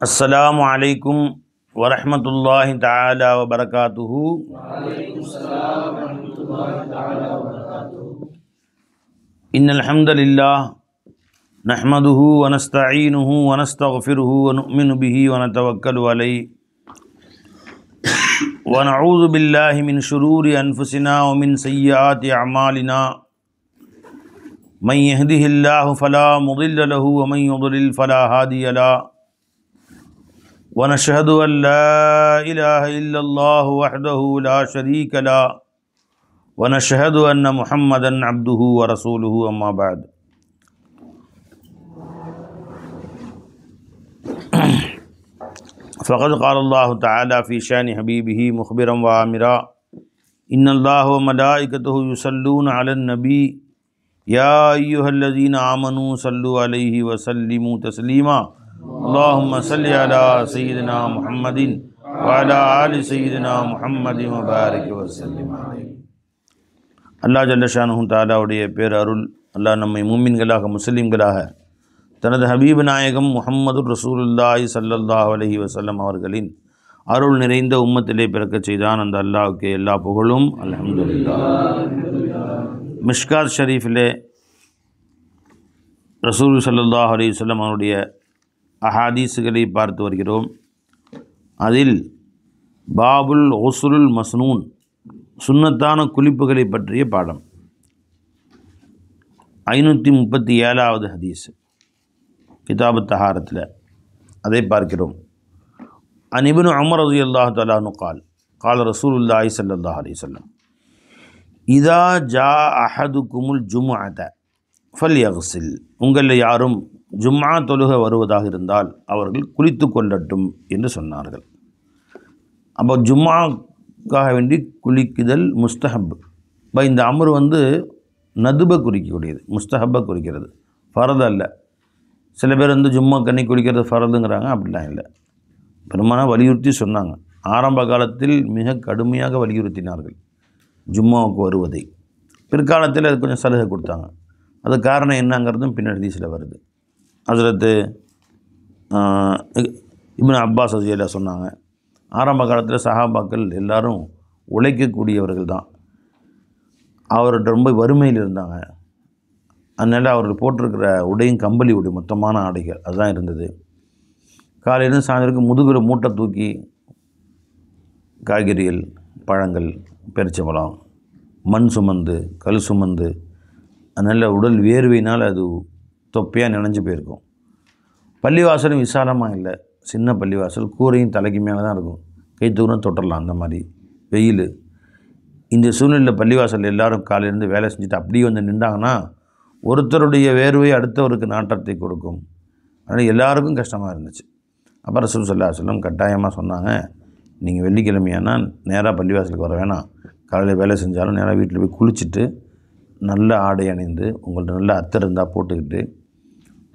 अस्सलामु अलैकुम वरहमतुल्लाहि तआला व बरकातुहू। इन्नल हम्दलिल्लाह नहमदुहु व नस्तईनुहु व नस्तगफिरुहु व नु'मिनु बिही व नतवक्कलु अलैहि व नऊज़ु बिल्लाहि मिन शुरूरि अनफुसिना व मिन सय्यिआति अअमालिना। मन यहदिहिल्लाहु फला मुदिल्ल लहु व मन युद्लिल फला हादिय लहु। वनशहदु अल्ला इलाहा इल्लल्लाहु वहदहु ला शरीक लहु वनशहदु अन्न मुहम्मदन अब्दुहु व रसूलुहु अम्मा बाद। फ़क़द क़ाल अल्लाहु तआला फ़ी शानि हबीबिही मुख़बिरन व आमिरा इन्नल्लाह व मलाइकतहु युसल्लूना अलन नबी या अय्युहल्लज़ीना आमनू सल्लु अलैहि व सल्लिमू तस्लीमा। अल्लाहुम्मा सल्लि अला सय्यिदिना मुहम्मदिन व अला आलि सय्यिदिना मुहम्मदिन व बारिक व सल्लिम अलैहि। அல்லாஹ் ஜல்ல ஷானுஹு தஆலாவுடைய பேர் அருள் அல்லாஹ் நம்மை மூமின்களாக முஸ்லிம்களாக தனது ஹபீப் நாயகம் முஹம்மது ரசூலுல்லாஹி ஸல்லல்லாஹு அலைஹி வஸல்லம் அவர்களின் அருள் நிறைந்த உம்மத்திலே பிறக்கச் செய்தான். அந்த அல்லாஹ்வுக்கு எல்லா புகழும். அல்ஹம்துலில்லாஹ். மிஷ்காத் ஷரீஃபிலே ரசூல் ஸல்லல்லாஹு அலைஹி வஸல்லம் அவருடைய அஹாதீஸுகளை பார்த்து வருகிறோம். அதில் பாபுல் குஸ்லுல் மஸ்னூன், சுன்னத்தான குளிப்புகளை பற்றிய பாடம், 537வது ஹதீஸ் கிதாபு தஹாரத்தில் அதை பார்க்கிறோம். அன் இப்னு உமர் ரலியல்லாஹு தஆலா அன்ஹு قال قال رسول الله صلى الله عليه وسلم இதா ஜா அஹதுகுமுல் ஜும்அத ஃபல்யக்ஸில், உங்களில் யாரும் ஜும்ஆ தொழுக வருவதாக இருந்தால் அவர்கள் குளித்து கொள்ளட்டும் என்று சொன்னார்கள். அப்போ ஜும்ஆக்காக வேண்டி குளிக்குதல் முஸ்தஹப். இப்போ இந்த அமர் நதுபை குறிக்கக்கூடியது, முஸ்தஹப்பை குறிக்கிறது, ஃபரது அல்ல. சில பேர் ஜும்மா கண்ணி குளிக்கிறது ஃபரதுங்கிறாங்க, அப்படிலாம் இல்லை. பெரும்பாலும் வலியுறுத்தி சொன்னாங்க. ஆரம்ப காலத்தில் மிக கடுமையாக வலியுறுத்தினார்கள் ஜும்மாவுக்கு வருவதை. பிற்காலத்தில் அது கொஞ்சம் சலுகை கொடுத்தாங்க. அது காரணம் என்னங்கிறதும் பின்னாடி சில வருது. ஹஸரத் இப்னு அப்பாஸ் ரலியல்லாஹு சொன்னாங்க, ஆரம்ப காலத்தில் சஹாபாக்கள் எல்லாரும் உழைக்கக்கூடியவர்கள் தான், அவர்கிட்ட ரொம்ப வறுமையில் இருந்தாங்க. அதனால் அவர்கள் போட்டிருக்கிற உடையும் கம்பளி உடை, மொத்தமான ஆடைகள் அதுதான் இருந்தது. காலையிலேருந்து சாயந்தரம் முதுகில் மூட்டை தூக்கி காய்கறிகள், பழங்கள், பேரிச்சம்பழம், மண் சுமந்து கல் சுமந்து, அதனால் உடல் வேர்வையினால் அது தொப்பையாக நினைஞ்சு போயிருக்கும். பள்ளிவாசலும் விசாலமாக இல்லை, சின்ன பள்ளிவாசல், கூரையும் தலைக்கு மேலே தான் இருக்கும், கை தூரம் தொட்டரலாம், அந்த மாதிரி வெயில். இந்த சூழ்நிலையில் பள்ளிவாசல் எல்லோரும் காலையிலேருந்து வேலை செஞ்சுட்டு அப்படியே நின்றாங்கன்னா ஒருத்தருடைய வேர்வை அடுத்தவருக்கு நாட்டத்தை கொடுக்கும். அதனால் எல்லாருக்கும் கஷ்டமாக இருந்துச்சு. அப்போ ரசூல் ஸல்லல்லாஹு அலைஹி வஸல்லம் கட்டாயமாக சொன்னாங்க, நீங்கள் வெள்ளிக்கிழமையானால் நேராக பள்ளிவாசலுக்கு வர வேணாம், காலையில் வேலை செஞ்சாலும் நேராக வீட்டில் போய் குளிச்சுட்டு நல்ல ஆடை அணிந்து உங்கள்கிட்ட நல்ல அத்தர் இருந்தால் போட்டுக்கிட்டு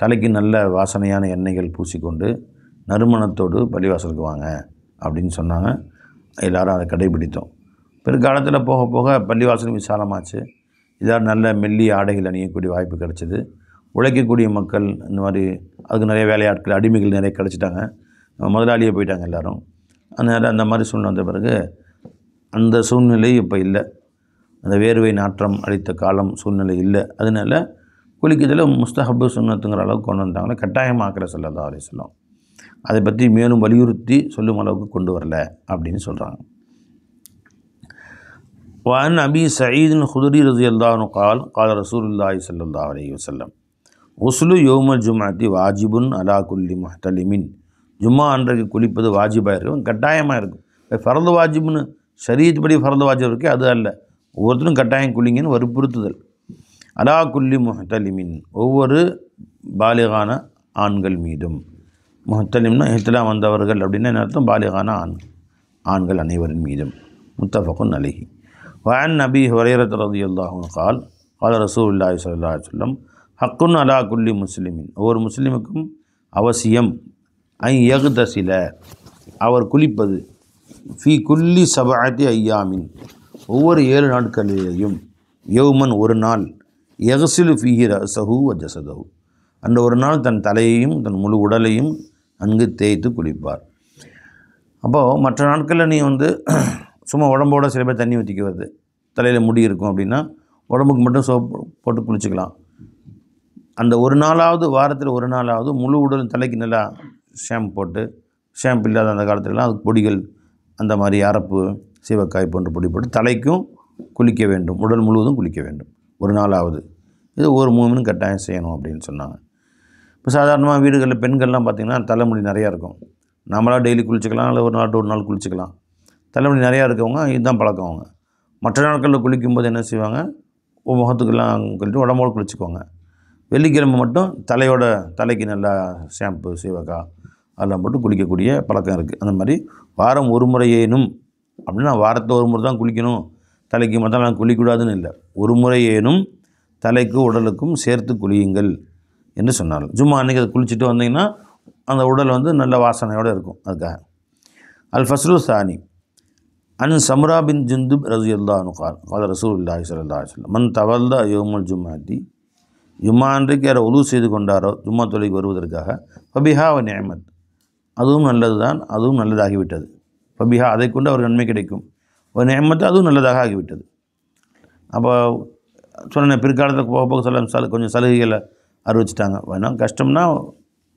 தலைக்கு நல்ல வாசனையான எண்ணெய்கள் பூசிக்கொண்டு நறுமணத்தோடு பள்ளிவாசலுக்கு வாங்க அப்படின்னு சொன்னாங்க. எல்லோரும் அதை கடைபிடித்தோம். பிற்காலத்தில் போக போக பள்ளிவாசலும் விசாலமாச்சு. எல்லோரும் நல்ல மெல்லிய ஆடைகள் அணியக்கூடிய வாய்ப்பு கிடச்சிது. உழைக்கக்கூடிய மக்கள் இந்த மாதிரி அதுக்கு நிறைய வேலையாட்கள், அடிமைகள் நிறைய கிடச்சிட்டாங்க. முதலாளியே போயிட்டாங்க எல்லோரும். அதனால் அந்த மாதிரி சூழ்நிலை வந்த பிறகு அந்த சூழ்நிலை இப்போ இல்லை. அந்த வேர்வை நாற்றம் அளித்த காலம் சூழ்நிலை இல்லை. அதனால் குளிக்கிறதுல முஸ்தஹப்பு சுன்னத்துங்கிற அளவுக்கு கொண்டு வந்தாங்களே, கட்டாயமாக்கிற ஸல்லல்லாஹு அலைஹி வஸல்லம் அதை பற்றி மேலும் வலியுறுத்தி சொல்லும் அளவுக்கு கொண்டு வரல அப்படின்னு சொல்கிறாங்க. وعن أبي سعيد الخدري رضي الله عنه قال قال رسول الله صلى الله عليه وسلم غسل يوم الجمعة واجب على كل محتلم. ஜும்மா அன்றைக்கு குளிப்பது வாஜிபாக இருக்கும், கட்டாயமாக இருக்கும். ஃபர்து வாஜிப்னு ஷரீஅத் படி ஃபர்து வாஜிப் இருக்குது, அது அல்ல. ஒவ்வொருத்தரும் கட்டாயம் குளிங்கன்னு வற்புறுத்துதல். அலா குல்லி முஹ்தலிமின், ஒவ்வொரு பாலிகான ஆண்கள் மீதும். முஹ்தலிம்னா இஹ்திலாம் வந்தவர்கள் அப்படின்னு அர்த்தம், பாலிகான ஆண்கள் அனைவரின் மீதும். முத்தஃபகுன் அலைஹி. وعن أبي هريرة رضي الله عنه قال قال رسول الله صلى الله عليه وسلم ஹக்குன் அலா குல்லி முஸ்லிமின், ஒவ்வொரு முஸ்லிமுக்கும் அவசியம், ஐ யக்தசில, அவர் குளிப்பது, ஃபி குல்லி சபஅத்தி ஐயாமின், ஒவ்வொரு 7 நாட்களிலேயும், யௌமன் ஒரு நாள், யக்ஸிலு ஃபீஹி ரஸஹு வ ஜஸதஹு, அந்த ஒரு நாள் தன் தலையையும் தன் முழு உடலையும் நன்கு தேய்த்து குளிப்பார். அப்போது மற்ற நாட்களில் நீ வந்து சும்மா உடம்போட சில பேர் தண்ணி ஊற்றிக்க வருது, தலையில் முடி இருக்கும் அப்படின்னா உடம்புக்கு மட்டும் சோப்பு போட்டு குளிச்சுக்கலாம். அந்த ஒரு நாளாவது, வாரத்தில் ஒரு நாளாவது முழு உடல் தலைக்கு நல்லா ஷாம்பு போட்டு, ஷாம்பு இல்லாத அந்த காலத்துலலாம் அதுக்கு பொடிகள், அந்த மாதிரி அரப்பு, சீவக்காய் போன்ற பொடி போட்டு தலைக்கும் குளிக்க வேண்டும், உடல் முழுவதும் குளிக்க வேண்டும் ஒரு நாளாவது. இது ஒரு மூமினும் கட்டாயம் செய்யணும் அப்படின்னு சொன்னாங்க. இப்போ சாதாரணமாக வீடுகளில் பெண்கள்லாம் பார்த்திங்கன்னா தலைமுடி நிறையா இருக்கும். நம்மளாக டெய்லி குளிச்சுக்கலாம், இல்லை ஒரு நாள் குளிச்சுக்கலாம். தலைமுடி நிறையா இருக்கவங்க இதுதான் பழக்கம். அவங்க மற்ற நாட்களில் குளிக்கும்போது என்ன செய்வாங்க, முகத்துக்கெல்லாம் குளித்து உடம்போடு குளிச்சுக்குவாங்க. வெள்ளிக்கிழமை மட்டும் தலைக்கு நல்லா ஷாம்பு, சீவக்காய் அதெல்லாம் போட்டு குளிக்கக்கூடிய பழக்கம் இருக்குது. அந்த மாதிரி வாரம் ஒரு முறையேனும் அப்படின்னா வாரத்தில் ஒரு முறை தான் குளிக்கணும், தலைக்கு மற்ற நாள் குளிக்கூடாதுன்னு இல்லை, ஒரு முறையேனும் தலைக்கு உடலுக்கும் சேர்த்து குளியுங்கள் என்று சொன்னார்கள். ஜும்மா அன்றைக்கி அதை குளிச்சுட்டு வந்தீங்கன்னா அந்த உடல் வந்து நல்ல வாசனையோடு இருக்கும். அதுக்காக அல் ஃபஸ்லு சானி அன் சம்ரா பின் ஜுந்துப் ரலியல்லாஹு அன்ஹு கால ரசூலுல்லாஹி ஸல்லல்லாஹு அலைஹி வஸல்லம் மன் தவல்ல யௌமுல் ஜும்மாத்தி, ஜும்மா அன்றைக்கு யாரை உது செய்து கொண்டாரோ ஜும்மா தொழுகைக்கு வருவதற்காக, ஃபபிஹா வ நிஅமத், அதுவும் நல்லது தான், அதுவும் நல்லதாகிவிட்டது. ஃபபிஹா, அதை கொண்டு அவர் நன்மை கிடைக்கும். வ நிஅமத், அதுவும் நல்லதாக ஆகிவிட்டது. அப்போ சொன்ன பிற்காலத்தில் போக போக கொஞ்சம் சலுகைகளை அறிவிச்சிட்டாங்க. வேணாம், கஷ்டம்னா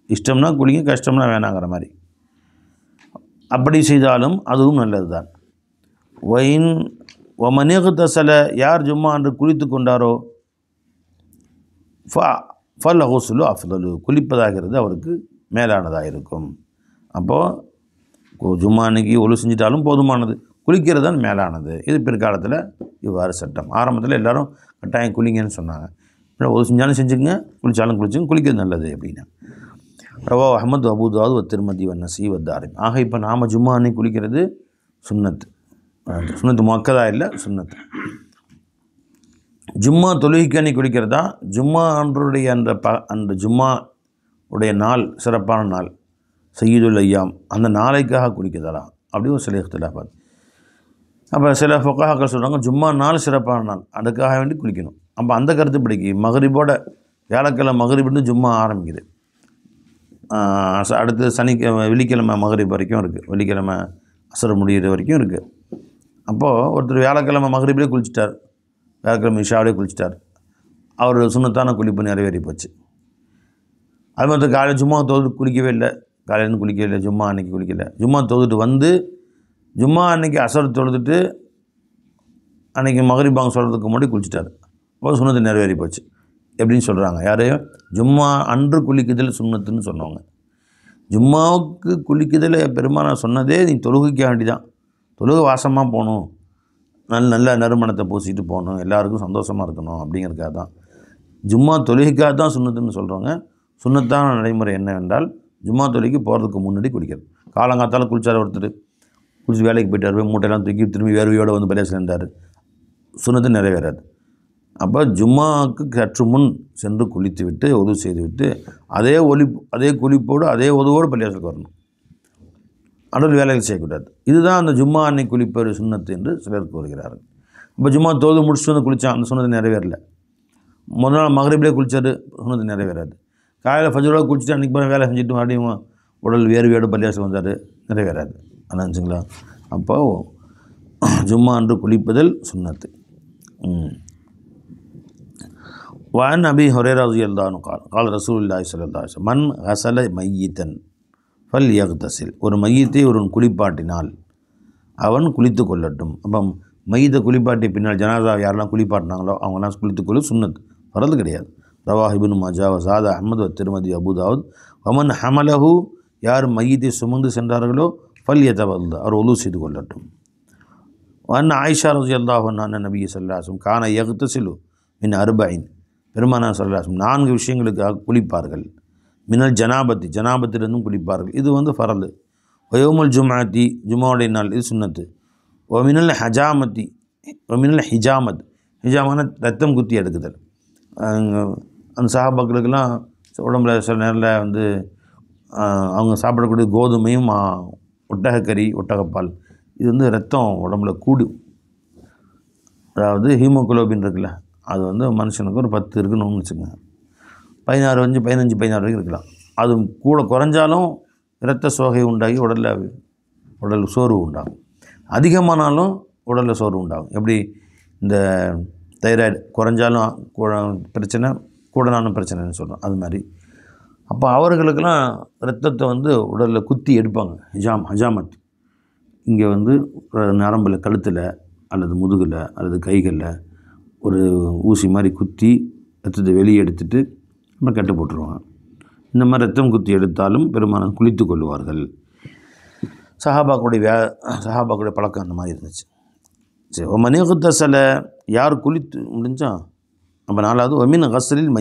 இஷ்டம்னா குளிங்க, கஷ்டம்னா வேணாங்கிற மாதிரி. அப்படி செய்தாலும் அதுவும் நல்லது தான். ஒயின் ஒமனிகு தசல, யார் ஜும்மா அன்று குளித்து கொண்டாரோ ஃபல் ஹுஸ்லு அஃதலு, குளிப்பதாகிறது அவருக்கு மேலானதாக இருக்கும். அப்போது ஜும்மா அன்னைக்கு ஒழு செஞ்சிட்டாலும் போதுமானது, குளிக்கிறது தான் மேலானது. இது பிற்காலத்தில் இவ்வாறு சட்டம். ஆரம்பத்தில் எல்லோரும் கட்டாயம் குளிங்கன்னு சொன்னாங்க. ஒழு செஞ்சாலும் செஞ்சுக்கங்க, குளித்தாலும் குளிச்சுங்க, குளிக்கிறது நல்லது அப்படின்னா. ரவா அஹமது, அபூ தாவூத், திர்மிதி, நஸீ, தாரிமி. ஆக இப்போ நாம் ஜும்மா அன்னைக்கு குளிக்கிறது சுன்னத்து. சுன்னத்து முஅக்கதா இல்லை, சுன்னத்து. ஜும்மா தொழுகைக்கு அன்னைக்கு குளிக்கிறதா, ஜும்மா அன்றைய அந்த ஜும்மா உடைய நாள் சிறப்பான நாள், சய்யிதுல் ஐயாம், அந்த நாளைக்காக குளிக்கிறதா அப்படி ஒரு சில இஃப்திலாஃபாத். அப்போ சில ஃபுகாஹாக்கள் சொல்கிறாங்க ஜும்மா நாள் சிறப்பான நாள், அதுக்காக வேண்டி குளிக்கணும். அப்போ அந்த கருத்து பிடிக்கி மகரிபோட வியாழக்கிழமை மகரிபின்னு ஜும்மா ஆரம்பிக்குது. அடுத்து வெள்ளிக்கிழமை மகரிப் வரைக்கும் இருக்குது, வெள்ளிக்கிழமை அசர் முடிகிற வரைக்கும் இருக்குது. அப்போது ஒருத்தர் வியாழக்கிழமை மகரிபிலே குளிச்சிட்டார், வியாழக்கிழமை இஷாவிலே குளிச்சிட்டார், அவர் சுன்னத்தான குளிப்பு நிறைவேறி போச்சு. அது மாதிரி காலையில் ஜும்மா தொழுது குளிக்கவே இல்லை, காலையிலேருந்து குளிக்கவே இல்லை, ஜும்மா அன்றைக்கி குளிக்கலை. ஜும்மா தொழுதுட்டு வந்து ஜும்மா அன்றைக்கி அசர் தொழுதுட்டு அன்றைக்கி மகரிபாங்க சொல்கிறதுக்கு முன்னாடி குளிச்சிட்டார், அப்போ சுன்னத்து நிறைவேறி போச்சு. எப்படின்னு சொல்கிறாங்க, யாரையும் ஜும்மா அன்று குளிக்குதல் சுன்னத்துன்னு சொன்னவங்க. ஜும்மாவுக்கு குளிக்குதல் பெருமானா சொன்னதே நீ தொழுகைக்க வேண்டி தான், தொழுகை வாசமாக போகணும், நல்ல நறுமணத்தை பூசிட்டு போகணும், எல்லாருக்கும் சந்தோஷமாக இருக்கணும் அப்படிங்கிறதுக்காக தான். ஜும்மா தொழுகைக்காக தான் சுன்னத்துன்னு சொல்கிறவங்க. சுன்னத்தான நடைமுறை என்னவென்றால் ஜும்மா தொழுகைக்கு போகிறதுக்கு முன்னாடி குளிக்கிறது. காலங்காத்தால் குளிச்சார் ஒருத்தர், குளிச்சு வேலைக்கு போயிட்டார், போய் மூட்டையெல்லாம் தூக்கி திரும்பி வேர்வையோடு வந்து பள்ளியாசல் இருந்தார், சுன்னத்து நிறைவேறாது. அப்போ ஜும்மாவுக்கு சற்று முன் சென்று குளித்து விட்டு உது செய்து விட்டு அதே குளிப்போடு அதே உதவோடு பள்ளியாசலுக்கு வரணும், அடல் வேலைகள் செய்யக்கூடாது. இதுதான் அந்த ஜும்மா அன்னைக்கு குளிப்பது சுன்னத்து என்று சிலர் கூறுகிறார்கள். இப்போ ஜும்மா தோது முடிச்சுட்டு வந்து குளித்தான், அந்த சுன்னத்து நிறைவேறல. முதல் நாள் மகரிபிலே குளித்தார், சுன்னத்து நிறைவேறாது. காலையில் ஃபஜ்ரோட குளிச்சுட்டு அன்றைக்கி போய் வேலை செஞ்சுட்டு மறுபடியும் உடல் வேர்வையோடு பள்ளியாசல் வந்தார், நிறைவேறாது. நினச்சிங்களா? அப்போது ஜும்மா அன்று குளிப்பதில் சுன்னத்து. வஅன் அபீ ஹுரைரா ரலியல்லாஹு அன்ஹு கால ரசூலுல்லாஹி ஸல்லல்லாஹு அலைஹி வஸல்லம் மன் கஸல மையித்தன் ஃபல்யக்தஸில், ஒரு மையத்தை ஒருவன் குளிப்பாட்டினால் அவன் குளித்து கொள்ளட்டும். அப்போ மையத்தை குளிப்பாட்டி பின்னால் ஜனாசா யாரெல்லாம் குளிப்பாட்டினாங்களோ அவங்களாம் குளித்துக்கொள்ள சுன்னத், வரது கிடையாது. ரவாஹ் இப்னு மாஜா வ ஸாத அஹ்மத் வ திர்மிதி அபூ தாவூத் வமன் ஹமலஹு, யார் மையத்தை சுமந்து சென்றார்களோ ஃபல்யதவல்ல, அவர் உலு செய்து கொள்ளட்டும். வஅன் ஆயிஷா ரலியல்லாஹு அன்ஹா நபி ஸல்லல்லாஹு அலைஹி வஸல்லம் கான யக்தஸிலு மின் அர்பஇன், பெருமானார் ஸல்லல்லாஹு அலைஹி வஸல்லம் 4 விஷயங்களுக்காக குளிப்பார்கள். மினல் ஜனாபத்தி, ஜனாபத்திலிருந்தும் குளிப்பார்கள், இது ஃபரலு. வயோமுல் ஜும்ஆத்தி, ஜும்மாவுடைய நாள், இது சுன்னத்து. ஒமினல் ஹஜாமத்தி, ஒமினல் ஹிஜாமத், ஹிஜாமான ரத்தம் குத்தி எடுக்குதல். அந்த சஹாபாக்களுக்கெல்லாம் உடம்புல சில நேரில் அவங்க சாப்பிடக்கூடிய கோதுமையும் ஒட்டகக்கறி, ஒட்டகப்பால், இது ரத்தம் உடம்புல கூடும். அதாவது ஹீமோகுளோபின் இருக்குல்ல, அது மனுஷனுக்கு ஒரு 10 இருக்குன்னு வச்சுக்கோங்க. 16 15 வரைக்கும் இருக்கலாம். அது கூட குறைஞ்சாலும் இரத்த சோகை உண்டாகி உடல் சோர்வு உண்டாகும். அதிகமானாலும் உடலில் சோர்வு உண்டாகும். எப்படி இந்த தைராய்டு குறைஞ்சாலும் பிரச்சனை, கூடனாலும் பிரச்சனைன்னு சொல்கிறோம், அது மாதிரி. அப்போ அவர்களுக்கெல்லாம் இரத்தத்தை உடலில் குத்தி எடுப்பாங்க. ஹஜாமத் இங்கே நரம்பில், கழுத்தில் அல்லது முதுகில் அல்லது கைகளில் ஒரு ஊசி மாதிரி குத்தி ரத்தத்தை வெளியே எடுத்துட்டு அப்புறம் கட்டு போட்டுருவாங்க. இந்த மாதிரி ரத்தம் குத்தி எடுத்தாலும் பெரும்பாலும் குளித்து கொள்வார்கள். சஹாபாக்குடைய பழக்கம் அந்த மாதிரி இருந்துச்சு. சரி, மனித சில யார் குளித்து முடிஞ்சா அப்போ 4வது ஒமின் ஹஸ்ரில்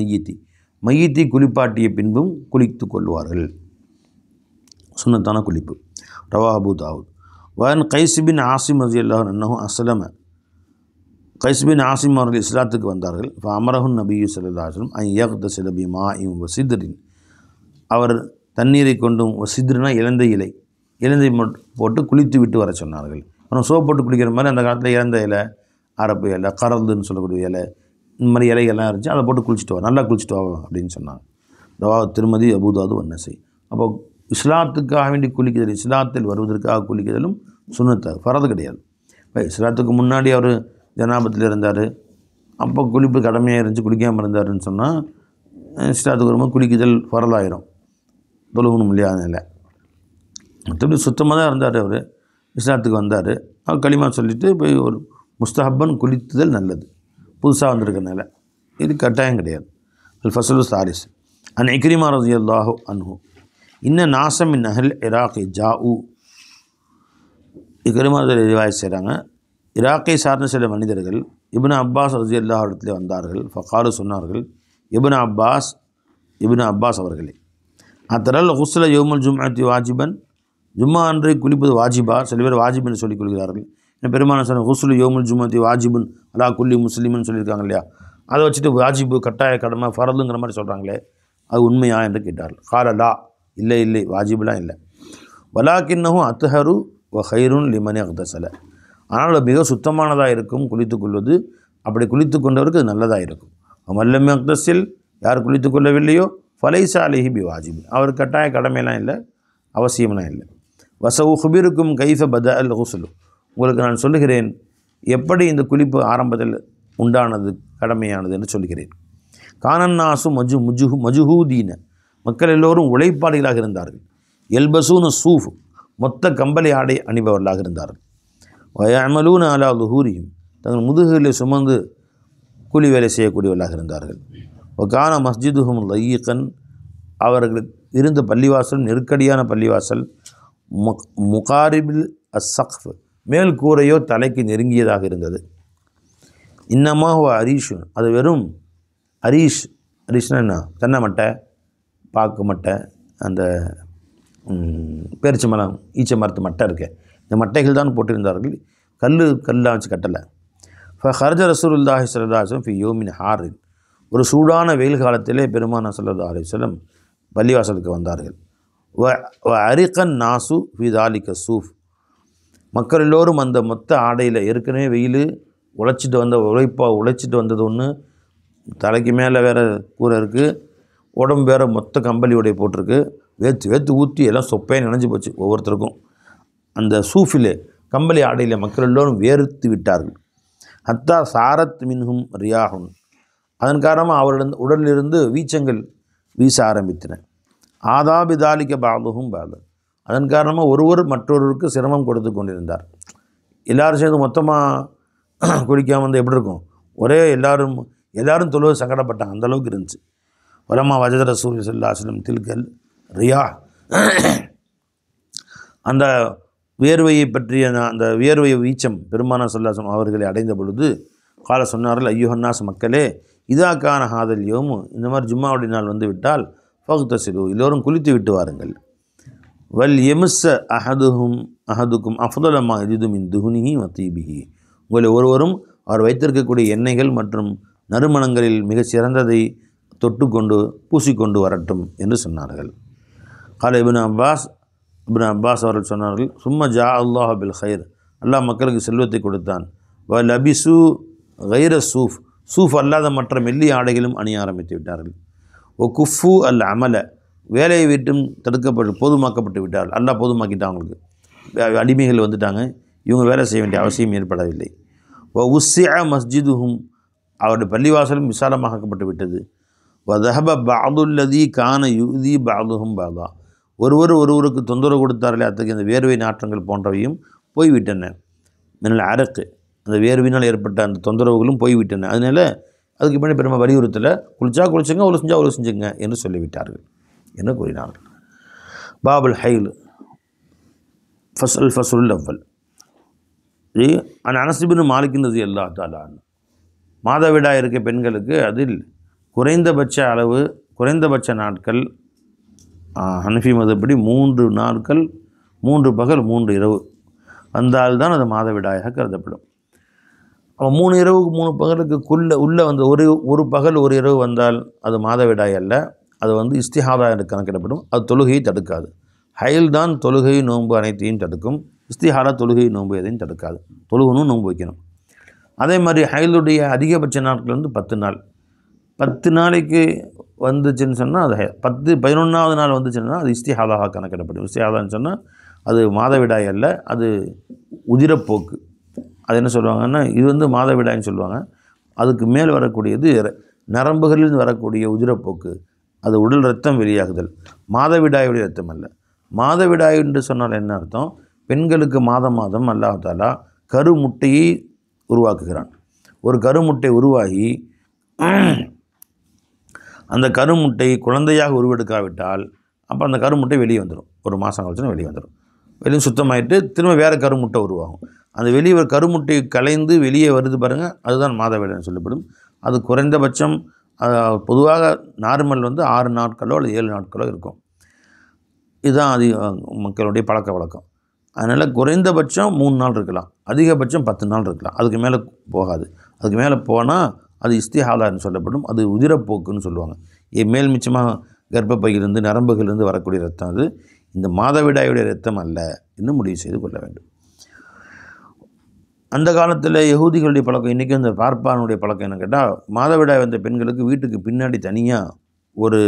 மையத்தை குளிப்பாட்டிய பின்பும் குளித்து கொள்வார்கள். சுன்னத்தான குளிப்பு. ரவாஹ் அபூ தாவூத். வன் கைஸ் பின் ஆசிம் ரலியல்லாஹு அன்ஹு அஸ்லம. கைஸ் பின் ஆசிம் அவர்கள் இஸ்லாத்துக்கு வந்தார்கள். அமரஹுன் நபி ஸல்லல்லாஹு அலைஹி வஸல்லம் ஐ யக்தஸில பிமாஇன் வசித்ரின். அவர் தண்ணீரை கொண்டும், வசித்ருனா இலந்தை இலை, இலந்தை போட்டு குளித்து விட்டு வர சொன்னார்கள். அப்புறம் சோப் போட்டு குளிக்கிற மாதிரி அந்த காலத்தில் இலந்தை இலை, அரப்பு இலை, கரந்துன்னு சொல்லக்கூடிய இலை, இந்த மாதிரி இலைகள்லாம் இருந்துச்சு. அதை போட்டு குளிச்சுட்டு வா, நல்லா குளிச்சுட்டு வா அப்படின்னு சொன்னாங்க. ரவாஹ் திருமதி அபூ தாவூத் வன்னசை. அப்போ இஸ்லாத்துக்காக வேண்டி குளிக்குதல், இஸ்லாத்தில் வருவதற்காக குளிக்குதலும் சுன்னத்து, ஃபரது கிடையாது. இப்போ இஸ்லாத்துக்கு முன்னாடி அவர் ஜனாபத்தில் இருந்தார், அப்போ குளிப்பு கடமையாக இருந்துச்சு, குளிக்காமல் இருந்தாருன்னு சொன்னால் இஸ்லாத்துக்கு வரும்போது குளிக்குதல் ஃபரதாயிரும், தொழுகணும் இல்லையா? இல்லை, மற்றபடி சுத்தமாக தான் இருந்தார் அவர். இஸ்லாத்துக்கு வந்தார், அவர் களிமா சொல்லிவிட்டு போய் ஒரு முஸ்தஹப்பன் குளித்துதல் நல்லது, புதுசாக வந்திருக்கிறனால. இது கட்டாயம் கிடையாது. அல் ஃபஸ்லு சாரிஸ். அன் இக்ரிமா ரலியல்லாஹு அன்ஹு இன்ன நாசம் மின் அஹ்ல் இராக் ஜாஉ. இக்ரிமா ரிவாயத் செய்கிறாங்க, இராக்கை சார்ந்த சில மனிதர்கள் இப்னு அப்பாஸ் ரலியல்லாஹு இடத்துல வந்தார்கள். ஃபகாலு சொன்னார்கள், இப்னு அப்பாஸ் அவர்களே, அத்தரல் ஹுஸ்ல யௌமுல் ஜும்அத்தி வாஜிபன். ஜும்மா அன்றை குளிப்பது வாஜிபா? சில பேர் வாஜிபுன்னு சொல்லிக் கொள்கிறார்கள். இன்னும் பெருமான சொன்ன ஹுஸ்லு யௌமுல் ஜும்அத்தி வாஜிபுன் அலா குல்லி முஸ்லிம்னு சொல்லியிருக்காங்க இல்லையா? அதை வச்சுட்டு வாஜிபு கட்டாய கடமை ஃபரதுங்கிற மாதிரி சொல்கிறாங்களே, அது உண்மையா என்று கேட்டார்கள். காலலா, இல்லை, வாஜிபுலாம் இல்லை. வலாக்கின்னஹு அத்ஹரு வ ஹைருன் லிமன் இக்தஸல. ஆனால் மிக சுத்தமானதாக இருக்கும் குளித்து கொள்வது, அப்படி குளித்து கொண்டவருக்கு அது நல்லதாக இருக்கும். மல்லம் இக்தஸில், யார் குளித்து கொள்ளவில்லையோ ஃபலைஸ அலைஹி பி வாஜிப், அவர் கட்டாய கடமையெல்லாம் இல்லை, அவசியம்லாம் இல்லை. வஸஉஹ்பிருக்கும் கைஃப பத அல் ஹுஸ்லு, உங்களுக்கு நான் சொல்லுகிறேன் எப்படி இந்த குளிப்பு ஆரம்பத்தில் உண்டானது, கடமையானது என்று சொல்கிறேன். கானன்னாசு மஜுஹூதீன, மக்கள் எல்லோரும் உழைப்பாளிகளாக இருந்தார்கள். எல்பசூன சூஃப், மொத்த கம்பளி ஆடை அணிபவர்களாக இருந்தார்கள். வயஅமலூன அலா லுஹூரிஹிம், தங்கள் முதுகுகளை சுமந்து கூலி வேலை செய்யக்கூடியவர்களாக இருந்தார்கள். கான மஸ்ஜிதுஹும் லையீகன், அவர்கள் இருந்த பள்ளிவாசல் நெருக்கடியான பள்ளிவாசல். முகாரிபில் அஸ்ஸக்ஃப், மேல் கூரையோ தலைக்கு நெருங்கியதாக இருந்தது. இன்னமா அரீஷு, அது வெறும் அரீஷ்னா என்ன? தென்னை மட்டை, பாக்கு மட்டை, அந்த பேரிச்ச மரம், ஈச்ச மரத்து மட்டை இருக்கு, இந்த மட்டைகள் தான் போட்டிருந்தார்கள். கல்லாக வச்சு கட்டலை. ஃபஹர்ஜ ரசூலுல்லாஹி ஸல்லல்லாஹு அலைஹி வஸல்லம் ஃபி யௌமின் ஹாரின், ஒரு சூடான வெயில் காலத்திலே பெருமானார் ஸல்லல்லாஹு அலைஹி வஸல்லம் பள்ளிவாசலுக்கு வந்தார்கள். வ அரிகன் நாசு ஃபி தாலிக சூஃப், மக்கள் எல்லோரும் அந்த மொத்த ஆடையில், ஏற்கனவே வெயில் உழைச்சிட்டு வந்தது ஒன்று, தலைக்கு மேலே வேறு கூரை இருக்குது, உடம்பு வேறு மொத்த கம்பளி உடைய போட்டிருக்கு, வேத்து ஊற்றி எல்லாம் சொப்பையாக நினைஞ்சு போச்சு ஒவ்வொருத்தருக்கும். அந்த சூஃபிலே, கம்பளி ஆடையில் மக்கள் எல்லோரும் வேர்த்து விட்டார்கள். ஹத்தா சாரத் மின்ஹும் ரியாஹுன், அதன் காரணமாக அவரிடம் உடலிலிருந்து வீச்சங்கள் வீச ஆரம்பித்தன. ஆதாபிதாலிக்க பாதுகும் பாது, அதன் காரணமாக ஒருவர் மற்றொருவருக்கு சிரமம் கொடுத்து கொண்டிருந்தார். எல்லோரும் சேர்ந்து மொத்தமாக குளிக்காமல் எப்படி இருக்கும்? ஒரே எல்லாரும் தொழுவது சங்கடப்பட்டாங்க, அந்தளவுக்கு இருந்துச்சு. வலமா வஜத ரசூல் ஸல்லல்லாஹு அலைஹி வஸல்லம் தில்கல் ரியா, அந்த வியர்வையை பற்றிய அந்த வியர்வை வீச்சம் பெருமானார் ஸல்லல்லாஹு அலைஹி வஸல்லம் அவர்களை அடைந்த பொழுது கால சொன்னார்கள், ஐயுஹன்னாஸ், மக்களே, இதாக்கான ஹாதல் யோமு, இந்த மாதிரி ஜும்மாவுடைய நாள் வந்து விட்டால் ஃபக்தசிலு, எல்லோரும் குளித்து விட்டு வாருங்கள். வல் எமுஸ்ஸ அஹதுக்கும் அஃதலமா யஜிது மின் துஹுனிஹி வ தீபிஹி, உங்களை ஒருவரும் அவர் வைத்திருக்கக்கூடிய எண்ணெய்கள் மற்றும் நறுமணங்களில் மிக சிறந்ததை தொட்டுக்கொண்டு பூசிக்கொண்டு வரட்டும் என்று சொன்னார்கள். கால இப்னு அப்பாஸ் அவர்கள் சொன்னார்கள், சும்மா ஜா அல்லாஹ் பில் ஹைர், அல்லாஹ் மக்களுக்கு செல்வத்தை கொடுத்தான். வ லபிசு கைர சூஃப் அல்லாத மற்ற மெல்லிய ஆடைகளும் அணிய ஆரம்பித்து விட்டார்கள். ஒ குஃபு அல் அமல, வேலையை விட்டும் பொதுமாக்கப்பட்டு விட்டால் அல்லாஹ் பொதுமாக்கிட்டான். அவங்களுக்கு அடிமைகள் வந்துட்டாங்க, இவங்க வேலை செய்ய வேண்டிய அவசியம் ஏற்படவில்லை. உஸ்ஸிஅ மஸ்ஜிதுஹும், அவருடைய பள்ளிவாசலும் விசாலமாக்கப்பட்டு விட்டது. வதஹப பஅதுல்லதி கான யுதி பஅதுஹும் பஅதா, ஒருவருக்கு தொந்தரவு கொடுத்தார்களே அத்தகைய அந்த வேர்வை நாற்றங்கள் போன்றவையும் போய்விட்டன. மினல் அரக்கு, அந்த வேர்வினால் ஏற்பட்ட அந்த தொந்தரவுகளும் போய்விட்டன. அதனால் அதுக்கு பின்னாடி பெருமை வலியுறுத்தலை, குளிச்சுங்க, ஒழு செஞ்சுங்க என்று சொல்லிவிட்டார்கள் என்று கூறினார்கள். பாபுல் ஹைல் ஃபஸ்லுல் அவ்வல். அனஸ் இப்னு மாலிக் ரலியல்லாஹு தஆலா அன்ஹு, மாதவிடாய் இருக்க பெண்களுக்கு அதில் குறைந்தபட்ச நாட்கள் ஹனஃபி மதப்படி 3 நாட்கள் 3 பகல் 3 இரவு வந்தால்தான் அது மாதவிடாயாக கருதப்படும். அவன் 3 இரவுக்கு 3 பகலுக்கு உள்ளே வந்து ஒரு பகல் ஒரு இரவு வந்தால் அது மாதவிடாய் அல்ல, அது வந்து இஸ்திஹாதா என்று கணக்கிடப்படும். அது தொழுகையை தடுக்காது. ஹைல் தான் தொழுகை நோன்பு அனைத்தையும் தடுக்கும். இஸ்திஹாரா தொழுகை நோன்பு எதையும் தடுக்காது. தொழுகணும், நோன்பு வைக்கணும். அதே மாதிரி ஹைலுடைய அதிகபட்ச நாட்கள் வந்து 10 நாள். 10 நாளைக்கு வந்துச்சுன்னு சொன்னால் அது 11வது நாள் வந்துச்சுன்னா அது இஸ்திஹாதாக கணக்கிடப்படும். இஸ்திஹாதான்னு சொன்னால் அது மாதவிடாய் அல்ல, அது உதிரப்போக்கு. அது என்ன சொல்லுவாங்கன்னா, இது வந்து மாதவிடாய்ன்னு சொல்லுவாங்க. அதுக்கு மேல் வரக்கூடியது நரம்புகளில் வரக்கூடிய உதிரப்போக்கு, அது உடல் ரத்தம் வெளியாகுதல். மாதவிடாயுடைய ரத்தம் அல்ல. மாதவிடாய் என்று சொன்னால் என்ன அர்த்தம்? பெண்களுக்கு மாதம் அல்லாஹ் தஆலா கருமுட்டையை உருவாக்குகிறான். ஒரு கருமுட்டை உருவாகி அந்த கருமுட்டை குழந்தையாக உருவெடுக்காவிட்டால் அப்போ அந்த கருமுட்டை வெளியே வந்துடும். ஒரு மாதம் கழிச்சுன்னா வெளியே வந்துடும். வெளியே சுத்தமாயிட்டு திரும்ப வேறு கருமுட்டை உருவாகும். அந்த வெளியே ஒரு கருமுட்டை கலைந்து வெளியே வருது பாருங்கள், அதுதான் மாதவிடாய்னு சொல்லப்படும். அது குறைந்தபட்சம் பொதுவாக நார்மல் வந்து 6 நாட்களோ அல்லது 7 நாட்களோ இருக்கும். இதுதான் மக்களுடைய பழக்க வழக்கம். அதனால் குறைந்தபட்சம் 3 நாள் இருக்கலாம், அதிகபட்சம் 10 நாள் இருக்கலாம். அதுக்கு மேலே போகாது. அதுக்கு மேலே போனால் அது இஸ்திஹாதான்னு சொல்லப்படும். அது உதிரப்போக்குன்னு சொல்லுவாங்க. மேல் மிச்சமாக கர்ப்பப்பையிலிருந்து நரம்புகளிலிருந்து வரக்கூடிய ரத்தம் அது. இந்த மாதவிடாயுடைய ரத்தம் அல்ல என்று முடிவு செய்து கொள்ள வேண்டும். அந்த காலத்தில் யகூதிகளுடைய பழக்கம், இன்றைக்கி அந்த பார்ப்பானுடைய பழக்கம் என்ன கேட்டால், மாதவிடாய் வந்த பெண்களுக்கு வீட்டுக்கு பின்னாடி தனியாக ஒரு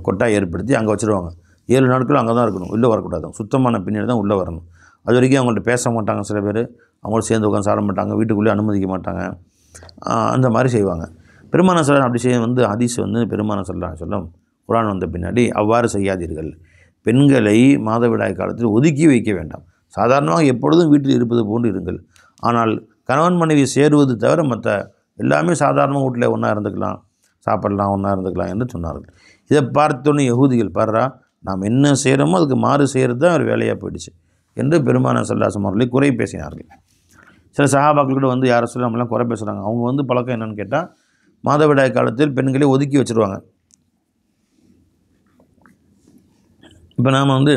கொட்டாய் ஏற்படுத்தி அங்கே வச்சுருவாங்க. 7 நாட்களும் அங்கே தான் இருக்கணும், உள்ளே வரக்கூடாது. சுத்தமான பின்னாடி தான் உள்ளே வரணும். அது வரைக்கும் அவங்கள்ட்ட பேச மாட்டாங்க. சில பேர் அவங்கள சேர்ந்து உட்காந்து சாப்பிட மாட்டாங்க, வீட்டுக்குள்ளே அனுமதிக்க மாட்டாங்க. அந்த மாதிரி செய்வாங்க. பெருமான சொல்ல அப்படி செய்ய வந்து ஹதீஸ் வந்து பெருமான சொல்லம் குர்ஆன் வந்த பின்னாடி அவ்வாறு செய்யாதீர்கள். பெண்களை மாதவிடாய் காலத்தில் ஒதுக்கி வைக்க வேண்டாம். சாதாரணமாக எப்பொழுதும் வீட்டில் இருப்பது போன்று இருங்கள். ஆனால் கணவன் மனைவி சேருவது தவிர மற்ற எல்லாமே சாதாரணமாக வீட்டில் ஒன்றா இருந்துக்கலாம், சாப்பிடலாம், ஒன்றா இருந்துக்கலாம் என்று சொன்னார்கள். இதை பார்த்தோன்னே யகூதிகள் பாடுறா, நாம் என்ன செய்கிறோமோ அதுக்கு மாறு செய்கிறது தான் ஒரு வேலையாக போயிடுச்சு என்று பெருமான ஸல்லல்லாஹு அவர்களை குறை பேசினார்கள். சில சஹாபாக்கள் கூட வந்து யாரை சொல்லி நம்மளாம் குறை பேசுகிறாங்க. அவங்க வந்து பழக்கம் என்னென்னு கேட்டால், மாதவிடாய் காலத்தில் பெண்களை ஒதுக்கி வச்சுருவாங்க. இப்போ நாம் வந்து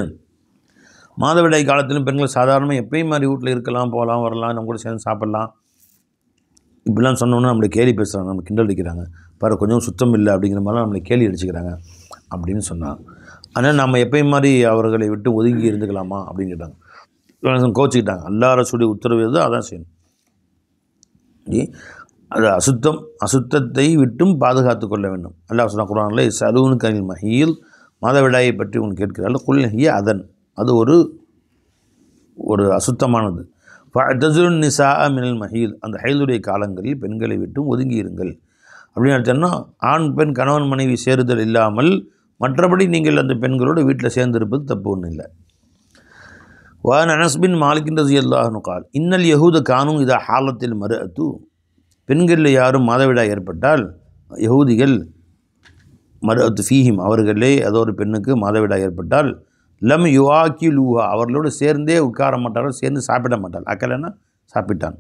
மாதவிடாய் காலத்திலும் பெண்கள் சாதாரணமாக எப்பயும் மாதிரி வீட்டில் இருக்கலாம், போகலாம், வரலாம், நம்ம கூட சேர்ந்து சாப்பிட்லாம், இப்படிலாம் சொன்னோன்னா நம்மளை கேலி பேசுகிறாங்க, நம்ம கிண்டல் அடிக்கிறாங்க, பாரு கொஞ்சம் சுத்தம் இல்லை அப்படிங்கிற மாதிரிலாம் நம்மளை கேலி அடிச்சுக்கிறாங்க அப்படின்னு சொன்னாங்க. ஆனால் நம்ம எப்பயும் மாதிரி அவர்களை விட்டு ஒதுங்கி இருந்துக்கலாமா அப்படின்னு கேட்டாங்க. கோச்சிக்கிட்டாங்க. அல்லாஹ் ரசூலுடைய உத்தரவு எதோ அதான் செய்யணும். அது அசுத்தத்தை விட்டும் பாதுகாத்து கொள்ள வேண்டும். அல்லாஹ் சொன்ன குர்ஆனில் யஸ்அலூனக அனில் மஹீல், மாதவிடாயை பற்றி உனக்கு கேட்கிறார்கள். குல் ஹிய அதன், அது ஒரு அசுத்தமானது. ஃபஅ்தஸிலுன் நிஸாஅ மினல் மஹீல், அந்த ஹைலுடைய காலங்களில் பெண்களை விட்டும் ஒதுங்கி இருங்கள் அப்படின்னு அர்த்தம்னா, ஆண் பெண் கணவன் மனைவி சேருதல் இல்லாமல் மற்றபடி நீங்கள் அந்த பெண்களோடு வீட்டில் சேர்ந்திருப்பது தப்பு ஒன்றும் இல்லை. வான் அனஸ் பின் மாலிக் ரலியல்லாஹு அன்ஹு قال இன்னல் யஹூத கானூ இதா ஹாலத்தில் மர்அத்து, பெண்களில் யாரும் மாதவிடாய் ஏற்பட்டால் யஹூதிகள் மர்அத்து ஃபீஹிம், அவர்களே ஏதோ ஒரு பெண்ணுக்கு மாதவிடாய் ஏற்பட்டால் லம் யுஆக்கிலூஹா, அவர்களோடு சேர்ந்தே உட்கார மாட்டார்கள், சேர்ந்து சாப்பிட மாட்டார்கள். அக்கலன்னா சாப்பிட்டான்.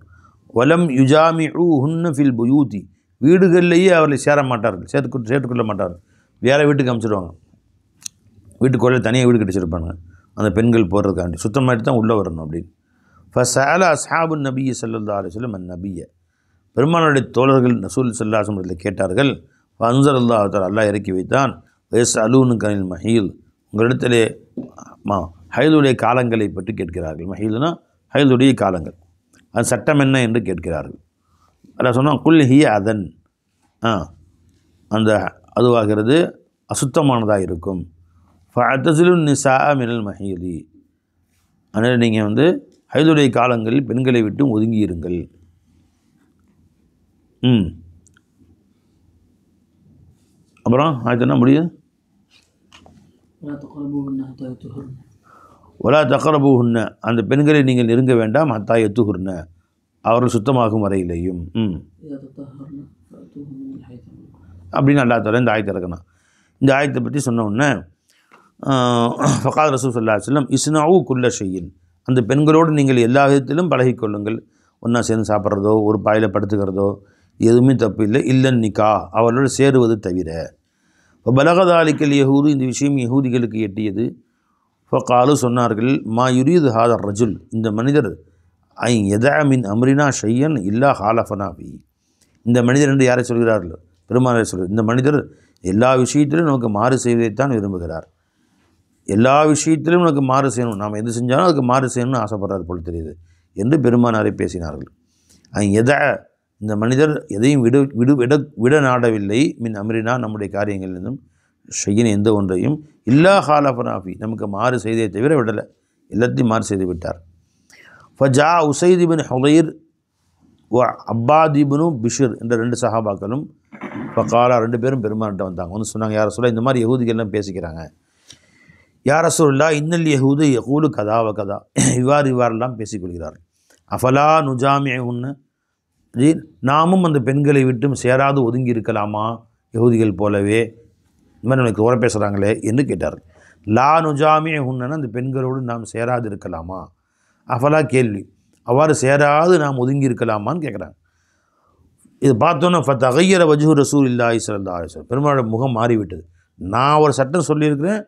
வலம் யுஜாமிஉஹுன்ன ஃபில் புயூதி, வீடுகளிலேயே அவர்களை சேர மாட்டார்கள், சேர்த்துக்கொள்ள மாட்டார்கள், வேறு வீட்டுக்கு அனுப்பிச்சிடுவாங்க. வீட்டுக்குள்ளே தனியாக வீடு கட்டிச்சிருப்பாங்க அந்த பெண்கள் போடுறதுக்காண்டி, சுத்தமாகிட்டு தான் உள்ளே வரணும் அப்படின்னு. ஃபஸஅல அஸ்ஹாபு நபி ஸல்லல்லாஹு அலைஹி வஸல்லம் அந்நபிய, பெருமானுடைய தோழர்கள் ரசூல் ஸல்லல்லாஹு அலைஹி வஸல்லம் கேட்டார்கள். ஃபஅன்ஸலல்லாஹு தஆலா, அல்லாஹ் இறக்கி வைத்தான், வயஸ்அலூனக அனில் மஹீல், உங்களிடத்திலே ஹைலுடைய காலங்களை பற்றி கேட்கிறார்கள். மஹீல்னா ஹைலுடைய காலங்கள், அது சட்டம் என்ன என்று கேட்கிறார்கள். அல்லாஹ் சொன்னால் குல் ஹிய அதன், அந்த அதுவாகிறது அசுத்தமானதாக இருக்கும். ஃபஅ்தஸிலு நிஸாஅ மினல் மஹீதி, அதனால் நீங்கள் வந்து ஹைதுடைய காலங்களில் பெண்களை விட்டு ஒதுங்கி இருங்கள். அப்புறம் ஆயத்து என்ன முடியுது? வலா தக்ரபூஹுன்ன, அந்த பெண்களை நீங்கள் நெருங்க வேண்டாம். ஹத்தா யத்துஹுர்ன, அவர்கள் சுத்தமாகும் வரையிலையும். அப்படின்னு அல்லாஹ் தஆலா இந்த ஆயத்தை இறக்கணும். இந்த ஆயத்தை பற்றி சொன்ன உடனே ஃபகால் ரசூல் ஸல்லல்லாஹு அலைஹி வஸல்லம் இஸ்னஉ குல்ல ஷைஇன், அந்த பெண்களோடு நீங்கள் எல்லா விதத்திலும் பழகிக்கொள்ளுங்கள். ஒன்றா சேர்ந்து சாப்பிட்றதோ ஒரு பாயில் படுத்துக்கிறதோ எதுவுமே தப்பு இல்லை. இல்லன் நிக்கா, அவர்களோடு சேருவது தவிர. இப்போ பலகதாலிக்கல் யஹூது, இந்த விஷயம் யஹூதிகளுக்கு எட்டியது. ஃபகாலு, சொன்னார்கள், மா யுரீது ஹாதர் ரஜுல், இந்த மனிதர் ஐ யதஅ மின் அம்ரினா ஷையன் இல்லா ஹாலஃபனா ஃபீ, இந்த மனிதர் என்று யாரை சொல்கிறார்கள்? பெருமானாரை சொல்கிறார். இந்த மனிதர் எல்லா விஷயத்திலும் நமக்கு மாறு செய்வதைத்தான் விரும்புகிறார். எல்லா விஷயத்திலும் நமக்கு மாறு செய்யணும், நாம் எது செஞ்சாலும் அதுக்கு மாறு செய்யணும்னு ஆசைப்படுறார் போல் தெரியுது என்று பெருமானாரை பேசினார்கள். எதா, இந்த மனிதர் எதையும் விட நாடவில்லை. மின் அம்ரினா, நம்முடைய காரியங்களிலிருந்தும், ஷையின், எந்த ஒன்றையும், இல்லா ஹாலஃபனாஃபி, நமக்கு மாறு செய்ததை தவிர விடலை, எல்லாத்தையும் மாறு செய்து விட்டார். ஃபஜா உசைத் இப்னு ஹுதைர் வ அப்பாத் இப்னு பிஷ்ர் என்ற 2 சஹாபாக்களும் ஃபகாலா, 2 பேரும் பெருமான்கிட்ட வந்தாங்க. வந்து சொன்னாங்க, யார் ரசூலல்லாஹ், இந்த மாதிரி யஹூதிகள்லாம் பேசிக்கிறாங்க. யார் ரசூலல்லாஹ், இன்னல் யஹூது யகூலு கதா வ கதா, இவ்வாறெல்லாம் பேசிக்கொள்கிறார்கள். அஃபலா நுஜாமிஉன்ன, நாமும் அந்த பெண்களை விட்டும் சேராது ஒதுங்கி இருக்கலாமா, யஹூதிகள் போலவே? இந்த மாதிரி எனக்கு உர பேசுகிறாங்களே என்று கேட்டார்கள். லா நுஜாமிஉன்ன, அந்த பெண்களோடு நாம் சேராது இருக்கலாமா? அஃபலா, கேள்வி, அவ்வாறு சேராது நாம் ஒதுங்கி இருக்கலாமான்னு கேட்குறாங்க. இது பார்த்தோன்னா ஃபதகய்யர வஜ்ஹு ரசூலில்லாஹி ஸல்லல்லாஹு அலைஹி வஸல்லம், பெருமாளுடைய முகம் மாறிவிட்டது. நான் ஒரு சட்டம் சொல்லியிருக்கிறேன்,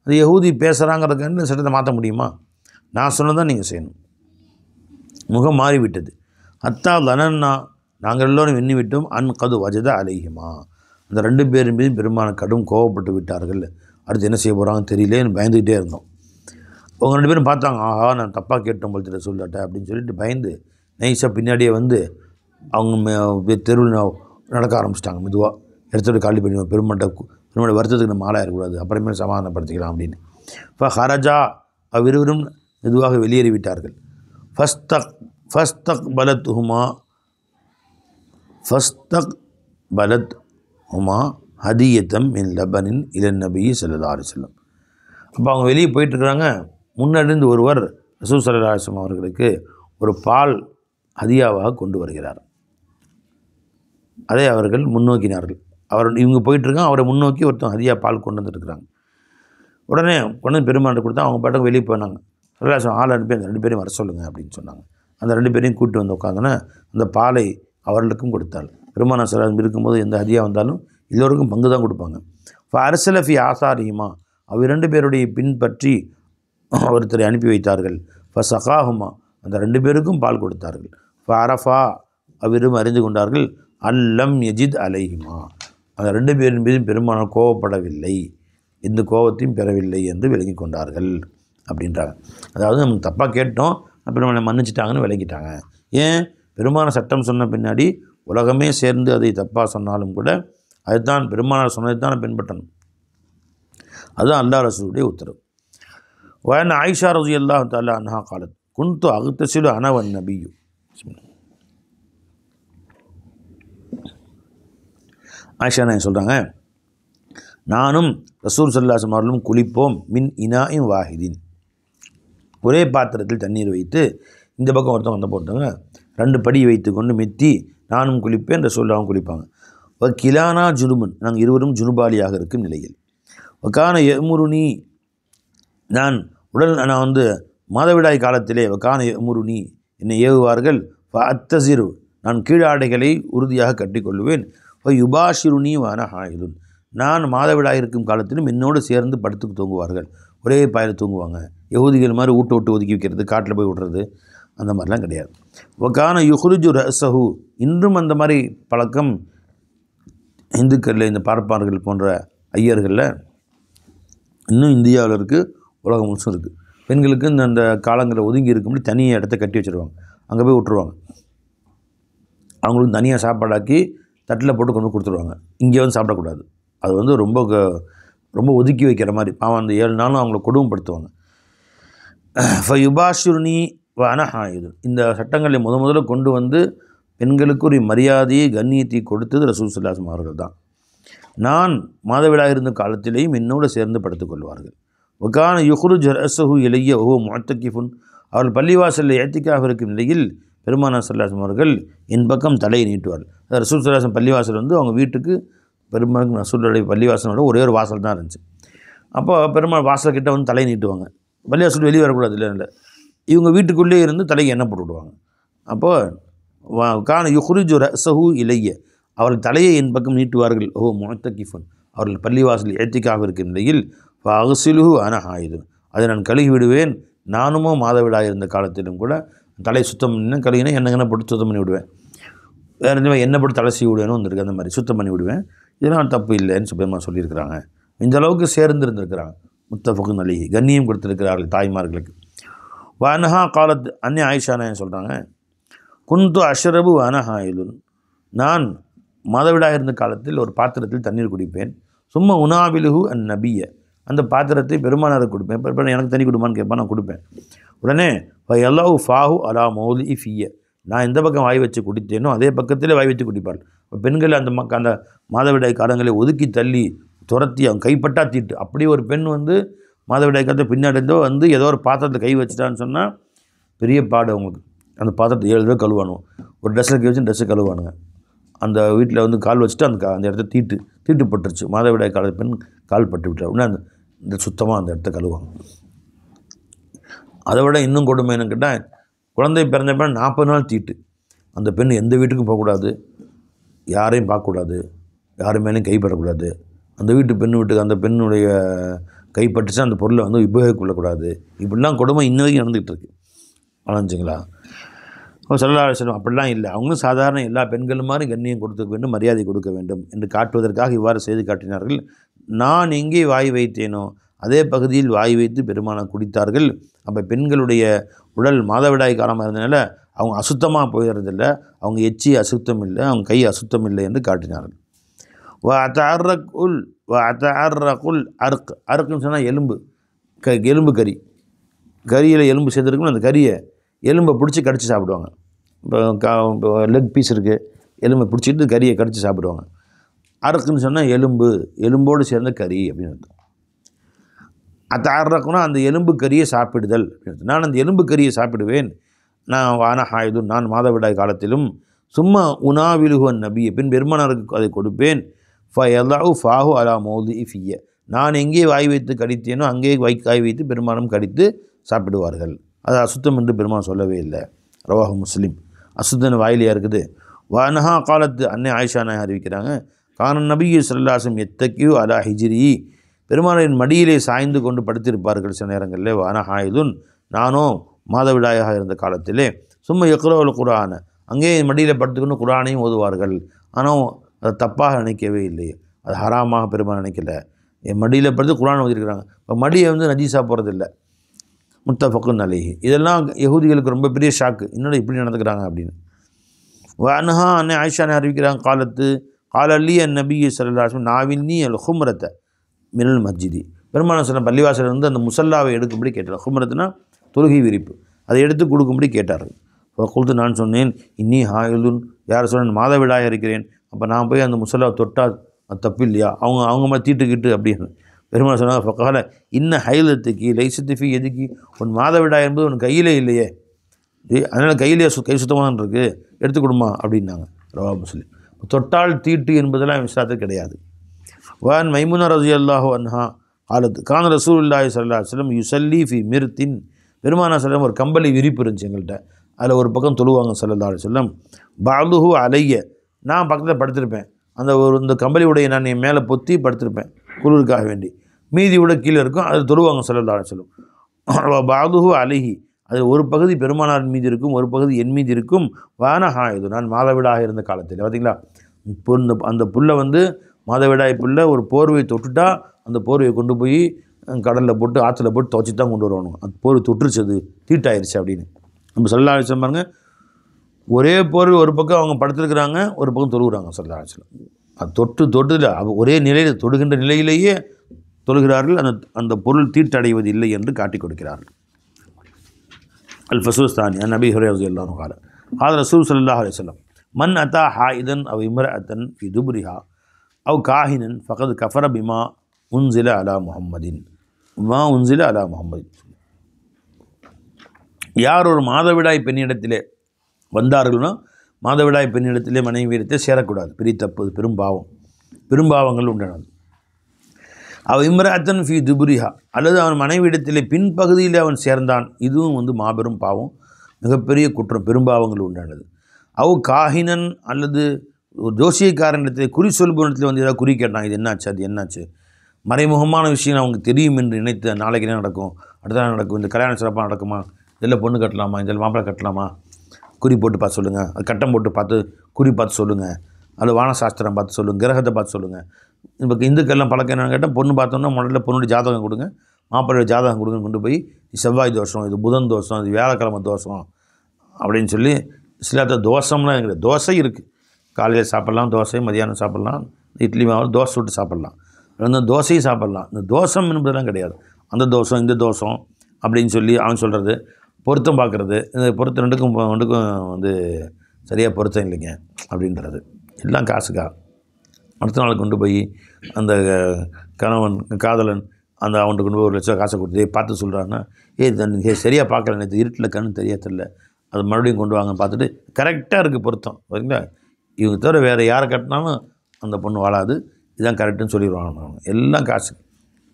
அது யஹூதி பேசுகிறாங்கிறதுக்கு இந்த சட்டத்தை மாற்ற முடியுமா? நான் சொன்னதான் நீங்கள் செய்யணும். முகம் மாறிவிட்டது. ஹத்தா லனன்னா, நாங்கள் எல்லோரும் எண்ணிவிட்டோம், அன் கது வஜத அலைஹிமா, அந்த 2 பேரும் மீது பெருமான கடும் கோவப்பட்டு விட்டார்கள். அடுத்து என்ன செய்ய போகிறாங்கன்னு தெரியலேன்னு பயந்துக்கிட்டே இருந்தோம். அவங்க 2 பேரும் பார்த்தாங்க, ஆஹா நான் தப்பாக கேட்டோம் போல் தெரியல சொல்லட்ட அப்படின்னு சொல்லிட்டு பயந்து நைஸாக பின்னாடியே வந்து அவங்க தெருவில் நடக்க ஆரம்பிச்சிட்டாங்க. மெதுவாக இடத்தோட காலி பண்ணி பெருமாட்ட வருத்தத்துக்கு நம்ம ஆளாயிடக்கூடாது, அப்புறமே சமாதானப்படுத்திக்கலாம் அப்படின்னு. இப்போ ஹரஜா, அவ்விருவரும் மெதுவாக வெளியேறிவிட்டார்கள். ஃபஸ்தக் பலத் ஹுமா ஹதியத்தம் மின் லபனின் இலன் நபி ஸல்லல்லாஹு அலைஹி வஸல்லம். அப்போ அவங்க வெளியே போயிட்டுருக்குறாங்க. முன்னறிந்து ஒருவர் ரசூல் ஸல்லல்லாஹு அலைஹி வஸல்லம் அவர்களுக்கு ஒரு பால் ஹதியாவாக கொண்டு வருகிறார். அதை அவர்கள் முன்னோக்கினார்கள். இவங்க போயிட்டுருக்காங்க, அவரை முன்னோக்கி ஒருத்தவங்க ஹதியா பால் கொண்டு வந்துட்டுருக்குறாங்க. உடனே கொண்டு வந்து பெருமாண்ட கொடுத்தா அவங்க பாட்டுக்கு வெளியே போனாங்க. ஸல்லல்லாஹு ஆள் அனுப்பி அந்த 2 பேரையும் வர சொல்லுங்கள் அப்படின்னு சொன்னாங்க. அந்த 2 பேரையும் கூப்பிட்டு வந்து உட்காந்தோன்னே அந்த பாலை அவர்களுக்கும் கொடுத்தாள். பெருமானார் ஸல்லல்லாஹு அலைஹி வஸல்லம் இருக்கும்போது எந்த ஹதியா வந்தாலும் எல்லோருக்கும் பங்கு தான் கொடுப்பாங்க. அர்ஸல ஃபி ஆசாரிஹிமா, அவர் 2 பேருடைய பின்பற்றி ஒருத்தரை அனுப்பி வைத்தார்கள். ஃபஸகாஹுமா, அந்த 2 பேருக்கும் பால் கொடுத்தார்கள். ஃபஅரஃபா, அவரும் அறிந்து கொண்டார்கள், அல்லம் யஜித் அலைஹிமா, அந்த 2 பேரின் மீதும் பெருமானார் கோவப்படவில்லை, எந்த கோபத்தையும் பெறவில்லை என்று விளங்கி கொண்டார்கள் அப்படின்றாங்க. அதாவது நம்ம தப்பாக கேட்டோம், பெருமானை மன்னிச்சிட்டாங்கன்னு விளங்கிட்டாங்க. ஏன்? பெருமான சட்டம் சொன்ன பின்னாடி உலகமே சேர்ந்து அதை தப்பாக சொன்னாலும் கூட அதுதான் பெருமானார் சொன்னதை தான் பின்பற்றணும். அதுதான் அல்லாஹ் ரசூலுடைய உத்தரவு. வயன் ஆயிஷா ரலியல்லாஹு தஆலா அன்ஹா காலத் குன்து அக்தஸிலு அன வன் நபியு. ஆயிஷா நான் சொல்கிறாங்க, நானும் ரசூல் ஸல்லல்லாஹு அலைஹி வஸல்லம் அவர்களும் குளிப்போம். மின் இனாஇன் வாஹிதின், ஒரே பாத்திரத்தில் தண்ணீர் வைத்து இந்த பக்கம் ஒருத்தவங்க வந்து போட்டாங்க, 2 படி வைத்து கொண்டு மெத்தி நானும் குளிப்பேன், ரசூலுல்லாஹும் குளிப்பாங்க. கிலானா ஜுனுபன், நாங்கள் இருவரும் ஜுனுபாலியாக இருக்கும் நிலையில். வக்கான எமுருனி, நான் மாதவிடாய் காலத்திலே வக்கான எமுருனி, என்னை ஏவுவார்கள். அத்தசிரு, நான் கீழாடைகளை உறுதியாக கட்டிக்கொள்வேன். யுபாஷிருனி வான ஹாயிலுன், நான் மாதவிடாய் இருக்கும் காலத்திலும் என்னோடு சேர்ந்து படுத்து தூங்குவார்கள், ஒரே பாயில் தூங்குவாங்க. யஹூதிகள் மாதிரி விட்டு ஒதுக்கி வைக்கிறது, காட்டில் போய் விடுறது, அந்த மாதிரிலாம் கிடையாது. வக்கான யுஹ்ருஜு ரஸஹு, இன்றும் அந்த மாதிரி பழக்கம் இந்துக்களில், இந்த பார்ப்பார்கள் போன்ற ஐயர்களில் இன்னும் இந்தியாவில் இருக்குது, உலகம் முழுசும் இருக்குது. பெண்களுக்கு அந்த காலங்களில் ஒதுங்கி இருக்கும்படி தனியாக இடத்த கட்டி வச்சுருவாங்க, அங்கே போய் விட்டுருவாங்க. அவங்களுக்கு தனியாக சாப்பாடாக்கி தட்டில் போட்டு கொண்டு கொடுத்துருவாங்க. இங்கே வந்து சாப்பிடக்கூடாது. அது ரொம்ப ரொம்ப ஒதுக்கி வைக்கிற மாதிரி. பாவம் அந்த 7 நாளும் அவங்கள கொடுமைப்படுத்துவாங்க. ஃபயுபாஷுர்னி வனஹாயுது. இந்த சட்டங்களை முதல்ல கொண்டு வந்து பெண்களுக்கு ஒரு மரியாதையை கண்ணியத்தை கொடுத்தது ரசூல் ஸல்லல்லாஹு அலைஹி வஸல்லம் அவர்கள் தான். நான் மாதவிடாய் இருந்த காலத்திலேயும் என்னோடு சேர்ந்து படுத்துக்கொள்வார்கள். வகான யுஹ்ருஜ் ரஸஹு இலைய வஹுவ முஅத்தகிஃபுன். அவர்கள் பள்ளிவாசலில் ஏத்திக்காக இருக்கும் நிலையில் பெருமானார் ஸல்லல்லாஹு அலைஹி வஸல்லம் அவர்கள் என் பக்கம் தலையை நீட்டுவார்கள். ரசூல் ஸல்லல்லாஹு அலைஹி வஸல்லம் பள்ளிவாசல் வந்து அவங்க வீட்டுக்கு பெருமாள் ரசூலுடைய பள்ளிவாசலோட ஒரே ஒரு வாசல் தான் இருந்துச்சு. அப்போ பெருமாள் வாசல்கிட்ட வந்து தலையை நீட்டுவாங்க. பள்ளிவாசல் வெளியே வரக்கூடாது, இல்லை இவங்க வீட்டுக்குள்ளே இருந்து தலைக்கு எண்ணெய் போட்டு விடுவாங்க. அப்போது கான யுஹ்ருஜு ரஸஹு இலைய, அவர்கள் தலையை என் பக்கம் நீட்டுவார்கள். ஓ முஅத்தகிஃபுன், அவர்கள் பள்ளிவாசல் ஏத்திக்காக இருக்கும் நிலையில் ஃபஅக்ஸிலுஹு அன ஹாயிதுன், அதை நான் கழுகி விடுவேன். நானுமோ மாதவிடாய் இருந்த காலத்திலும் கூட தலை சுத்தம் பண்ணி கழுகினா எண்ணெய் போட்டு சுத்தம் பண்ணி விடுவேன். வேறு எதுவும் எண்ணெய் போட்டு தலை செய்ய விடுவேன்னு வந்திருக்கு, அந்த மாதிரி சுத்தம் பண்ணி விடுவேன். இதெல்லாம் தப்பு இல்லைன்னு சொல்லியிருக்கிறாங்க. இந்த அளவுக்கு சேர்ந்து இருந்திருக்கிறாங்க. முத்தஃபகுன் அலைஹி, கண்ணியம் கொடுத்திருக்கிறார்கள் தாய்மார்களுக்கு. வனஹா காலத் அன்னி ஆயிஷா நான் சொல்கிறாங்க, குந்து அஷ்ரபு வனஹாயிலுன், நான் மாதவிடாய் இருந்த காலத்தில் ஒரு பாத்திரத்தில் தண்ணீர் குடிப்பேன். சும்மா உனாபிலுஹு அன் நபிய, அந்த பாத்திரத்தை பெருமானாருக்கு கொடுப்பேன். எனக்கு தண்ணி கொடுப்பான்னு கேட்பான், நான் கொடுப்பேன். உடனே எல்லாஹு ஃபாஹு அலா மௌலி ஃபிய, நான் எந்த பக்கம் வாய் வச்சு குடித்தேனோ அதே பக்கத்திலே வாய் வச்சு குடிப்பாள். பெண்கள் அந்த அந்த மாதவிடாய் காலங்களை ஒதுக்கி தள்ளி துரத்தி அவங்க கைப்பட்டா தீட்டு. அப்படி ஒரு பெண் வந்து மாதவிடாய் காலத்தை பின்னாடிந்தோ வந்து ஏதோ ஒரு பாத்திரத்தில் கை வச்சுட்டான்னு சொன்னால் பெரிய பாடு அவங்களுக்கு. அந்த பாத்திரத்தை 7 தடவை கழுவானும். ஒரு ட்ரெஸ்ஸில் கை வச்சு ட்ரெஸ்ஸை கழுவானுங்க. அந்த வீட்டில் வந்து கால் வச்சுட்டு அந்த இடத்த தீட்டு பட்டுருச்சு. மாதவிடாய் கால பெண் கால் பட்டு விட்டார். உடனே இந்த சுத்தமாக அந்த இடத்த கழுவாங்க. அதை விட இன்னும் கொடுமை என்னன்னு கேட்டால், குழந்தை பிறந்த பிறகு 40 நாள் தீட்டு. அந்த பெண் எந்த வீட்டுக்கும் போகக்கூடாது, யாரையும் பார்க்கக்கூடாது, யாரு மேலேயும் கைப்படக்கூடாது. அந்த வீட்டுக்கு அந்த பெண்ணுடைய கைப்பட்டுச்சு அந்த பொருளை வந்து உபயோகிக்கொள்ளக்கூடாது. இப்படிலாம் கொடுமை இன்ன வரைக்கும் நடந்துகிட்டு இருக்கு. ஆனஞ்சுங்களா? ஸல்லல்லாஹு அலைஹி வஸல்லம் அப்படிலாம் இல்லை. அவங்களும் சாதாரண எல்லா பெண்களும் மாதிரி கண்ணியம் கொடுக்க வேண்டும், மரியாதை கொடுக்க வேண்டும் என்று காட்டுவதற்காக இவ்வாறு செய்து காட்டினார்கள். நான் எங்கே வாய் வைத்தேனோ அதே பகுதியில் வாய் வைத்து பெருமானார் குடித்தார்கள். அப்போ பெண்களுடைய உடல் மாதவிடாய் காலமாக இருந்ததுனால அவங்க அசுத்தமாக போயிடுறதில்லை, அவங்க எச்சி அசுத்தம் இல்லை, அவங்க கை அசுத்தம் இல்லை என்று காட்டினார்கள். அறுக்குன்னு சொன்னால் எலும்பு கறியில் எலும்பு சேர்ந்துருக்குன்னு அந்த கறியை எலும்பை பிடிச்சி கடித்து சாப்பிடுவாங்க. இப்போ லெக் பீஸ் இருக்குது, எலும்பை பிடிச்சிட்டு கறியை கடித்து சாப்பிடுவாங்க. அறுக்குன்னு சொன்னால் எலும்போடு சேர்ந்த கறி அப்படின்னு அர்த்தம். அறுக்குன்னா அந்த எலும்பு கறியை சாப்பிடுதல் அப்படின்னு. நான் அந்த எலும்பு கறியை சாப்பிடுவேன். நான் வானஹாயுதுன், நான் மாதவிடாய் காலத்திலும். சும்மா உனாவிலுகுவன் நபியை, பின் பெருமானாருக்கு அதை கொடுப்பேன். ஃபயல்லாஹு ஃபாஹு அலா மௌலி ஃபிய, நான் எங்கே வாய் வைத்து கடித்தேனோ அங்கே காய் வைத்து பெருமானம் கடித்து சாப்பிடுவார்கள். அது அசுத்தம் என்று பெருமான் சொல்லவே இல்லை. ரவாஹு முஸ்லிம். அசுத்தன வாயிலையாக இருக்குது. வானஹா காலத்து அன்னை ஆயிஷா நாய் அறிவிக்கிறாங்க, கானன் நபி ஸல்லல்லாஹு அலைஹி வஸல்லம் எத்தக்கியூ அலா ஹிஜ்ரி, பெருமானின் மடியிலே சாய்ந்து கொண்டு படுத்திருப்பார்கள் சில நேரங்களில். வானஹாயுதுன், நானோ மாதவிடாயாக இருந்த காலத்திலே. சும்மா யக்ரவுல் குர்ஆன, அங்கே மடியில் படுத்துக்கொண்டு குர்ஆனையும் ஓதுவார்கள். ஆனால் அதை தப்பாக நினைக்கவே இல்லை, அது ஹராமாக பெருமாள் நினைக்கல. என் மடியில் படுத்து குர்ஆன் ஓதிருக்கிறாங்க. இப்போ மடியை வந்து நஜீஸாக போகிறதில்லை. முத்தஃபக்குன் அலைஹி. இதெல்லாம் யஹூதிகளுக்கு ரொம்ப பெரிய ஷாக்கு, இன்னொரு இப்படி நடந்துக்கிறாங்க அப்படின்னு. வஅன்ஹா அன்னை ஆயிஷா அறிவிக்கிறாங்க, காலத்து காலல்லி அன் நபி ஸல்லல்லாஹு அலைஹி வஸல்லம் நாவில்னி அல் ஹும்ரத்த மினல் மஸ்ஜிதி, பெருமானார் சொன்ன பள்ளிவாசல் இருந்து அந்த முசல்லாவை எடுக்கும்படி கேட்டார். ஹும்ரத்துனா தொழுகை விரிப்பு, அதை எடுத்து கொடுக்கும்படி கேட்டார்கள். குல்து, நான் சொன்னேன், இன்னி ஹாயிலுன், யார் சொன்னேன் மாதவிடாயாக இருக்கிறேன். அப்போ நான் போய் அந்த முசல்லாவை தொட்டால் அது தப்பு இல்லையா? அவங்க மாதிரி தீட்டுக்கிட்டு அப்படின்னு பெருமாள் சொன்னாங்க. ஃபகால இன்ன ஹைலத்துக்கு லைசத்துஃபி எதுக்கு, உன் மாதவிடாய் என்பது உன் கையிலே இல்லையே, அதனால் கையிலே கை சுத்தமாக இருக்குது, எடுத்து கொடுமா அப்படின்னாங்க. ரவாஹு முஸ்லிம். தொட்டால் தீட்டு என்பதெல்லாம் இஸ்லாத்துக்கு கிடையாது. வான் மைமுனா ரலியல்லாஹு அன்ஹா காலத்து கான ரசூலுல்லாஹி ஸல்லல்லாஹு அலைஹி வஸல்லம் யுஸல்லி ஃபி மிர்தின், பெருமானார் ஸல்லல்லாஹு ஒரு கம்பளி விரிப்பு இருந்துச்சு எங்கள்கிட்ட, அதில் ஒரு பக்கம் தொழுவாங்க ஸல்லல்லாஹு அலைஹி வஸல்லம். பஅதுஹு அலைய, நான் பக்கத்தில் படுத்திருப்பேன். இந்த கம்பளி உடைய நான் என் மேலே பொத்தி படுத்திருப்பேன் குளிருக்காக வேண்டி. மீதி விட கீழே இருக்கும், அதில் தொழுவாங்க ஸல்லல்லாஹு அலைஹி வஸல்லம். பஅதுஹு அலைஹி, அது ஒரு பகுதி பெருமானார் மீது இருக்கும், ஒரு பகுதி என் மீது இருக்கும். வானஹாயுது, நான் மாதவிடாக இருந்த காலத்தில். பார்த்தீங்களா, அந்த புல்லை வந்து மாதவிடாய் புல்லை ஒரு போர்வை தொட்டுட்டா அந்த போர்வையை கொண்டு போய் கடலில் போட்டு ஆற்றுல போட்டு துவச்சி தான் கொண்டு வரணும். அந்த போர்வை தொட்டுருச்சு, அது தீட்டாயிருச்சு அப்படின்னு நம்ம ஸல்லல்லாஹு அலைஹி வஸல்லம் பாருங்க. ஒரே போர்வை ஒரு பக்கம் அவங்க படுத்துருக்குறாங்க, ஒரு பக்கம் தொழுகிறாங்க ஸல்லல்லாஹு அலைஹி வஸல்லம். அது தொட்டுல ஒரே நிலையில் தொடுகின்ற நிலையிலேயே தொழுகிறார்கள், அந்த பொருள் தீட்டடைவது இல்லை என்று காட்டிக் கொடுக்கிறார்கள். அல்-ஃபஸ்லுஸ்தானி நபி ஹுரைரா ரலியல்லாஹு அன்ஹு قال قال رسول صلى الله عليه وسلم من أتى حائضا أو امرأة في دبرها أو كاهنا فقد كفر بما أنزل على محمد யார் ஒரு மாதவிடாய் பெண்ணிடத்திலே வந்தார்கள்னா, மாதவிடாய் பெண்ணிடத்திலே மனைவியிடத்தை சேரக்கூடாது. பெரிய தப்பு, பெரும்பாவங்கள் உண்டானது. அவன் இம்ராத்தன் ஃபி துபுரிஹா, அல்லது அவன் மனைவியிடத்திலே பின்பகுதியில் அவன் சேர்ந்தான், இதுவும் மாபெரும் பாவம், மிகப்பெரிய குற்றம், பெரும்பாவங்கள் உண்டானது. காஹினன், அல்லது ஒரு ஜோசியக்காரனிடத்தில் குறி சொல்பவனிடத்தில் ஏதாவது குறி கேட்டான், இது என்னாச்சு அது என்னாச்சு, மறைமுகமான விஷயம் அவங்களுக்கு தெரியும் என்று நினைத்து நாளைக்கு என்ன நடக்கும், அடுத்த நாள் நடக்கும், இந்த கல்யாணம் சிறப்பாக நடக்குமா, இதில் பொண்ணு கட்டலாமா, இதில் மாப்பிள்ளை கட்டலாமா, குறி போட்டு பார்த்து சொல்லுங்கள், அது கட்டம் போட்டு பார்த்து குறி பார்த்து சொல்லுங்கள், அது வானசாஸ்திரம் பார்த்து சொல்லுங்கள், கிரகத்தை பார்த்து சொல்லுங்கள். இப்போ இந்துக்கெல்லாம் பழக்கம் என்னென்னு கேட்டால், பொண்ணு பார்த்தோன்னா முதல்ல பொண்ணுடைய ஜாதகம் கொடுங்க, மாப்பிள்ளையோட ஜாதகம் கொடுங்கன்னு கொண்டு போய் செவ்வாய் தோஷம், இது புதன் தோஷம், இது வியாழக்கிழமை தோஷம் அப்படின்னு சொல்லி சில தோஷம்லாம் இருக்குது. தோசை இருக்குது, காலையில் சாப்பிட்லாம் தோசை, மதியானம் சாப்பிட்லாம், இட்லி மாவு தோசை சுட்டு சாப்பிட்லாம், அந்த தோசையும் சாப்பிட்லாம். இந்த தோஷம் என்பதெல்லாம் கிடையாது. அந்த தோஷம் இந்த தோஷம் அப்படின்னு சொல்லி அவன் சொல்கிறது, பொருத்தம் பார்க்குறது, இந்த பொருத்தம் ரெண்டுக்கும் சரியாக பொருத்தம் இல்லைங்க அப்படின்றது எல்லாம் காசுக்கா. அடுத்த நாள் கொண்டு போய் அந்த கணவன் காதலன் அவன்கிட்ட கொண்டு போய் 1 லட்சம் காசை கொடுத்து பார்த்து சொல்கிறான்னா, சரியாக பார்க்கல, நேற்று இருட்டில் கண்ணு தெரியல, அது மறுபடியும் கொண்டு வாங்க பார்த்துட்டு கரெக்டாக இருக்குது பொருத்தம், சரிங்களா, இவங்க தவிர வேறு யாரை கட்டினாலும் அந்த பொண்ணு வாழாது, இதுதான் கரெக்டுன்னு சொல்லிடுவாங்க. எல்லாம் காசு,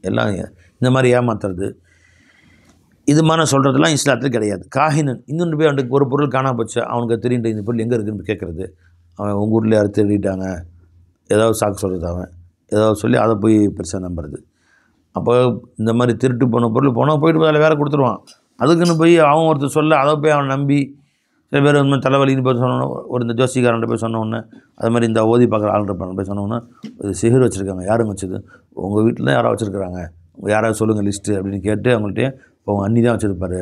எல்லாம் இந்த மாதிரி ஏமாத்துறது, இது மாதிரி சொல்கிறதுலாம் இஸ்லாத்தில் கிடையாது. காஹினன், இன்னொன்று போய் அவனுக்கு ஒரு பொருள் காணா போச்சு, அவனுக்கு தெரியுன்ற இந்த பொருள் எங்கே இருக்குதுன்னு கேட்குறது, அவன் உங்கள் ஊரில் யாரும் திருடிட்டாங்க ஏதாவது சாக்கு சொல்கிறது, அவன் ஏதாவது சொல்லி அதை போய் பெருசாக நம்புறது. அப்போ இந்த மாதிரி திருட்டு போன பொருள் போயிட்டு அதில் வேறு கொடுத்துருவான். அதுக்குன்னு போய் அவன் ஒருத்தர் சொல்ல அதை போய் அவன் நம்பி சில பேர் இந்த தலைவலின்னு போய் சொன்னோன்னே, ஒரு இந்த ஜோசிக்காரன்ட்ட போய் சொன்னோன்னே, அது மாதிரி இந்த ஓதி பார்க்குற ஆளுன்ற போய் சொன்னோன்னே, இது சிஹர் வச்சுருக்காங்க, யாரும் வச்சது, உங்கள் வீட்டில் யாராவது வச்சுருக்குறாங்க, யாராவது சொல்லுங்கள் லிஸ்ட்டு அப்படின்னு கேட்டு அவங்கள்ட்டே, இப்போ உங்கள் அண்ணி தான் வச்சுருப்பாரு,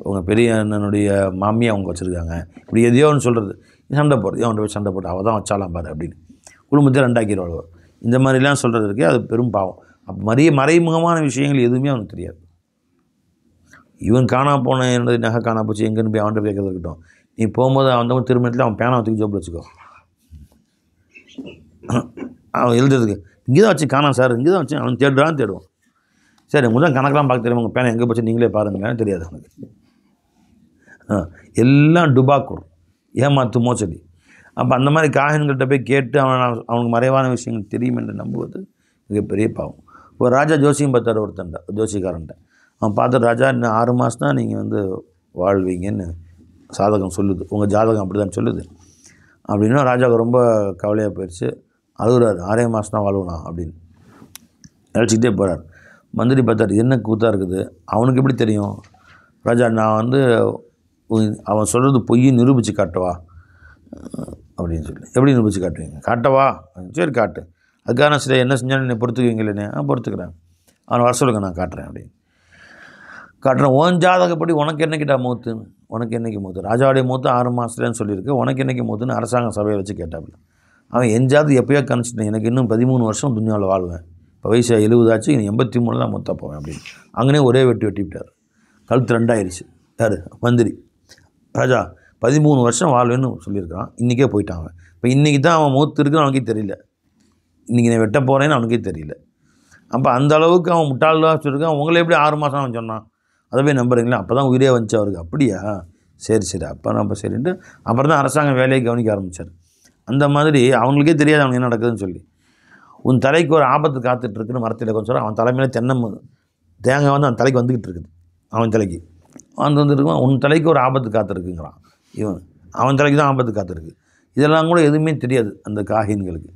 உங்கள் பெரிய அண்ணனுடைய மாமியை அவங்க வச்சுருக்காங்க, இப்படி எதையோ ஒன்று சொல்கிறது, சண்டை போடுறது, அவன்கிட்ட போய் சண்டை போட்டு அவள் தான் வச்சாலாம் பாரு அப்படின்னு குடும்பத்தை ரெண்டாக்கிடுவாள். இந்த மாதிரிலாம் சொல்கிறது இருக்கே, அது பெரும் பாவம். அப்போ மறைமுகமான விஷயங்கள் எதுவுமே அவனுக்கு தெரியாது. இவன் காணா போன என்னது நகை காணா போச்சு எங்கேன்னு போய் அவன்கிட்ட கேட்கறது இருக்கட்டும், நீ போகும்போது அவன் திருமணத்தில் அவன் பேனா தூக்கி ஜோப்பில் வச்சுக்கோ, அவன் எழுதுறதுக்கு இங்கே தான் வச்சு காணாம் சார், இங்கே தான் வச்சு அவன் தேடுவான். சரி முதல் கணக்கெலாம் பார்க்க தெரியும், உங்கள் பேனை எங்கே போச்சு நீங்களே பாருங்களேன்னு தெரியாது அவனுக்கு. எல்லாம் டுபாக்கூர், ஏமாத்து மோசடி. அப்போ அந்த மாதிரி காஹன்கிட்ட போய் கேட்டு அவனுக்கு மறைவான விஷயங்கள் தெரியும் என்று நம்புவது மிகப்பெரிய பாவம். ஒரு ராஜா ஜோசியம் பார்த்தார் ஒருத்தன்ட்ட, ஜோசிக்காரன்ட்ட. அவன் பார்த்து, ராஜா இன்னும் 6 மாதம் தான் நீங்கள் வாழ்வீங்கன்னு சாதகம் சொல்லுது, உங்கள் ஜாதகம் அப்படி தான் சொல்லுது அப்படின்னா ராஜாவுக்கு ரொம்ப கவலையாக போயிடுச்சு, அழுகுறாரு, 6 மாதம் தான் வாழ்வனா அப்படின்னு அழைச்சிக்கிட்டே போகிறார். மந்திரி பார்த்தார், என்ன கூத்தாக இருக்குது, அவனுக்கு எப்படி தெரியும், ராஜா நான் அவன் சொல்கிறது பொய் நிரூபித்து காட்டவா அப்படின்னு சொல்லி, எப்படி நிரூபித்து காட்டுவீங்க, காட்டவா, சரி காட்டு, அதுக்கான சில என்ன செஞ்சாலும் என்னை பொறுத்துக்குவீங்களே, பொறுத்துக்கிறேன், அவனை வர சொல்லுங்க நான் காட்டுறேன் அப்படின்னு காட்டுறேன். உன் ஜாதகப்படி உனக்கு என்னைக்கிட்டா மூத்து, உனக்கு என்றைக்கு மூத்து, ராஜாவுடைய மூத்து 6 மாதத்துலன்னு சொல்லியிருக்கு, உனக்கு என்றைக்கு மூத்துன்னு அரசாங்க சபையை வச்சு கேட்டாப்புல. அவன் என் ஜாதகம் எப்போயோ கணிச்சிட்டேன், எனக்கு இன்னும் 13 வருஷம் துணியாவில் வாழ்வேன், இப்போ வயசு 70 ஆச்சு, இன்னும் 83 தான் மூத்தா போவேன் அப்படின்னு அங்கனே ஒரே வெட்டிவிட்டார். கழுத்து 2 ஆயிடுச்சு. யார் மந்திரி, ராஜா 13 வருஷம் வாழ்வேன்னு சொல்லியிருக்கான், இன்றைக்கே போயிட்டான் அவன். இப்போ இன்றைக்கி தான் அவன் மூத்து இருக்குன்னு அவனுக்கே தெரியல, இன்றைக்கி நான் வெட்ட போகிறேன்னு அவனுக்கே தெரியல. அப்போ அந்த அளவுக்கு அவன் முட்டாளாக சொல்லியிருக்கான். உங்களை எப்படி 6 மாதம் அவன் சொன்னான், அதை போய் நம்புறீங்களா, அப்போ தான் உயிரே வந்துச்சு அவருக்கு. அப்படியா, சரி அப்போ நம்ம சரின்ட்டு அப்புறம் தான் அரசாங்கம் வேலையை கவனிக்க ஆரம்பித்தார். அந்த மாதிரி அவங்களுக்கே தெரியாது அவனுக்கு என்ன நடக்குதுன்னு சொல்லி. உன் தலைக்கு ஒரு ஆபத்து காத்துட்ருக்குன்னு மரத்தில் கொஞ்சம் சொல்ல, அவன் தலைமையில் தேங்காய் அவன் தலைக்கு வந்துக்கிட்டு இருக்குது, அவன் தலைக்கு வந்துருக்குவான். உன் தலைக்கு ஒரு ஆபத்து காத்திருக்குங்கிறான் அவன் தலைக்கு தான் ஆபத்து காத்திருக்கு. இதெல்லாம் கூட எதுவுமே தெரியாது அந்த காஹின்களுக்கு.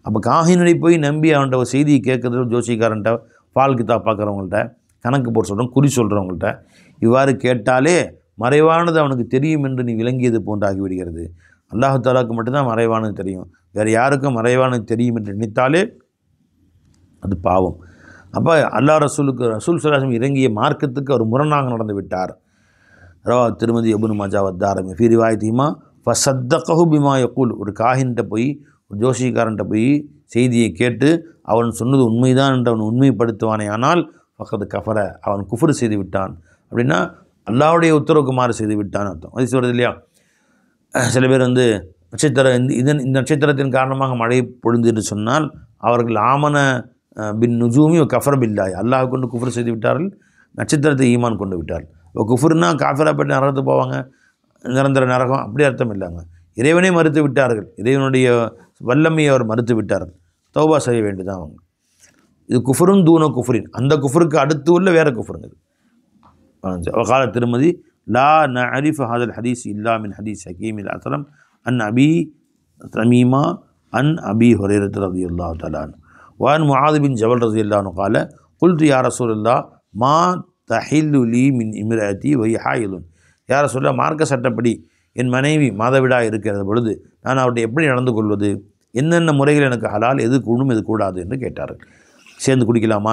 அப்போ காஹினை போய் நம்பி அவன்கிட்ட ஒரு செய்தியை கேட்குறது, ஜோசிக்காரன்ட்ட, பால் கிதாப் பார்க்குறவங்கள்ட்ட, கணக்கு போட்டு சொல்கிறோம், குறி சொல்கிறவங்கள்ட்ட இவ்வாறு கேட்டாலே மறைவானது அவனுக்கு தெரியும் என்று நீ விளங்கியது போன்றாகி விடுகிறது. அல்லாஹ் தஆலாவுக்கு மட்டும்தான் மறைவானது தெரியும், வேறு யாருக்கும் மறைவானது தெரியும் என்று நினைத்தாலே அது பாவம். அப்போ ரசூல் ஸல்லல்லாஹு அலைஹி வஸல்லம் இறங்கிய மார்க்கத்துக்கு அவர் முரணாக நடந்து விட்டார். ரவா திருமதி இப்னு மாஜா வத்தாரமி ஃபீ ரிவாயத்திஹிமா ஃபஸத்தகஹு பிமா யகூல். ஒரு காஹின்கிட்ட போய், ஒரு ஜோசிக்காரன்ட்ட போய் செய்தியை கேட்டு அவன் சொன்னது உண்மைதான் என்று அவன் உண்மைப்படுத்துவானே ஆனால் பக்கத்து கஃபர அவன் குஃப்ர் செய்து விட்டான். அப்படின்னா அல்லாஹ்வுடைய உத்தரவுக்கு மாறு செய்து விட்டான் அர்த்தம். அது சொல்கிறது இல்லையா? சில பேர் இந்த நட்சத்திரத்தின் காரணமாக மழை பொழுது என்று சொன்னால் அவர்கள் ஆமன பின் நுஜூமி கஃபர் பில்லாய், அல்லாஹ் கொண்டு குஃப்ர் செய்து விட்டார்கள், நட்சத்திரத்தை ஈமான் கொண்டு விட்டார்கள். இப்போ குஃப்ர்னா காஃபிராப்பட்டு நரகத்துக்கு போவாங்க, நிரந்தர நரகம், அப்படி அர்த்தம் இல்லைங்க. இறைவனை மறுத்து விட்டார்கள், இறைவனுடைய வல்லமையை அவர் மறுத்து விட்டார்கள், தௌபா செய்ய வேண்டியதான் அவங்க. இது குஃபரும் தூன குஃபரின், அந்த குஃபருக்கு அடுத்து உள்ள வேறு குஃபருங்க. கால திருமதி லா நஅரிஃபு ஹாதல் ஹதீஸ் இல்லா மின் ஹதீஸ் ஹக்கீம் இல் Aslam an Abhi Thameema an அபி ஹுரைரத் ரலியல்லாஹு தஆலா அன்ஹு வஅன் முஆத் பின் ஜபல் ரலியல்லாஹு அன்ஹு قال قلت يا رسول الله ما تحل لي من امرأتي وهي حائض. யா ரசூலல்லாஹ், மார்க்க சட்டப்படி என் மனைவி மாதவிடாய் இருக்கிறது பொழுது நான் அவர்கிட்ட எப்படி நடந்து கொள்வது, என்னென்ன முறைகள் எனக்கு ஹலால், எது கூடும் எது கூடாது என்று கேட்டார்கள். சேர்ந்து குடிக்கலாமா,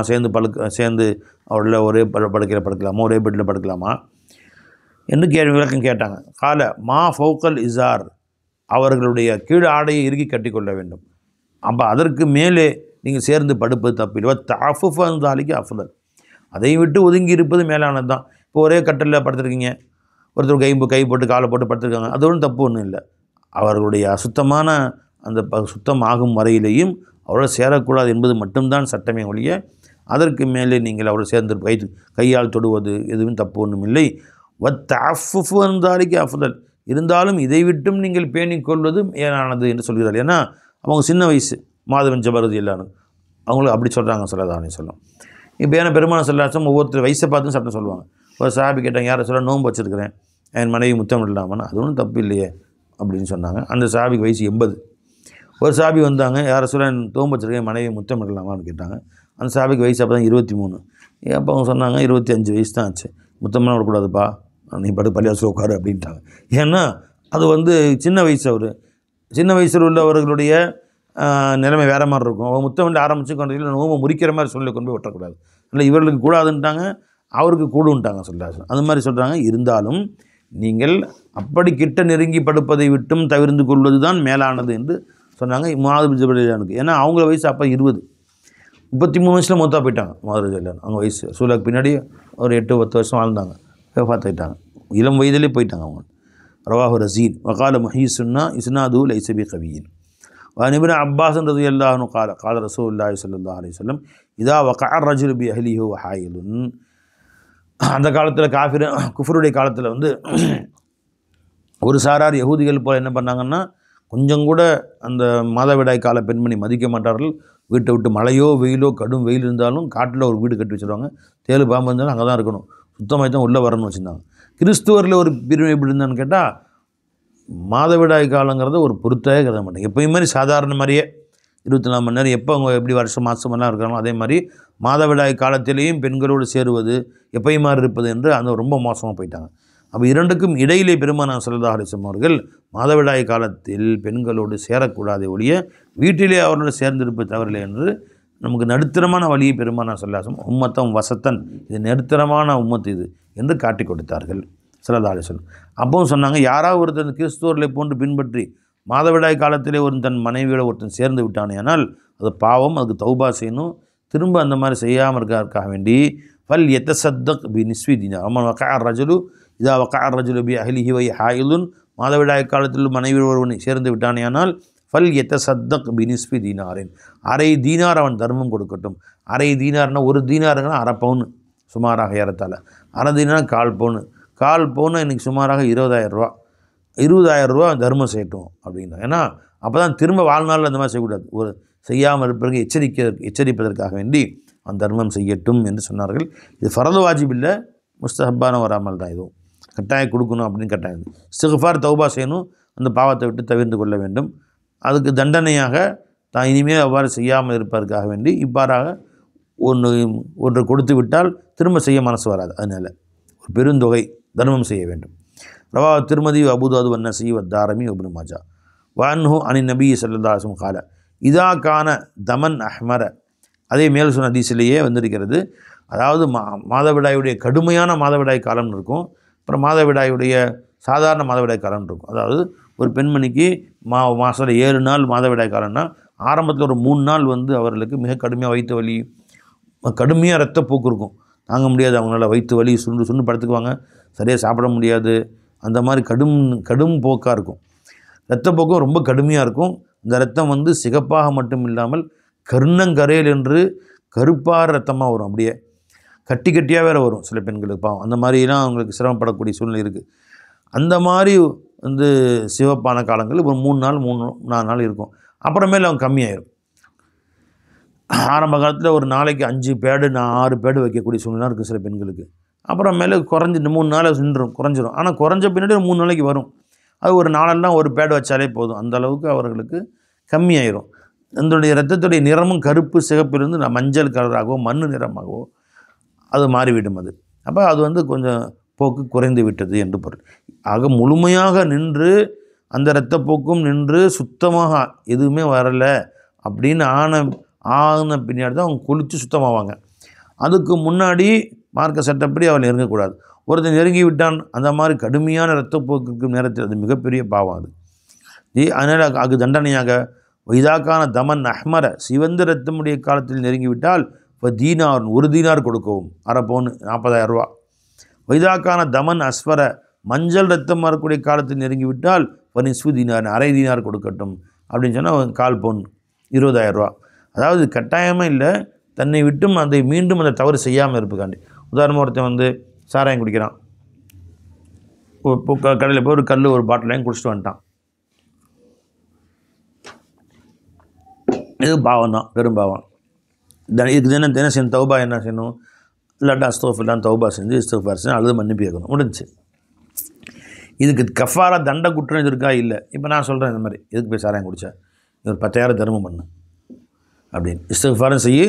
சேர்ந்து அவரில் ஒரே படுக்கையில் படுக்கலாமா, ஒரே பெட்டில் படுக்கலாமா என்று விளக்கம் கேட்டாங்க. கால மா ஃபௌக்கல் இசார், அவர்களுடைய கீழ் ஆடையை இறுக்கி கட்டி கொள்ள வேண்டும். அப்போ அதற்கு மேலே நீங்கள் சேர்ந்து படுப்பது தப்பில்லை. தஃபுஃப் அந்தாலிக்கு அஃதல், அதை விட்டு ஒதுங்கி இருப்பது மேலானது தான். இப்போ ஒரே கட்டலில் படுத்துருக்கீங்க, ஒருத்தர் கை போட்டு காலை போட்டு படுத்துருக்காங்க, அது ஒன்றும் தப்பு ஒன்றும் இல்லை. அவர்களுடைய அசுத்தமான அந்த சுத்தம் ஆகும் வரையிலேயும் அவரோட சேரக்கூடாது என்பது மட்டும்தான் சட்டமே ஒழிய அதற்கு மேலே நீங்கள் அவரோட சேர்ந்து கையால் தொடுவது எதுவும் தப்பு ஒன்றும் இல்லை. தஃபுஃப் அந்தாலிக்கு அஃதல், இருந்தாலும் இதை விட்டும் நீங்கள் பேணிக்கொள்வது ஏனானது என்று சொல்கிறார்கள். ஏன்னா அவங்க சின்ன வயசு, மாதவன் ஜபரது எல்லாரும் அவங்களும் அப்படி சொல்கிறாங்க ஸல்லல்லாஹு அலைஹி வஸல்லம். இப்போ ஏன்னா பெருமான ஸல்லல்லாஹு ஒவ்வொருத்தர் வயசை பார்த்து சட்டம் சொல்லுவாங்க. ஒரு சஹாபி கேட்டாங்க, யாரை சொல்ல நோன்பு வச்சுருக்கிறேன், என் மனைவி முத்தம் இல்லாமன்னா அது ஒன்றும் தப்பு இல்லையே அப்படின்னு சொன்னாங்க. அந்த சஹாபிக்கு வயசு 80. ஒரு சஹாபி வந்தாங்க, யாரை சொல்ல நோன்பு வச்சுருக்கேன், என் மனைவி முத்தம் இல்லாமான்னு கேட்டாங்க. அந்த சஹாபிக்கு வயசு அப்போ தான் 23. அப்போ அவங்க சொன்னாங்க 25 வயசு தான் ஆச்சு, முத்தம்லாம் விடக்கூடாதுப்பா, நீ பள்ளிவாசல் உட்காரு அப்படின்ட்டாங்க. ஏன்னா அது சின்ன வயசு, சின்ன வயசில் உள்ளவர்களுடைய நிலைமை வேறு மாதிரி இருக்கும். அவங்க முத்தம் ஆரம்பித்து கொண்டு நோம்பை முறிக்கிற மாதிரி சொல்லி கொண்டு போய் விட்டக்கூடாது. இல்லை இவர்களுக்கு கூடாதுன்ட்டாங்க, அவருக்கு கூடுன்ட்டாங்க சொல்கிறாங்க. அது மாதிரி சொல்கிறாங்க. இருந்தாலும் நீங்கள் அப்படி கிட்ட நெருங்கி படுப்பதை விட்டும் தவிர்த்து கொள்வது தான் மேலானது என்று சொன்னாங்க முஆத் பின் ஜபல் ரலியல்லாஹு. ஏன்னா அவங்க வயசு அப்போ 20, 33 வயசில் மொத்தா போயிட்டாங்க முஆத் ரலியல்லாஹு. அவங்க வயசு ரசூலுக்கு பின்னாடி ஒரு 8-10 வருஷம் வாழ்ந்தாங்க, பார்த்துக்கிட்டாங்க, இளம் வயதிலே போயிட்டாங்க அவங்க. ரவாஹு ரசீன் வகால முஹீசுன்னா இஸ்னாது லைஸ பி கவியின். இப்னு அப்பாஸ் ரலியல்லாஹு அன்ஹு கால ரசூலுல்லாஹி ஸல்லல்லாஹு அலைஹி வஸல்லம் இதா வகஅ ரஜுலு பி அஹ்லிஹி வ ஹாயிலுன். அந்த காலத்தில் குஃபருடைய காலத்தில் ஒரு சாரார் யகூதிகள் போல் என்ன பண்ணாங்கன்னா, கொஞ்சம் கூட அந்த மாதவிடாய் கால பெண்மணி மதிக்க மாட்டார்கள். வீட்டை விட்டு மழையோ வெயிலோ கடும் வெயில் இருந்தாலும் காட்டில் ஒரு வீடு கட்டி வச்சுருவாங்க, தேள் பாம்பு இருந்தாலும் அங்கே தான் இருக்கணும், சுத்தமாக தான் உள்ளே வரணும்னு வச்சுருந்தாங்க. கிறிஸ்துவரில் ஒரு பிரிவு எப்படி இருந்தான்னு கேட்டால், மாதவிடாய் காலங்கிறத ஒரு பொருத்தாக கருத மாட்டாங்க. எப்பயும் மாதிரி சாதாரண மாதிரியே 24 மணி நேரம் எப்போ அவங்க எப்படி வருஷம் மாதமெல்லாம் இருக்கிறாங்களோ அதே மாதிரி மாதவிடாய் காலத்திலேயும் பெண்களோடு சேருவது எப்பயுமா இருப்பது என்று அந்த ரொம்ப மோசமாக போயிட்டாங்க. அப்போ இரண்டுக்கும் இடையிலே பெருமானார் ஸல்லல்லாஹு அலைஹி வஸல்லம் அவர்கள் மாதவிடாய் காலத்தில் பெண்களோடு சேரக்கூடாதே ஒழிய வீட்டிலே அவர்களோடு சேர்ந்திருப்பது தவறில்லை என்று நமக்கு நடுத்தரமான வழியை பெருமானார் ஸல்லல்லாஹு அலைஹி வஸல்லம் உம்மத்தம் வசத்தன், இது நடுத்தரமான உம்மத்து இது என்று காட்டி கொடுத்தார்கள் ஸல்லல்லாஹு அலைஹி வஸல்லம். அப்பவும் சொன்னாங்க, யாராவது ஒருத்தன் கிறிஸ்துவர்களை போன்று பின்பற்றி மாதவிடாய் காலத்திலே தன் மனைவியோட ஒருத்தன் சேர்ந்து விட்டானே ஆனால் அது பாவம், அதுக்கு தௌபா செய்யணும், திரும்ப அந்த மாதிரி செய்யாமல் இருக்கிறதுக்காக வேண்டி ஃபல் யத்தஸத்தக் பி நிஸ்வி தீனார். அம்மன் வகஅ ரஜுலு இதா வகஅ ரஜுலு பி அஹ்லிஹி வ ஹாயிலுன், மாதவிடாய் காலத்தில் மனைவியோடு ஒருவன் சேர்ந்து விட்டானே ஆனால் ஃபல் யத்தஸத்தக் பி நிஸ்வி தீனாரின், அரை தீனார் அவன் தர்மம் கொடுக்கட்டும். அரை தீனார்னா ஒரு தீனாருங்கன்னா அரை பவுன் சுமாராக ஏறத்தால், அரை தீனார் கால் பவுன் இன்றைக்கி சுமாராக 20,000 ரூபா. 20,000 ரூபா தர்மம் செய்யட்டும் அப்படின்னா. ஏன்னா அப்போ தான் திரும்ப வாழ்நாளில் அந்த மாதிரி செய்யக்கூடாது, ஒரு செய்யாமல் இருப்பதற்கு எச்சரிப்பதற்காக வேண்டி அந்த தர்மம் செய்யட்டும் என்று சொன்னார்கள். இது ஃபரது வாஜிப் இல்லை, முஸ்தஹப்பான ஒரு அமல் தான். இதுவும் கட்டாயம் கொடுக்கணும் அப்படின்னு கட்டாயம். இஸ்திக்ஃபார் தௌபா செய்யணும், அந்த பாவத்தை விட்டு தவிர்த்து கொள்ள வேண்டும். அதுக்கு தண்டனையாக தான் இனிமேல் அவ்வாறு செய்யாமல் இருப்பதற்காக வேண்டி இவ்வாறாக ஒன்று கொடுத்து விட்டால் திரும்ப செய்ய மனசு வராது. அதனால் ஒரு பெருந்தொகை தர்மம் செய்ய வேண்டும். ரவா திருமதி அபூதாது வன்னசி வத்தாரமி இப்னு மாஜா வன்ஹு அனி நபி ஸல்லல்லாஹு அலைஹி வஸல்லம் கால இதா கான தமன் அஹ்மர. அதே மேல் சொன்ன ஹதீஸிலேயே வந்திருக்கிறது. அதாவது மாதவிடாயுடைய கடுமையான மாதவிடாய் காலம்னு இருக்கும், அப்புறம் மாதவிடாயுடைய சாதாரண மாதவிடாய் காலம்னு இருக்கும். அதாவது ஒரு பெண்மணிக்கு மாதத்தில் 7 நாள் மாதவிடாய் காலம்னா ஆரம்பத்தில் ஒரு 3 நாள் வந்து அவர்களுக்கு மிக கடுமையாக வயிற்று வலி, கடுமையாக ரத்தப்போக்கு இருக்கும், தாங்க முடியாது. அவங்களால வயிற்று வலி சுண்டு சுண்டு படுத்துக்குவாங்க, சரியாக சாப்பிட முடியாது. அந்த மாதிரி கடும் போக்காக இருக்கும். இரத்தப்போக்கும் ரொம்ப கடுமையாக இருக்கும். இந்த ரத்தம் வந்து சிகப்பாக மட்டும் இல்லாமல் கருணங்கரையில் என்று கருப்பாக ரத்தமாக வரும், அப்படியே கட்டி கட்டியாக வேறு வரும் சில பெண்களுக்கு. பாவம் அந்த மாதிரிலாம் அவங்களுக்கு சிரமப்படக்கூடிய சூழ்நிலை இருக்குது. அந்த மாதிரி வந்து சிவப்பான காலங்கள் ஒரு 3 நாள் 4 நாள் இருக்கும். அப்புறமேல அவங்க கம்மியாயிடும். ஆரம்ப காலத்தில் ஒரு நாளைக்கு 5 பேடு 6 பேடு வைக்கக்கூடிய சூழ்நிலை இருக்குது சில பெண்களுக்கு. அப்புறமேல குறைஞ்சி 3 நாள் குறைஞ்சிரும். ஆனால் குறைஞ்ச பின்னாடி 3 நாளைக்கு வரும். அது ஒரு நாளெல்லாம் ஒரு பேடு வச்சாலே போதும். அந்த அளவுக்கு அவர்களுக்கு கம்மியாயிரும். அதனுடைய இரத்தத்துடைய நிறமும் கருப்பு சிகப்பிலிருந்து மஞ்சள் கலராகவோ மண் நிறமாகவோ அது மாறிவிடும். அது அப்போ அது வந்து கொஞ்சம் போக்கு குறைந்து விட்டது என்று பொருள். ஆக முழுமையாக நின்று அந்த இரத்தப்போக்கும் நின்று சுத்தமாக எதுவுமே வரலை அப்படின்னு ஆன பின்னாடி தான் அவங்க குளித்து சுத்தமாவாங்க. அதுக்கு முன்னாடி மார்க்க சட்டப்படி அவள் நெருங்கக்கூடாது. ஒருத்தன் நெருங்கி விட்டான், அந்த மாதிரி கடுமையான இரத்தப்போக்கு நேரத்தில் அது மிகப்பெரிய பாவம் அது. அதனால் அது தண்டனையாக வைதாக்கான தமன் அஹ்மர சிவந்த ரத்தமுடைய காலத்தில் நெருங்கிவிட்டால் இப்போ தீனார் 1 தீனார் கொடுக்கவும், அரை பவுன் 40,000 ரூபா. வைதாக்கான தமன் அஸ்வர மஞ்சள் ரத்தம் வரக்கூடிய காலத்தில் நெருங்கிவிட்டால் இப்போ நிஸ்வு தீனார் அரை தீனார் கொடுக்கட்டும் அப்படின்னு சொன்னால் 1/4 பவுன் 20,000 ரூபா. அதாவது கட்டாயமாக இல்லை, தன்னை விட்டும் அதை மீண்டும் அந்த தவறு செய்யாமல் இருப்புக்காண்டி. உதாரணமாக ஒருத்தன் வந்து சாராயம் குடிக்கிறான், கடையில் போய் ஒரு கல் ஒரு பாட்டிலையும் குடிச்சிட்டு வந்துட்டான். இது பாவம் தான், பெரும் பாவம். இதுக்கு தினம் செய்யணும், தௌபா என்ன செய்யணும், இல்லாட்டா அஸ்தோஃபில்லாம் தௌபா செஞ்சு இஸ்தோஃபார் செஞ்சு அழுது மன்னிப்பு கேட்கணும், முடிஞ்சு. இதுக்கு கஃபாரா தண்ட குற்றம் இது இருக்கா? இல்லை. இப்போ நான் சொல்கிறேன் இந்த மாதிரி, எதுக்கு போய் சாராயம் குடித்தா ஒரு 10,000 தர்மம் பண்ணு அப்படின்னு, இஸ்தோஃபாரும் செய்ய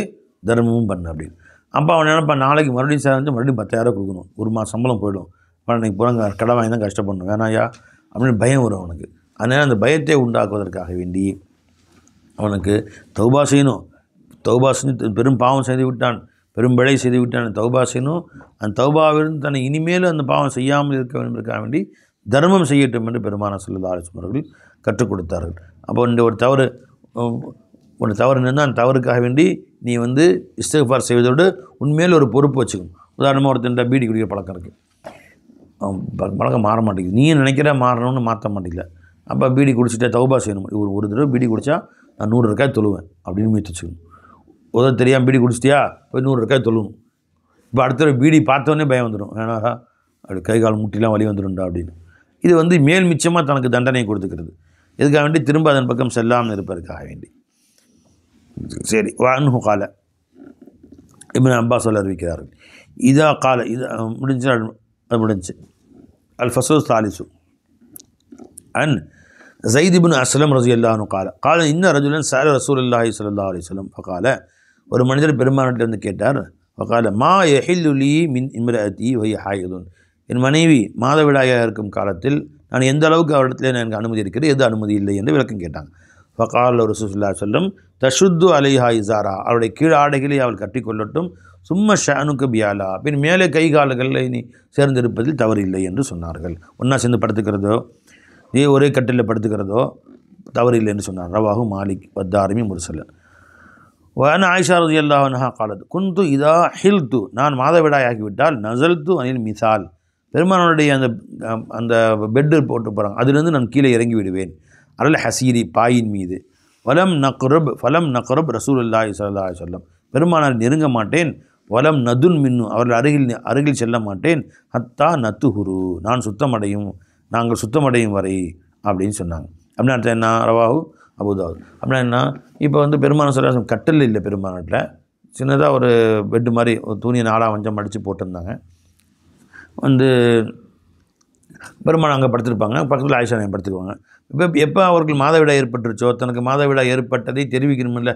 தர்மமும் பண்ணு அப்படின்னு. அப்போ அவன் நினைப்பான் நாளைக்கு மறுபடியும் சேர்ந்து மறுபடியும் 10,000 கொடுக்கணும், ஒரு மாதம் சம்பளம் போயிடும், அன்றைக்கி போகிறாங்க கடை வாங்கி தான் கஷ்டப்படணும், வேணாயா அப்படின்னு பயம் வரும் அவனுக்கு. அதனால் அந்த பயத்தை உண்டாக்குவதற்காக வேண்டி அவனுக்கு தௌபா செய்யணும். தௌபா செஞ்சு பெரும் பாவம் செய்து விட்டான், பெரும் பிழை செய்து விட்டான், தௌபா செய்யணும். அந்த தௌபாவிலிருந்து தன்னை இனிமேலும் அந்த பாவம் செய்யாமல் இருக்க வேண்டும் இருக்க வேண்டி தர்மம் செய்யட்டும் என்று பெருமானார் ஸல்லல்லாஹு அலைஹி வஸல்லம் அவர்கள் கற்றுக் கொடுத்தார்கள். அப்போ இந்த ஒரு தவறு நின்று அந்த தவறுக்காக வேண்டி நீ வந்து இஸ்திக்ஃபார் செய்வதோடு உண்மையில் ஒரு பொறுப்பு வச்சுக்கணும். உதாரணமாக ஒருத்தன் பீடி குடிக்கிற பழக்கம் இருக்குது, பழக்கம் மாற மாட்டேங்குது, நீ நினைக்கிற மாறணும்னு மாற்ற மாட்டேங்கல. அப்போ பீடி குடிச்சிட்டே தௌபா செய்யணும். ஒரு தடவை பீடி குடித்தா நான் 100 ரக்காய் தொழுவேன் அப்படின்னு முயற்சி வச்சுக்கணும். உதவ தெரியாமல் பீடி குடிச்சிட்டியா போய் 100 ரக்காய் தொழுணும். இப்போ அடுத்த பீடி பார்த்தோன்னே பயம் வந்துடும், வேணாக்கா அப்படி கை கால் முட்டிலாம் வலி வந்துடும்டா அப்படின்னு. இது வந்து மேல் மிச்சமாக தனக்கு தண்டனை கொடுத்துக்கிறது. இதுக்காக வேண்டி திரும்ப அதன் பக்கம் செல்லாமல் இருப்பதற்காக வேண்டி. சரி, வான்ஹு கால இப்னு அப்பாஸ் அறிவிக்கிறார்கள். இதா கால இது முடிஞ்சு, அது முடிஞ்சு. அல் ஃபஸ்லு சாலிசு அன் ஸைத் இப்னு அஸ்லம் ரலியல்லாஹு அன்ஹு கால இன்ன ரஜுலன் ஸஅல ரசூலுல்லாஹி ஸல்லல்லாஹு அலைஹி வஸல்லம் ஃபகால, ஒரு மனிதர் பெருமானாரிடம் வந்து கேட்டார். ஃபகால மா யஹில்லு லீ மின் இம்ரஅதி வஹிய ஹாயிதுன், என் மனைவி மாதவிடாயாக இருக்கும் காலத்தில் நான் எந்த அளவுக்கு அவரிடத்தில் எனக்கு அனுமதி இருக்கிறது, எது அனுமதி இல்லை என்று விளக்கம் கேட்டாங்க. ஃபகால ரசூலுல்லாஹி ஸல்லல்லாஹு அலைஹி வஸல்லம் தஷுத்து அலைஹா இசாரா, அவருடைய கீழ் ஆடைகளை அவள் கட்டிக்கொள்ளட்டும், சும்ம ஷானுக்கு பியாலா, பின் மேலே கை கால்களை நீ சேர்ந்திருப்பதில் தவறு இல்லை என்று சொன்னார்கள். ஒன்றா சேர்ந்து படுத்துக்கிறதோ ஒரே கட்டில் படுத்துக்கிறதோ தவறு இல்லை என்று சொன்னார். ரவாஹு மாலிக் வத்தாரிமி முர்சலன். வான ஆயிஷா ரலியல்லாஹு அன்ஹா காலத் குந்து இதா ஹில்து, நான் மாதவிடாய் ஆகிவிட்டால் நசல்து அனில் மிசால், பெருமானுடைய அந்த பெட்டு போட்டு போகிறாங்க அதிலிருந்து நான் கீழே இறங்கி விடுவேன். அல் ஹசீரி, பாயின் மீது. ஃபலம் நக்ரப் ரசூலுல்லாஹி ஸல்லல்லாஹு அலைஹி வஸல்லம், பெருமானார் நெருங்க மாட்டேன். வலம் நதுன் மின்னு, அவர்கள் அருகில் செல்ல மாட்டேன். ஹத்தா நத்துஹுரு, நாங்கள் சுத்தமடையும் வரை அப்படின்னு சொன்னாங்க. அப்படின்னா அர்த்தம் என்ன? ரவாஹு அபூதாவுத். அப்படின்னா என்ன? இப்போ வந்து பெருமானார் ஸல்லல்லாஹு அலைஹி வஸல்லம் கட்டில் இல்லை, பெருமானாட்டில் சின்னதாக ஒரு பெட்டு மாதிரி ஒரு துணியை 4 வஞ்சம் அடித்து போட்டிருந்தாங்க. வந்து பெருமானார் அங்கே படுத்திருப்பாங்க, பக்கத்தில் ஆயிஷா நாயகி படுத்துக்குவாங்க. எப்போ அவர்கள் மாதவிடாய் ஏற்பட்டுருச்சோ, தனக்கு மாதவிடாய் ஏற்பட்டதை தெரிவிக்கணுமில்ல.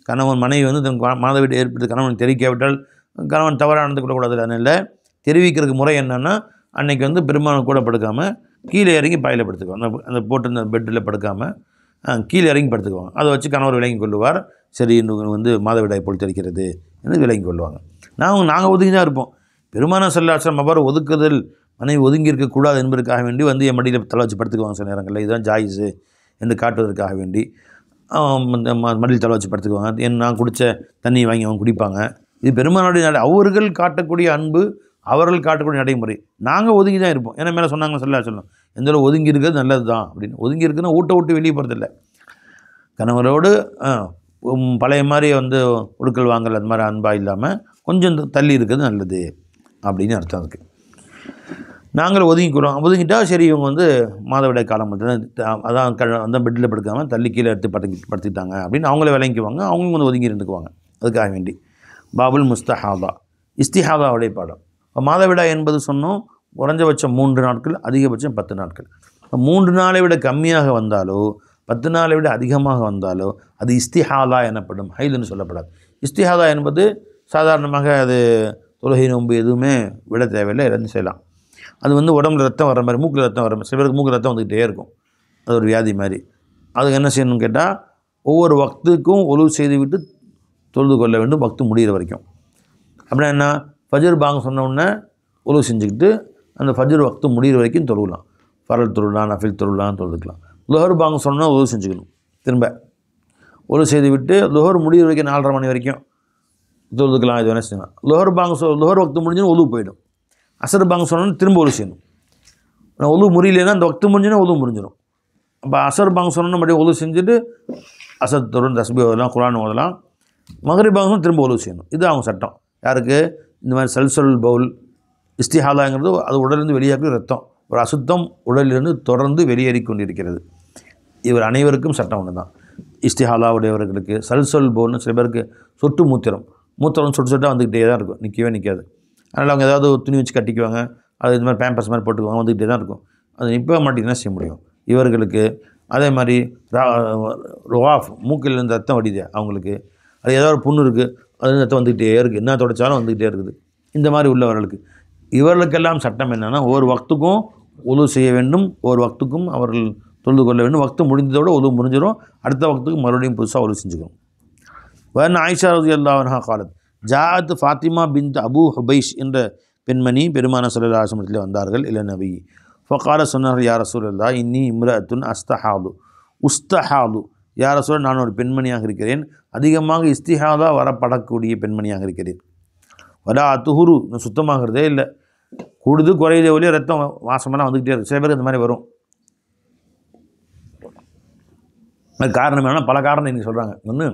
கணவன் மனைவி வந்து தனக்கு மாதவிடாய் ஏற்பட்டு கணவன் தெரிவிக்காவிட்டால் கணவன் தவறாக நடந்து கொள்ளக்கூடாது. அதனால் தெரிவிக்கிறதுக்கு முறை என்னென்னா, அன்றைக்கி வந்து பெருமானார் கூட படுக்காமல் கீழே இறங்கி பாயில் படுத்துக்குவாங்க. அந்த போட்டிருந்த பெட்டில் படுக்காமல் கீழே இறங்கி படுத்துக்குவாங்க. அதை வச்சு கணவர் விளங்கி கொள்ளுவார், சரி இன்னும் வந்து மாதவிடாய் போல் தெரிகிறது என்று விளங்கி கொள்வாங்க. நாங்கள் ஒதுங்கி தான் இருப்போம். பெருமானார் ஸல்லல்லாஹு அலைஹி வஸல்லம் அவ்வாறு ஒதுக்குதல், மனைவி ஒதுங்கி இருக்கக்கூடாது என்பதற்காக வேண்டி வந்து என் மடியில் தலை வச்சு படுத்துக்குவாங்க சில நேரங்களில். இதுதான் ஜாயிஸு என்று காட்டுவதற்காக வேண்டி. இந்த மடியில் தலை வச்சு படுத்துக்குவாங்க. நான் குடித்த தண்ணி வாங்கி அவங்க குடிப்பாங்க. இது பெருமானுடைய நடை. அவர்கள் காட்டக்கூடிய அன்பு, அவர்கள் காட்டக்கூடிய நடைமுறை. நாங்கள் ஒதுங்கி தான் இருப்போம். ஏன்னா மேலே சொன்னாங்க சொல்லலாம் எந்த ஒதுங்கி இருக்கிறது நல்லது தான் அப்படின்னு. ஒதுங்கி இருக்குன்னா ஊட்ட விட்டு வெளியே போகிறதில்ல. கணவரோடு பழைய மாதிரி ஒடுக்கல் வாங்கல் அது மாதிரி அன்பாக இல்லாமல் கொஞ்சம் தள்ளி இருக்கிறது நல்லது அப்படின்னு அர்த்தம் இருக்குது. நாங்கள் ஒதுங்கிக்கிறோம். ஒதுங்கிட்டால் சரி இவங்க மாதவிடாய் காலம் அதான் பெட்டில் படுக்காமல் தள்ளி கீழே எடுத்து படுத்திட்டாங்க அப்படின்னு அவங்களே விளங்கிக்குவாங்க. அவங்களும் ஒதுங்கி இருந்துக்குவாங்க. அதுக்காக வேண்டி பாபுல் முஸ்தஹாபா இஸ்திஹாபாவுடைய பாடம். இப்போ மாதவிடாய் என்பது சொன்னோம் குறைஞ்சபட்சம் 3 நாட்கள், அதிகபட்சம் 10 நாட்கள். 3 நாளை விட கம்மியாக வந்தாலோ 10 நாளை விட அதிகமாக வந்தாலோ அது இஸ்திஹாதா எனப்படும், ஹைதுன்னு சொல்லப்படாது. இஸ்திஹாதா என்பது சாதாரணமாக அது தொழுகை நோன்பு எதுவுமே விட தேவையில்லை, இருந்து செய்யலாம். அது உடம்புல ரத்தம் வர மாதிரி, மூக்கில் ரத்தம் வர மாதிரி, சில பேருக்கு மூக்கில் ரத்தம் வந்துக்கிட்டே இருக்கும். அது ஒரு வியாதி மாதிரி. அதுக்கு என்ன செய்யணும்னு கேட்டால் ஒவ்வொரு வக்துக்கும் ஒழுவு செய்து விட்டு தொழுது கொள்ள வேண்டும், வக்து முடிகிற வரைக்கும். அப்படின்னா என்ன, ஃபஜர் பாங்க சொன்னோடனே ஒழுவு செஞ்சுக்கிட்டு அந்த ஃபஜர் வக்து முடிகிற வரைக்கும் தொழுகலாம். ஃபரல் தொழுலாம், நஃபில் தொழுலாம், தொழுதுக்கலாம். லுஹர் பாங்க சொன்னோன்னா ஒழுவு செஞ்சுக்கணும். திரும்ப ஒழுவு செய்து விட்டு லுஹர் முடிகிற வரைக்கும் 4:30 மணி வரைக்கும் தொழுதுக்கலாம். இது வேணால் செய்யலாம். லுஹர் வக்து முடிஞ்சுன்னு ஒழுவு போயிடும். அசர் பாங்க சொன்னோன்னு திரும்ப ஒழுவு செய்யணும். நான் ஒழுவு முடியலைன்னா அந்த வக்து முடிஞ்சுன்னா ஒழுவு முடிஞ்சிடும். அப்போ அசர் பாங்க சொன்னோன்னா மறுபடியும் ஒழுவு செஞ்சுட்டு அசர் தொழும், தஸ்பீஹ் ஓதலாம், குர்ஆன் ஓதலாம். மக்ரிப் பாங்க சொன்னால் திரும்ப ஒழுவு செய்யணும். இது அவங்க சட்டம். யாருக்கு இந்த மாதிரி சல்சல் பவுல் இஸ்திஹாதாங்கிறது அது உடலிருந்து வெளியாகி ரத்தம், ஒரு அசுத்தம் உடலிலிருந்து தொடர்ந்து வெளியேறி கொண்டிருக்கிறது. இவர் அனைவருக்கும் சட்டம் ஒன்று தான். இஸ்திஹாலா உடையவர்களுக்கு சல்சல் பவுல்னு சில பேருக்கு சொட்டு மூத்திரம் சொட்டு சொட்டாக வந்துக்கிட்டே தான் இருக்கும், நிற்கவே நிற்காது. அதனால் அவங்க ஏதாவது துணி வச்சு கட்டிக்குவாங்க, அது இது மாதிரி பேம்பர்ஸ் மாதிரி போட்டுக்குவாங்க, வந்துக்கிட்டே தான் இருக்கும். அது நிற்க மாட்டேங்குதுன்னா செய்ய முடியும். இவர்களுக்கு அதே மாதிரி ருவாஃப் மூக்கில் இருந்து ரத்தம் வடிது அவங்களுக்கு, அது ஏதாவது ஒரு புண்ணு இருக்குது, அது ரத்தம் வந்துக்கிட்டே இருக்குது, என்ன தொடச்சாலும் வந்துக்கிட்டே இருக்குது. இந்த மாதிரி உள்ளவர்களுக்கு இவர்களுக்கெல்லாம் சட்டம் என்னென்னா ஒவ்வொரு வக்துக்கும் உது செய்ய வேண்டும், ஒவ்வொரு வக்துக்கும் அவர்கள் தொழுது கொள்ள வேண்டும். வக்து முடிந்ததோடு உது முடிஞ்சிடும், அடுத்த வக்துக்கு மறுபடியும் புதுசாக உது செஞ்சுக்கணும். வன் ஆயிஷா ரலியல்லாஹு அன்ஹா காலத் ஜாஅத் ஃபாத்திமா பின்த் அபு ஹுபைஷ் என்ற பெண்மணி பெருமானார் ஸல்லல்லாஹு அலைஹி வஸல்லம் வந்தார்கள். இல நபி ஃபகால சொன்னார்கள், யா ரசூலல்லாஹ் இன்னி இம்ரஅத்துன் உஸ்தஹாது யா ரசூல், நான் ஒரு பெண்மணியாக இருக்கிறேன், அதிகமாக இஸ்திஹாதா வரப்படக்கூடிய பெண்மணியாக இருக்கிறேன். வலா அத்துஹுரு, சுத்தமாகிறதே இல்லை, கூடுது குறையுதே ஒழிய ரத்தம் வாசமெல்லாம் வந்துக்கிட்டே இருக்குது. சில பேருக்கு இந்த மாதிரி வரும். அது காரணம் என்னன்னா பல காரணம் இன்றைக்கி சொல்கிறாங்க. ஒன்று,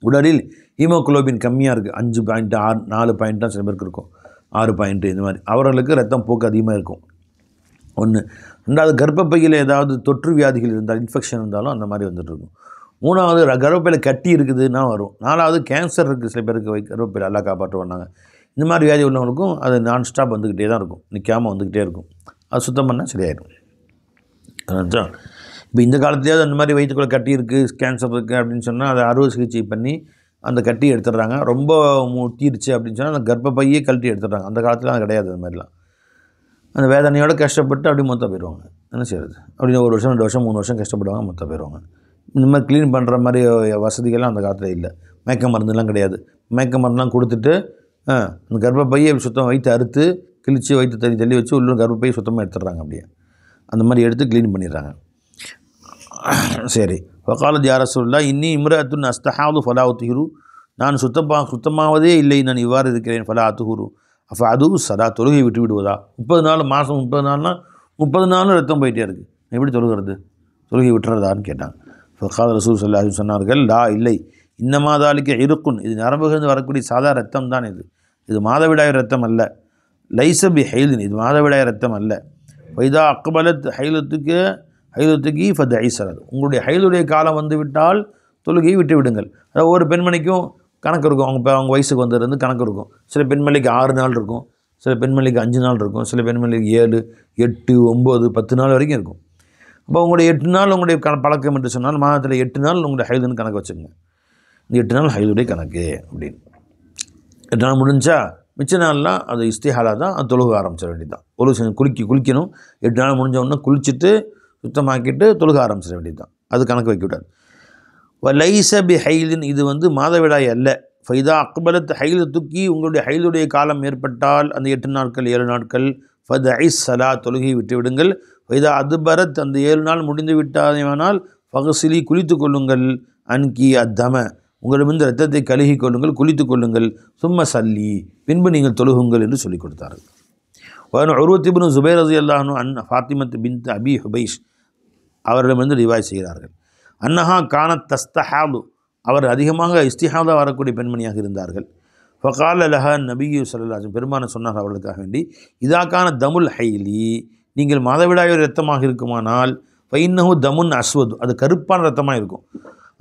உடலில் ஹீமோகுளோபின் கம்மியாக இருக்குது, 5.6 4 பாயிண்ட் தான் சில பேருக்கு இருக்கும், 6 பாயிண்ட்டு இந்த மாதிரி. அவர்களுக்கு ரத்தம் போக்கு அதிகமாக இருக்கும். ஒன்று. ரெண்டாவது, கர்ப்பப்பையில் ஏதாவது தொற்று வியாதிகள் இருந்தால், இன்ஃபெக்ஷன் இருந்தாலும் அந்த மாதிரி வந்துட்டுருக்கும். மூணாவது, கர்ப்பப்பையில் கட்டி இருக்குதுன்னா வரும். நாலாவது, கேன்சர் இருக்குது சில பேருக்கு, கர்ப்பப்பையில் எல்லாம் காப்பாற்றுவாங்க. இந்த மாதிரி வியாதி உள்ளவங்களுக்கும் அது நான் ஸ்டாப் வந்துக்கிட்டே தான் இருக்கும், நிற்காமல் வந்துக்கிட்டே இருக்கும். அது சுத்தம் பண்ணால் சரியாயிடும். அதான் இப்போ இந்த காலத்துலேயாவது அந்த மாதிரி வயிற்றுக்குள்ளே கட்டி இருக்குது, கேன்சர் இருக்குது அப்படின்னு சொன்னால் அதை அறுவை சிகிச்சை பண்ணி அந்த கட்டி எடுத்துடுறாங்க. ரொம்ப முத்திருச்சு அப்படின்னு சொன்னால் அந்த கர்ப்பப்பையே கழட்டி எடுத்துடுறாங்க. அந்த காலத்தில் அது கிடையாது. அது மாதிரிலாம் அந்த வேதனையோடு கஷ்டப்பட்டு அப்படி மொத்தம் போயிடுவாங்க. என்ன செய்கிறது, அப்படின்னு 1 வருஷம் 2 வருஷம் 3 வருஷம் கஷ்டப்படுவாங்க, மொத்தம் போயிடுவாங்க. இந்த மாதிரி க்ளீன் பண்ணுற மாதிரி வசதிகள்லாம் அந்த காலத்தில் இல்லை. மயக்க மருந்துலாம் கிடையாது. மயக்க மருந்துலாம் கொடுத்துட்டு அந்த கர்ப்பப்பையை சுத்தம் வயிற்று அறுத்து கிழித்து வயிற்று தள்ளி வச்சு உள்ள கர்ப்பப்பையை சுத்தமாக எடுத்துடுறாங்க. அப்படியே அந்த மாதிரி எடுத்து க்ளீன் பண்ணிடுறாங்க. சரி, வகாலத் யா ரசூலுல்லாஹ் இன்னி இம்ரஅத்துன் அஸ்தஹாது ஃபலா உத்ஹிரு, நான் சுத்தமாவதே இல்லை, நான் இவ்வாறு இருக்கிறேன். ஃபலா அத்துஹுரு அப்போ அதுவும் சதா, தொழுகை விட்டு விடுவதா? 30 நாள் மாதம் 30 நாள்னால் 30 நாளும் ரத்தம் போயிட்டே இருக்குது, எப்படி தொழுகிறது, தொழுகை விட்டுறதான்னு கேட்டாங்க. ஃபகால ரசூல் ஸல்லல்லாஹு அலைஹி வஸல்லம் சொன்னார்கள், லா இல்லை, இன்னமாதாலிக்க இருக்குன், இது நரம்புகிருந்து வரக்கூடிய சாதா ரத்தம் தான். இது மாதவிடாய் ரத்தம் அல்ல. லைசபி ஹைலின், இது மாதவிடாய் ரத்தம் அல்ல. வைதா அக்பலத் ஹைலத்துக்கு ஃபத் ஐசரத், உங்களுடைய ஹைலுடைய காலம் வந்து விட்டால் தொழுகையை விட்டு விடுங்கள். அதாவது ஒரு பெண்மணிக்கும் கணக்கு இருக்கும், அவங்க வயசுக்கு வந்ததுலேருந்து கணக்கு இருக்கும். சில பெண்மணிக்கு 6 நாள் இருக்கும், சில பெண்மணிக்கு 5 நாள் இருக்கும், சில பெண்மணிக்கு 7 8 9 10 நாள் வரைக்கும் இருக்கும். அப்போ உங்களுடைய 8 நாள் உங்களுடைய பழக்கம் என்று சொன்னால் மாதத்தில் 8 நாள் உங்களுடைய ஹைலுன்னு கணக்கு வச்சுக்கோங்க. இந்த 8 நாள் ஹைலுடைய கணக்கு அப்படின்னு. 8 நாள் முடிஞ்சா மிச்ச நாள்லாம் அது இஸ்திஹாலா தான், அது தொழுக ஆரம்பிச்சிட வேண்டியது தான். குளிக்கணும். 8 நாள் முடிஞ்ச உடனே குளிச்சுட்டு சுத்தமாக்கிட்டு தொழுக ஆரம்பிச்சிட வேண்டியது தான். அது கணக்கு வைக்கக்கூடாது. லைஸ பி ஹைலின், இது மாதவிடாய் அல்ல. ஃபைதா அக்பலத் ஹைலத்துக்கி, உங்களுடைய ஹைலுடைய காலம் ஏற்பட்டால் அந்த 8 நாட்கள் 7 நாட்கள் ஃபத் ஐஸ் சலா, தொழுகை விட்டு விடுங்கள். ஃபைதா அதுபரத், அந்த 7 நாள் முடிந்து விட்டால் ஃபகசிலி, குளித்து கொள்ளுங்கள். அன்கி அத்தம, உங்களிடமிருந்து இரத்தத்தை கழுகி கொள்ளுங்கள், குளித்து கொள்ளுங்கள், சும்ம சல்லி, பின்பு நீங்கள் தொழுகுங்கள் என்று சொல்லிக் கொடுத்தார்கள். உர்வத் இப்னு ஜுபைர் ரலியல்லாஹு அன்ஹு அன் ஃபாத்திமத் பின்த் அபி ஹுபைஷ் அவர்களிடமிருந்து ரிவாய் செய்கிறார்கள். அன்னஹா கானத் தஸ்தஹாது, அவர் அதிகமாக இஸ்திஹாதா வரக்கூடிய பெண்மணியாக இருந்தார்கள். ஃபகால லஹா நபியு ஸல்லல்லாஹு அலைஹி வஸல்லம், பெருமான சொன்னார் அவர்களுக்காக வேண்டி, இதாக்கான தமுல் ஹைலி, நீங்கள் மாதவிடாய் இரத்தமாக இருக்குமானால், ஃபைன்னஹு தமுன் அஸ்வது, அது கருப்பான இரத்தமாக இருக்கும்.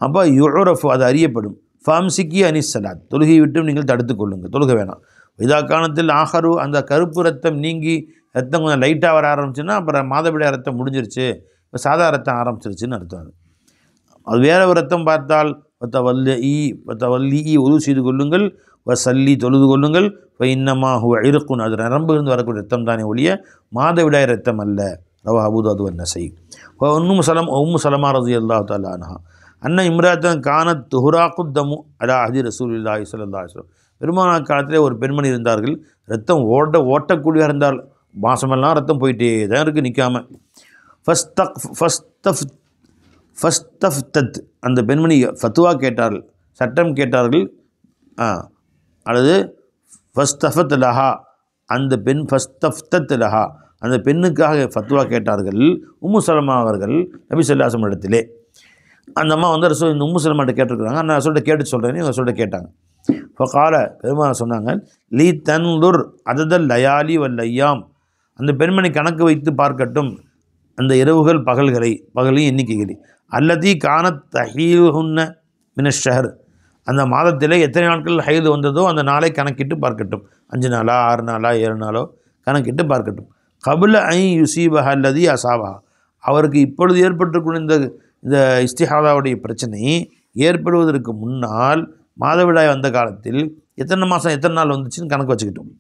அப்போ யுரஃபு, அது அறியப்படும். ஃபாம்சிக்கி அனிஸ் சலாத், தொழுகை விட்டும் நீங்கள் தடுத்து கொள்ளுங்கள், தொழுக வேணாம். இதாக்கானத்தில் ஆஹரு, அந்த கருப்பு ரத்தம் நீங்கி ரத்தம் கொஞ்சம் லைட்டாக வர ஆரம்பிச்சுன்னா அப்புறம் மாதவிடாய் ரத்தம் முடிஞ்சிருச்சு, இப்போ சாதா ரத்தம் ஆரம்பிச்சிருச்சுன்னு அர்த்தம். அது வேற ஒரு ரத்தம் பார்த்தால் வல்லி உது செய்து கொள்ளுங்கள், சல்லி தொழுது கொள்ளுங்கள், இன்னமா ஹுவ இறுக்குன், அது நரம்பு இருந்து வரக்கூடிய ரத்தம் தானே ஒழிய மாதவிடாய் ரத்தம் அல்ல. ரவா அபூதாது நசை. உம்மு சலமா ரலியல்லாஹு தஆலா அன்ஹா அன்ன இம்ராத்தன் கானத் துஹுராக்குத்தமு அலா அஹதி ரசூலுல்லாஹி ஸல்லல்லாஹு அலைஹி வஸல்லம், பெருமானார் காலத்திலே ஒரு பெண்மணி இருந்தார்கள், ரத்தம் ஓட்டக்கூடியதாக இருந்தால், மாசமெல்லாம் ரத்தம் போயிட்டே தான் இருக்குது நிற்காமல். ஃபஸ்தஃப்தத், அந்த பெண்மணி ஃபத்துவா கேட்டார்கள், சட்டம் கேட்டார்கள், அல்லது ஃபஸ்தஃபத் லஹா, அந்த பெண் ஃபஸ்தஃப்தத் லஹா, அந்த பெண்ணுக்காக ஃபத்துவா கேட்டார்கள் உம்மு சலமா அவர்கள் நபி ஸல்லல்லாஹு அலைஹி வஸல்லம் இடத்திலே. அந்த அம்மா வந்து ரசூல் இந்த உம்மு சலமாட்ட கேட்டிருக்கிறாங்க, நான் ரசூல்கிட்ட கேட்டு சொல்கிறேன்னு ரசூல்கிட்ட கேட்டாங்க. இப்போ கால பெருமாள் சொன்னாங்க, லீ தன்துர் அததல் லயாலி வல் ஐயாம், அந்த பெண்மணி கணக்கு வைத்து பார்க்கட்டும் அந்த இரவுகள் பகலையும் எண்ணிக்கைகள், அல்லதி கானத் தஹீலுஹுன்ன மினஷஹர், அந்த மாதத்திலே எத்தனை நாட்கள் ஹைது வந்ததோ அந்த நாளை கணக்கிட்டு பார்க்கட்டும், 5 நாளா 6 நாளா 7 நாளோ கணக்கிட்டு பார்க்கட்டும். கபுல ஐ யுசீபஹ அல்லதி அசாபஹா, அவருக்கு இப்பொழுது ஏற்பட்டிருக்கிற இந்த இஸ்திஹாதாவுடைய பிரச்சனை ஏற்படுவதற்கு முன்னால் மாதவிடாய் வந்த காலத்தில் எத்தனை மாதம் எத்தனை நாள் வந்துச்சுன்னு கணக்கு வச்சுக்கிட்டோம்.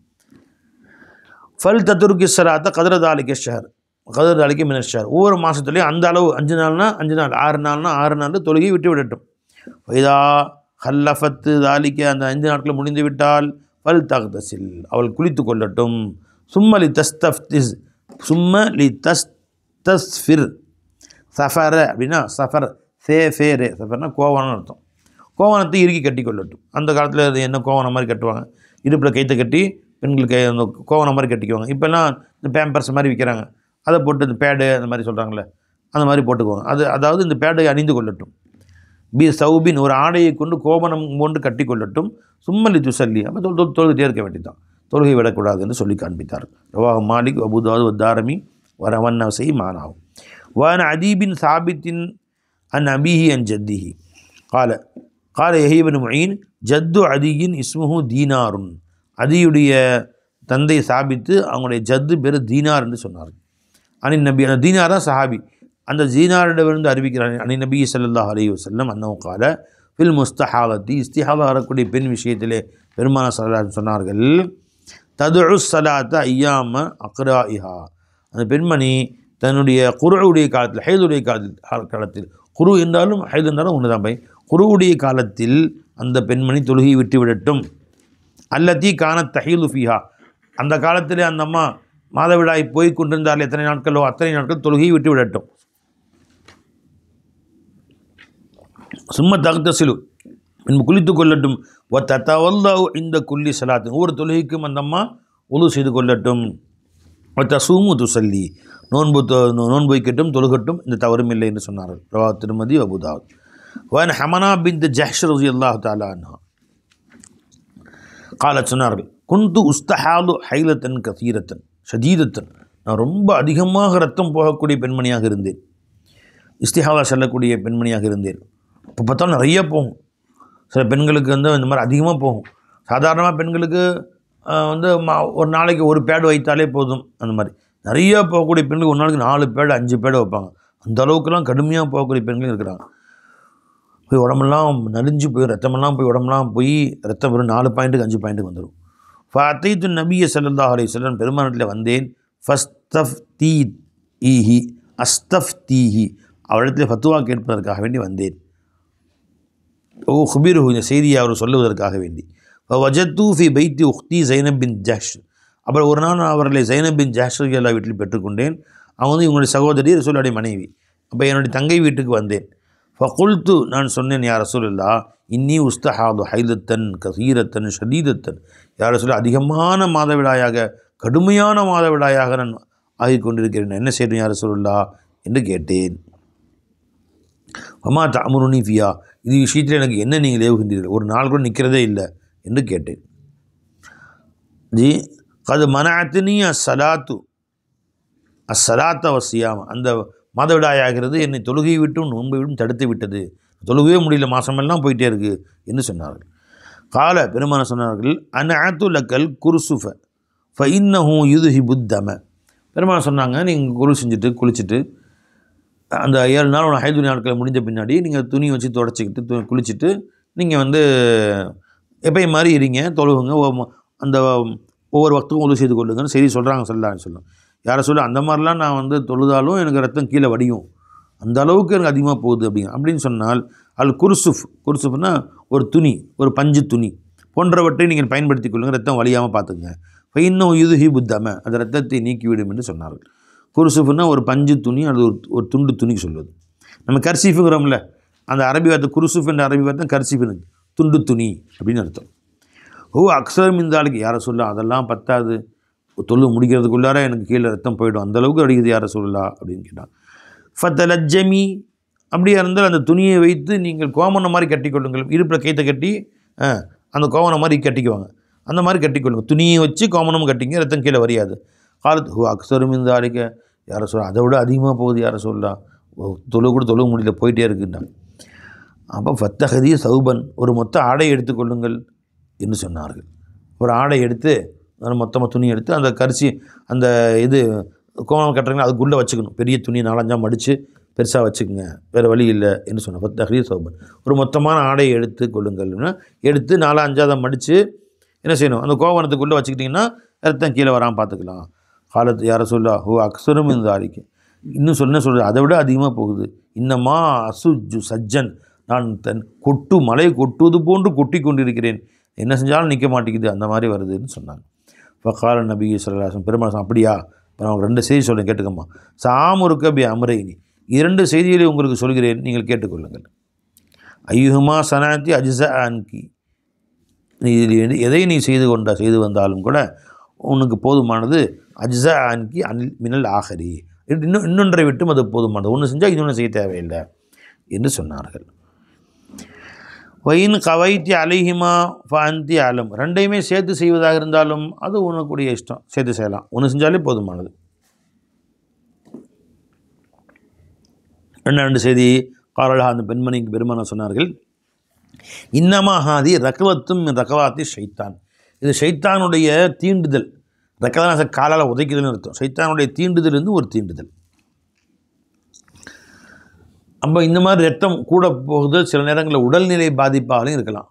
ஃபல் தத்துருக்கு ஸலாத்த கதரதாலிக்க ஷஹர், கதரதாலிக்க மின ஷஹர், ஒவ்வொரு மாதத்துலேயும் அந்த அளவு 5 நாள்னா 5 நாள், 6 நாள்னா 6 நாள் தொழுகை விட்டு விடட்டும். வைதா ஹல்லஃபத்து தாலிக்க, அந்த 5 நாட்கள் முடிந்து விட்டால் ஃபல் தக்தசில், அவள் குளித்து கொள்ளட்டும். சும்மலி தஸ்தஃப்திஸ், சும்மலி தஸ்தஸ்ஃபிர், சஃபர அப்படின்னா சஃபர் ஃபேரே, சஃபர்னா கோவனம்னு அர்த்தம். கோவனத்தை இறுக்கி கட்டி கொள்ளட்டும். அந்த காலத்தில் அது என்ன கோவனம் மாதிரி கட்டுவாங்க, இடுப்பில் கைத்தை கட்டி பெண்களுக்கு அந்த கோவனம் மாதிரி கட்டிக்குவாங்க. இப்போல்லாம் இந்த பேம்பர்ஸ் மாதிரி விற்கிறாங்க, அதை போட்டு இந்த பேடு அந்த மாதிரி சொல்கிறாங்களே, அந்த மாதிரி போட்டுக்குவாங்க. அதாவது இந்த பேடை அணிந்து கொள்ளட்டும். பி சௌபின், ஒரு ஆடையை கொண்டு கோவனம் கொண்டு கட்டி கொள்ளட்டும். சும்மலி துசல்லி, அப்போ தொழுகிட்டே இருக்க வேண்டியதான், தொழுகை விடக்கூடாது என்று சொல்லி காண்பித்தார். ரவாஹு மாலிக் அபூதாவுத் வத்தாரமி வரவன் நசை மானாவும். வான அதீபின் சாபித்தின் அன் அபிஹி அன் ஜத்திஹி கால யஹ்யா இப்னு முஈன் ஜத்து அதியின் இஸ்முஹு தீனாருன், அதியுடைய தந்தை சாபித்து அவங்களுடைய ஜத்து பேர் தீனார் என்று சொன்னார். அனி நபி, அந்த தீனார் தான் சஹாபி, அந்த தீனாரிடமிருந்து அறிவிக்கிறார். அனி நபி ஸல்லல்லாஹு அலைஹி வஸல்லம் அன்னஹு கால ஃபில் முஸ்தஹாலத்தி, இஸ்திஹாதா வரக்கூடிய பெண் விஷயத்திலே பெருமானார் ஸல்லல்லாஹு அலைஹி வஸல்லம் சொன்னார்கள், ததுஉ ஸலாத்த ஐயாம அக்ராஇஹா, அந்த பெண்மணி தன்னுடைய குருவுடைய காலத்தில், ஹைதுடைய காலத்தில், குரு என்றாலும் ஹைது என்றாலும் ஒன்று தான் பை, குருவுடைய காலத்தில் அந்த பெண்மணி தொழுகை விட்டு விடட்டும். அல்லத்தி கானத் தஹீலு ஃபீஹா, அந்த காலத்தில் அந்த அம்மா மாதவிடாய் போய் கொண்டிருந்தால் எத்தனை நாட்களோ அத்தனை நாட்கள் தொழுகையை விட்டு விடட்டும். சும்மா தக்தசிலு, பின்பு குளித்து கொள்ளட்டும். தத்தவல்லாஹு இந்த குல்லி ஸலாத், ஒவ்வொரு தொழுகைக்கும் அந்த அம்மா உது செய்து கொள்ளட்டும். தசூமு துசல்லி, நோன்பு வைக்கட்டும், தொழுகட்டும், இந்த தவறும் இல்லை என்று சொன்னார்கள். ரவா திருமதி அபூதாவுத். வன் ஹமனா பின்த் ஜஹ்ஷ் ரலியல்லாஹு தஆலா அன்ஹா காலத், சொன்னார்கள், குந்து உஸ்தஹாது ஹைலத்தன் கசீரத்தன் ஷதீதத்தன், நான் ரொம்ப அதிகமாக ரத்தம் போகக்கூடிய பெண்மணியாக இருந்தேன், இஸ்திஹாதா செல்லக்கூடிய பெண்மணியாக இருந்தேன். இப்போ பார்த்தாலும் நிறைய போகும். சில பெண்களுக்கு வந்து இந்த மாதிரி அதிகமாக போகும். சாதாரணமாக பெண்களுக்கு வந்து ஒரு நாளைக்கு ஒரு பேடு வைத்தாலே போதும். அந்த மாதிரி நிறைய போகக்கூடிய பெண்கள் ஒரு நாளைக்கு 4 பேடு 5 பேடு வைப்பாங்க. அந்த அளவுக்குலாம் கடுமையாக போகக்கூடிய பெண்களும் இருக்கிறாங்க. போய் உடம்பெல்லாம் நலிஞ்சு போய் ரத்தமெல்லாம் போய் உடம்பெல்லாம் போய் ரத்தம் வெறும் 4 பாயிண்ட்டுக்கு 5 பாயிண்ட்டுக்கு வந்துடும். ஃபஅதைத்து நபிய ஸல்லல்லாஹு அலைஹி வஸல்லம், பெருமானத்தில் வந்தேன். அஸ்தஃப்தீஹி, அவரிடத்தில் ஃபத்துவா கேட்பதற்காக வேண்டி வந்தேன். ஹுபிருஹு, இந்த செய்தியை அவர் சொல்லுவதற்காக வேண்டி. வஜத்து ஃபி பைத்தி உக்தி ஸைனப் பின் ஜஹ்ஷ், அப்புறம் ஒரு நாள் நான் அவர்களை ஸைனப் பின் ஜஹ்ஷ் எல்லா வீட்டில் பெற்றுக்கொண்டேன். அவங்க வந்து இவங்களுடைய சகோதரி ரசூலுல்லாஹ்வுடைய மனைவி. அப்போ என்னுடைய தங்கை வீட்டுக்கு வந்தேன். ஃபகுல்து நான் சொன்னேன் யா ரசூலல்லாஹ் இன்னி உஸ்தஹாது ஹைதத்தன் கசீரத்தன் ஷதீதத்தன் யா ரசூலல்லாஹ் அதிகமான மாதவிடாயாக கடுமையான மாதவிடாயாக நான் ஆகிக்கொண்டிருக்கிறேன், நான் என்ன செய்கிறேன் யா ரசூலல்லாஹ் என்று கேட்டேன். வமா தஅமுருனி ஃபியா இது விஷயத்தில் எனக்கு என்ன நீங்கள் ஏவுகின்றீர்கள், ஒரு நாள் கூட நிற்கிறதே இல்லை என்று கேட்டேன். ஜி கது மனஅத்னி அஸ்ஸலாத்த வஸ்ஸியாம அந்த மாதவிடாயாகிறது என்னை தொழுகை விட்டும் நோன்பை விட்டும் தடுத்து விட்டது, தொழுகவே முடியல, மாதமெல்லாம் போயிட்டே இருக்குது என்று சொன்னார்கள். கால பெருமான சொன்னார்கள் அன்அத்து லக்கல் குர்சுஃப ஃப இன்னஹு யுதுஹிபுத்தம. பெருமான சொன்னாங்க நீங்கள் குரு செஞ்சுட்டு குளிச்சுட்டு அந்த 7 நாள் ஹைது நாட்களை முடிஞ்ச பின்னாடி நீங்கள் துணி வச்சு தொடச்சிக்கிட்டு குளிச்சுட்டு நீங்கள் வந்து எப்பயும் மாதிரி இருங்க, தொழுகுங்க, அந்த ஒவ்வொரு வக்துக்கும் உதவி செய்து கொள்ளுங்கன்னு சரி சொல்கிறாங்க. சொல்லலாம் யாரை சொல்ல அந்த மாதிரிலாம் நான் வந்து தொழுதாலும் எனக்கு ரத்தம் கீழே வடியும், அந்த அளவுக்கு எனக்கு அதிகமாக போகுது அப்படின்னு சொன்னால் குர்சுஃப்னா ஒரு துணி, ஒரு பஞ்சு துணி போன்றவற்றை நீங்கள் பயன்படுத்தி கொள்ளுங்கள், ரத்தம் வலியாமல் பார்த்துங்க. இன்னும் யுதுஹி புத்தம அந்த ரத்தத்தை நீக்கிவிடும் என்று சொன்னார்கள். குர்சுஃப்னா ஒரு பஞ்சு துணி, அது ஒரு துண்டு துணிக்கு சொல்வது. நம்ம கர்சீஃபுங்கிறோம்ல, அந்த அரபி வார்த்தை குர்சுஃப் என்ற அரபி வார்த்தை கர்சீஃபு துண்டு துணி அப்படின்னு அர்த்தம். அக்ஸர் மிந்தாளுக்கு யாரை சொல்ல அதெல்லாம் பத்தாது, தொழு முடிக்கிறதுக்குள்ளார எனக்கு கீழே ரத்தம் போயிடும், அந்தளவுக்கு அடிக்குது யாரை சொல்லலாம் அப்படின்னு கேட்டான். ஃபத்தலஜ்ஜமி அப்படியா இருந்தால் அந்த துணியை வைத்து நீங்கள் கோமணம் மாதிரி கட்டிக்கொள்ளுங்கள், இடுப்பில் கைத்தை கட்டி அந்த கோவணம் மாதிரி கட்டிக்குவாங்க, அந்த மாதிரி கட்டிக்கொள்ளுங்க, துணியை வச்சு கோமணம் கட்டிங்க, ரத்தம் கீழே வரையாது. காலத்து அக்ஸரும் இந்த அடிக்க யாரை சொல்ல அதை விட அதிகமாக போகுது யாரை சொல்லலாம், தொழு முடியல போயிட்டே இருக்குன்றாங்க. அப்போ ஃபத்தஹதி சௌபன் ஒரு மொத்த ஆடை எடுத்துக்கொள்ளுங்கள் என்று சொன்னார்கள். ஒரு ஆடை எடுத்து மொத்தமாக துணி எடுத்து அந்த அந்த இது கோமணம் கட்டுறீங்கன்னா அதுக்குள்ளே வச்சுக்கணும், பெரிய துணி 4-5 மடித்து பெருசாக வச்சுக்கோங்க, வேறு வழி இல்லை என்று சொன்னார். ஃபத்தஹதி சௌபன் ஒரு மொத்தமான ஆடையை எடுத்து கொள்ளுங்கள்னா எடுத்து 4-5 மடித்து என்ன செய்யணும், அந்த கோவணத்துக்குள்ளே வச்சுக்கிட்டிங்கன்னா ரத்தம் கீழே வராமல் பார்த்துக்கலாம். காலத்து யாரை சொல்லா அக்ஸரும் இந்த ஆடிக்கு இன்னும் சொல்கிறது அதை விட அதிகமாக போகுது. இன்னமா அசுஜு சஜ்ஜன் நான் மழை கொட்டுவது போன்று கொட்டி கொண்டிருக்கிறேன், என்ன செஞ்சாலும் நிற்க மாட்டேங்குது, அந்த மாதிரி வருதுன்னு சொன்னாங்க. ஃபகால நபி ஸல்லல்லாஹு அலைஹி வஸல்லம் பெருமாள் அப்படியா, நான் உங்களுக்கு 2 செய்தி சொல்கிறேன் கேட்டுக்கம்மா. சாமுருக்க பி அம்ரைனி 2 செய்திகளை உங்களுக்கு சொல்கிறேன், நீங்கள் கேட்டுக்கொள்ளுங்கள். ஐயுஹுமா சனாத்தி அஜ்ஸா அன்கி நீ எதை நீ செய்து வந்தாலும் கூட உனக்கு போதுமானது. அஜ்ஸா அன்கி அனில் மினல் ஆஹரி இன்னொன்றை விட்டும் அது போதுமானது, ஒன்று செஞ்சால் இன்னொன்று செய்ய தேவையில்லை என்று சொன்னார்கள். வைன் கவைத்தி அலைஹிமா ஃபஅந்தி அலம் 2யுமே சேர்த்து செய்வதாக இருந்தாலும் அது உனக்குடைய இஷ்டம், சேர்த்து செய்யலாம், ஒன்று செஞ்சாலே போதுமானது. 2 செய்தி காரலா அந்த பெண்மணிக்கு பெருமானார் சொன்னார்கள் இன்னமா ஹாதி ரகவத்தும் ரகவாத்தி ஷைத்தான், இது ஷைத்தானுடைய தீண்டுதல், ரகவான காலால் உதைக்குதல்னு அர்த்தம், ஷைத்தானுடைய தீண்டுதல் ஒரு தீண்டுதல். அப்போ இந்த மாதிரி ரத்தம் கூட போகுது சில நேரங்களில் உடல்நிலை பாதிப்பாகவும் இருக்கலாம்.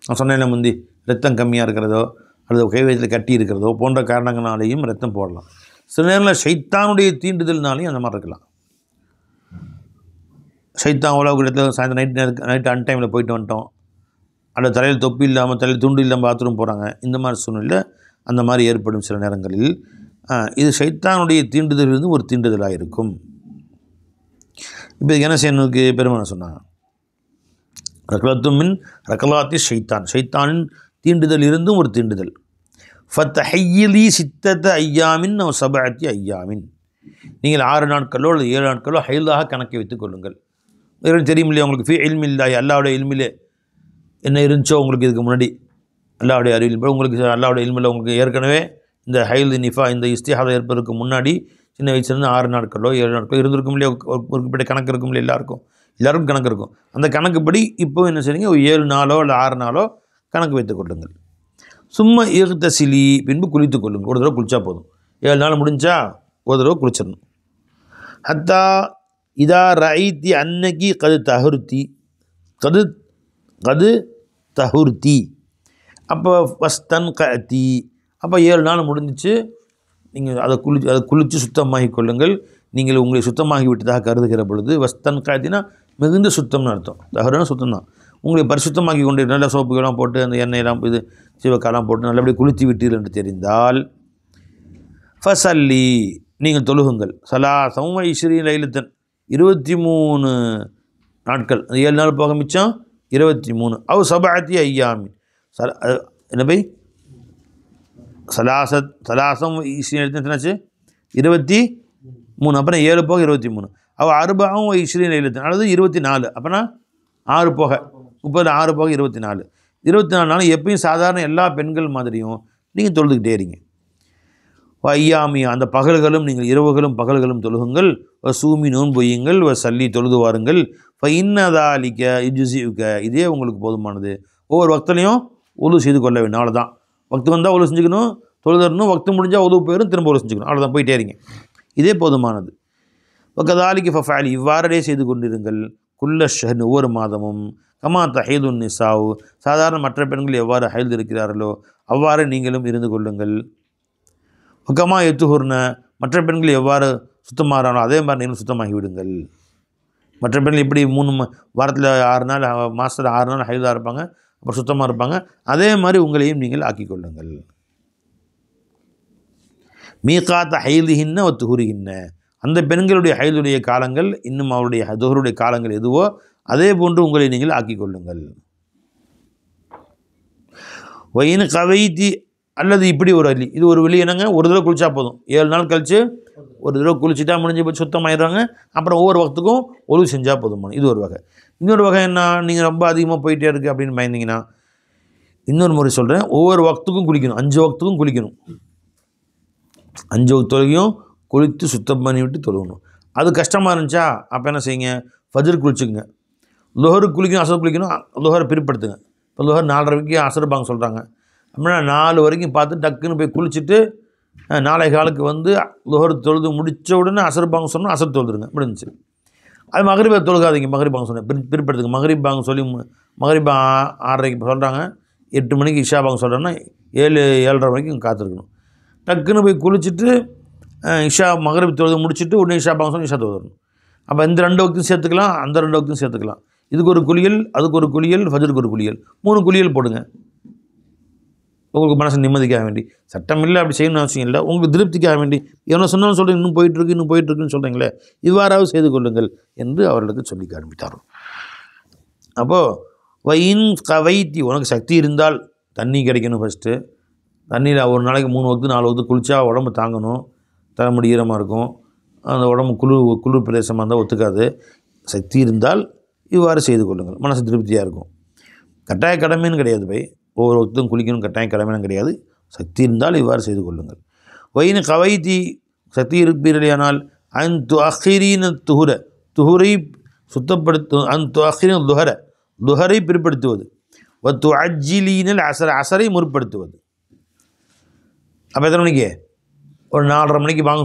நான் சொன்னேன் முந்தி ரத்தம் கம்மியாக இருக்கிறதோ அல்லது கைவயத்தில் கட்டி இருக்கிறதோ போன்ற காரணங்களாலேயும் ரத்தம் போடலாம். சில நேரங்களில் ஷைத்தானுடைய தீண்டுதல்னாலையும் அந்த மாதிரி இருக்கலாம். ஷைத்தான் உலக இடத்துல சாயந்தரம் நைட்டு அன்டைமில் போயிட்டு வந்துட்டோம், அல்லது தலையில் தொப்பி இல்லாமல் தலையில் துண்டு இல்லாமல் பாத்ரூம் போகிறாங்க, இந்த மாதிரி சூழ்நிலை அந்த மாதிரி ஏற்படும் சில நேரங்களில். இது ஷைத்தானுடைய தீண்டுதலிருந்து ஒரு தீண்டுதலாக இருக்கும். இப்போ என்ன செய்யணுக்கு பெருமானார் சொன்னாங்க ரகலத்துமின் ரகலாத்தி ஷைத்தானின் தீண்டுதல் இருந்தும் ஒரு தீண்டுதல். ஃபத்தஹையிலி சித்தத்த ஐயாமின் சபஅத்தி ஐயாமின் நீங்கள் 6 நாட்களோ அல்லது 7 நாட்களோ ஹைலாக கணக்கை வைத்துக் கொள்ளுங்கள். தெரியும் இல்லையா உங்களுக்கு ஃபி இல்மில்லாஹி அல்லாஹ்வுடைய இல்மிலே என்ன இருந்துச்சோ உங்களுக்கு இதுக்கு முன்னாடி அல்லாஹ்வுடைய அறிவில் உங்களுக்கு அல்லாஹ்வுடைய இல்மில் உங்களுக்கு ஏற்கனவே இந்த ஹைல் நிஃபா இந்த இஸ்திஹாதா ஏற்பதற்கு முன்னாடி சின்ன வயசுலேருந்து 6 நாட்களோ 7 நாட்களோ இருந்திருக்கும் இல்லையா, ஒரு குறிப்பிட்ட கணக்கு இருக்கும் இல்லையா, எல்லாருக்கும் கணக்கு இருக்கும். அந்த கணக்குப்படி இப்போ என்ன செய்றீங்க, ஒரு 7 நாளோ இல்லை 6 நாளோ கணக்கு வைத்துக் கொள்ளுங்கள். சும்மா இக்தசிலி பின்பு குளித்து கொள்ளுங்கள், ஒரு தடவை குளித்தா போதும். 7 நாள் முடிஞ்சா ஒரு தடவை குளிச்சிடணும். ஹத்தா இதா ரைத்தி அன்னகி கது தஹுர்த்தி அப்போ ஃபஸ்தன் கத்தி அப்போ 7 நாள் முடிஞ்சிச்சு, நீங்கள் அதை குளித்து சுத்தமாகி கொள்ளுங்கள். நீங்கள் உங்களை சுத்தமாகி விட்டதாக கருதுகிற பொழுது வஸ்தன் காத்தினா மிகுந்த சுத்தம்னு அர்த்தம். தஹருன்னா சுத்தம் தான். உங்களை பரிசுத்தமாக்கி கொண்டு நல்ல சோப்புகள்லாம் போட்டு அந்த எண்ணெயெல்லாம் இது சிவக்காலாம் போட்டு நல்லபடியாக குளித்து விட்டீர்கள் என்று தெரிந்தால் ஃபசல்லி நீங்கள் தொழுகுங்கள். சலா சௌம இஸ்ரீ லைலத்தன் 23 நாட்கள், அந்த 7 நாள் போக மிச்சம் 23. அவ் சபஅத்தி ஐயாமின் என்ன பை சலாசம் எத்தனாச்சு 23, அப்புறம் 7 போக 23. அவள் அறுபாவும் 20 அல்லது 24, அப்போனா 6 போக 30, 6 போக 24. 24 நாள் எப்பயும் சாதாரண எல்லா பெண்கள் மாதிரியும் நீங்கள் தொழுதுகிட்டே இருங்க. ஐயாமியா அந்த பகல்களும் நீங்கள் இரவுகளும் பகல்களும் தொழுகுங்கள். சூமி நோன்பொய்யுங்கள். சல்லி தொழுது வாருங்கள். இன்னதாலிக்க இஜுசிக்க இதே உங்களுக்கு போதுமானது. ஒவ்வொரு வக்திலையும் ஒழு செய்து கொள்ள வேண்டும். அவ்வளோதான். வக்து வந்தால் ஒழு செஞ்சுக்கணும், தொழுதரணும். வக்து முடிஞ்சால் ஒழு போயிடும், திரும்ப ஒழு செஞ்சுக்கணும். அவ்வளோதான், போயிட்டே இருங்க. இதே போதுமானது. கதாலிக்கு ஃபஃபாலி இவ்வாறே செய்து கொண்டிருங்கள். குல்ல ஷஹன் ஒவ்வொரு மாதமும். கமா தஹீதுன் நிசாவு சாதாரண மற்ற பெண்கள் எவ்வாறு ஹைல் இருக்கிறார்களோ அவ்வாறு நீங்களும் இருந்து கொள்ளுங்கள். கமா எத்துஹுர்ன மற்ற பெண்கள் எவ்வாறு சுத்தமாகறானோ அதே மாதிரி நீங்களும் சுத்தமாகி விடுங்கள். மற்ற பெண்கள் இப்படி 3 வாரத்தில் 6 நாள், மாதத்தில் 6 நாள் ஹைலாக இருப்பாங்க, அப்புறம் சுத்தமாக இருப்பாங்க. அதே மாதிரி உங்களையும் நீங்கள் ஆக்கிக் கொள்ளுங்கள். மீகாத்த ஹைலுகின்ன ஒத்துகுறுகின்ன அந்த பெண்களுடைய ஹைலுடைய காலங்கள் இன்னும் அவருடைய துஹருடைய காலங்கள் எதுவோ அதே போன்று உங்களை நீங்கள் ஆக்கிக் கொள்ளுங்கள். ஒயின் கவைத்தி அல்லது இப்படி ஒரு வழி, இது ஒரு வழி என்னங்க, ஒரு தடவை குளிச்சா போதும். 7 நாள் கழித்து ஒரு தடவை குளிச்சுட்டா முடிஞ்சு போய் சுத்தமாயிடுறாங்க. அப்புறம் ஒவ்வொரு வக்துக்கும் ஒழு செஞ்சால் போதுமான இது ஒரு வகை. இன்னொரு வகை என்ன, நீங்கள் ரொம்ப அதிகமாக போயிட்டே இருக்குது அப்படின்னு பயந்தீங்கன்னா இன்னொரு முறை சொல்கிறேன், ஒவ்வொரு வக்துக்கும் குளிக்கணும். 5 வக்துக்கும் குளிக்கணும். 5 வக்து தொழுகையும் குளித்து சுத்தம் பண்ணி விட்டு தொழுகணும். அது கஷ்டமாக இருந்துச்சா அப்போ என்ன செய்யுங்க, ஃபஜ்ர் குளிச்சுக்குங்க. லுஹருக்கு குளிக்கணும், அசர் குளிக்கணும். லுஹரை பிற்படுத்துங்க. இப்போ லுஹர் 4:30 அசர் பாங்க சொல்கிறாங்க அப்படின்னா 4 வரைக்கும் பார்த்து டக்குன்னு போய் குளிச்சுட்டு 4:15 வந்து லுஹர் தொழுது முடித்த உடனே அசர் பாங்க சொன்னால் அசர் தொழுதுருங்க, முடிஞ்சிச்சு. அது மகரிபை தொழுகாதீங்க. மகரிப் பாங்க சொன்னேன் பிற்படுத்துங்க. மகரிப் பாங்க சொல்லி மகரிப் 6:30 சொல்கிறாங்க, 8 மணிக்கு இஷா பாங்க சொல்கிறாங்கன்னா 7-7:30 வரைக்கும் காத்திருக்கணும். டக்குன்னு போய் குளிச்சுட்டு இஷா மகரிப் தொழுது முடிச்சுட்டு உடனே இஷா பாங்க சொன்னால் இஷா தொழுதணும். அப்போ இந்த 2 வக்தும் சேர்த்துக்கலாம், அந்த 2 வக்தும் சேர்த்துக்கலாம். இதுக்கு ஒரு குளியல், அதுக்கு ஒரு குளியல், ஃபஜருக்கு ஒரு குளியல், 3 குளியல் போடுங்க. உங்களுக்கு மனசு நிம்மதிக்காக வேண்டி. சட்டம் இல்லை, அப்படி செய்யணும்னு அவசியம் இல்லை. உங்களுக்கு திருப்திக்காக வேண்டி எவ்வளோ சொன்னாலும் சொல்கிறேன், இன்னும் போயிட்டுருக்குன்னு சொல்கிறீங்களே, இவ்வாறாவது செய்து கொள்ளுங்கள் என்று அவர்களுக்கு சொல்லி காண்பித்தார். அப்போது வயின் கவைத்தி உனக்கு சக்தி இருந்தால் தண்ணி கிடைக்கணும். ஃபஸ்ட்டு தண்ணியில் ஒரு நாளைக்கு 3 வக்து 4 வக்து குளித்தா உடம்பு தாங்கணும், தலைமுடி ஈரமாக இருக்கும், அந்த உடம்பு குளிர் பிரதேசமாக இருந்தால் ஒத்துக்காது. சக்தி இருந்தால் இவ்வாறு செய்து கொள்ளுங்கள், மனசு திருப்தியாக இருக்கும். கட்டாய கடமைன்னு கிடையாது பை, ஒவ்வொரு வக்தும் குளிக்கணும் கட்டாய கடமைன்னு கிடையாது. சக்தி இருந்தால் இவ்வாறு செய்து கொள்ளுங்கள். வயின் கவைத்தி சக்தி இருப்பீர்களானால் அஹ்ரீன துஹுரை சுத்தப்படுத்தும், அஹ்ரீன துஹரை பிற்படுத்துவது, அஜ்ஜிலீனல் அசரை முற்படுத்துவது. அப்போ எத்தனை மணிக்கு, ஒரு 4:30 மணிக்கு பாங்க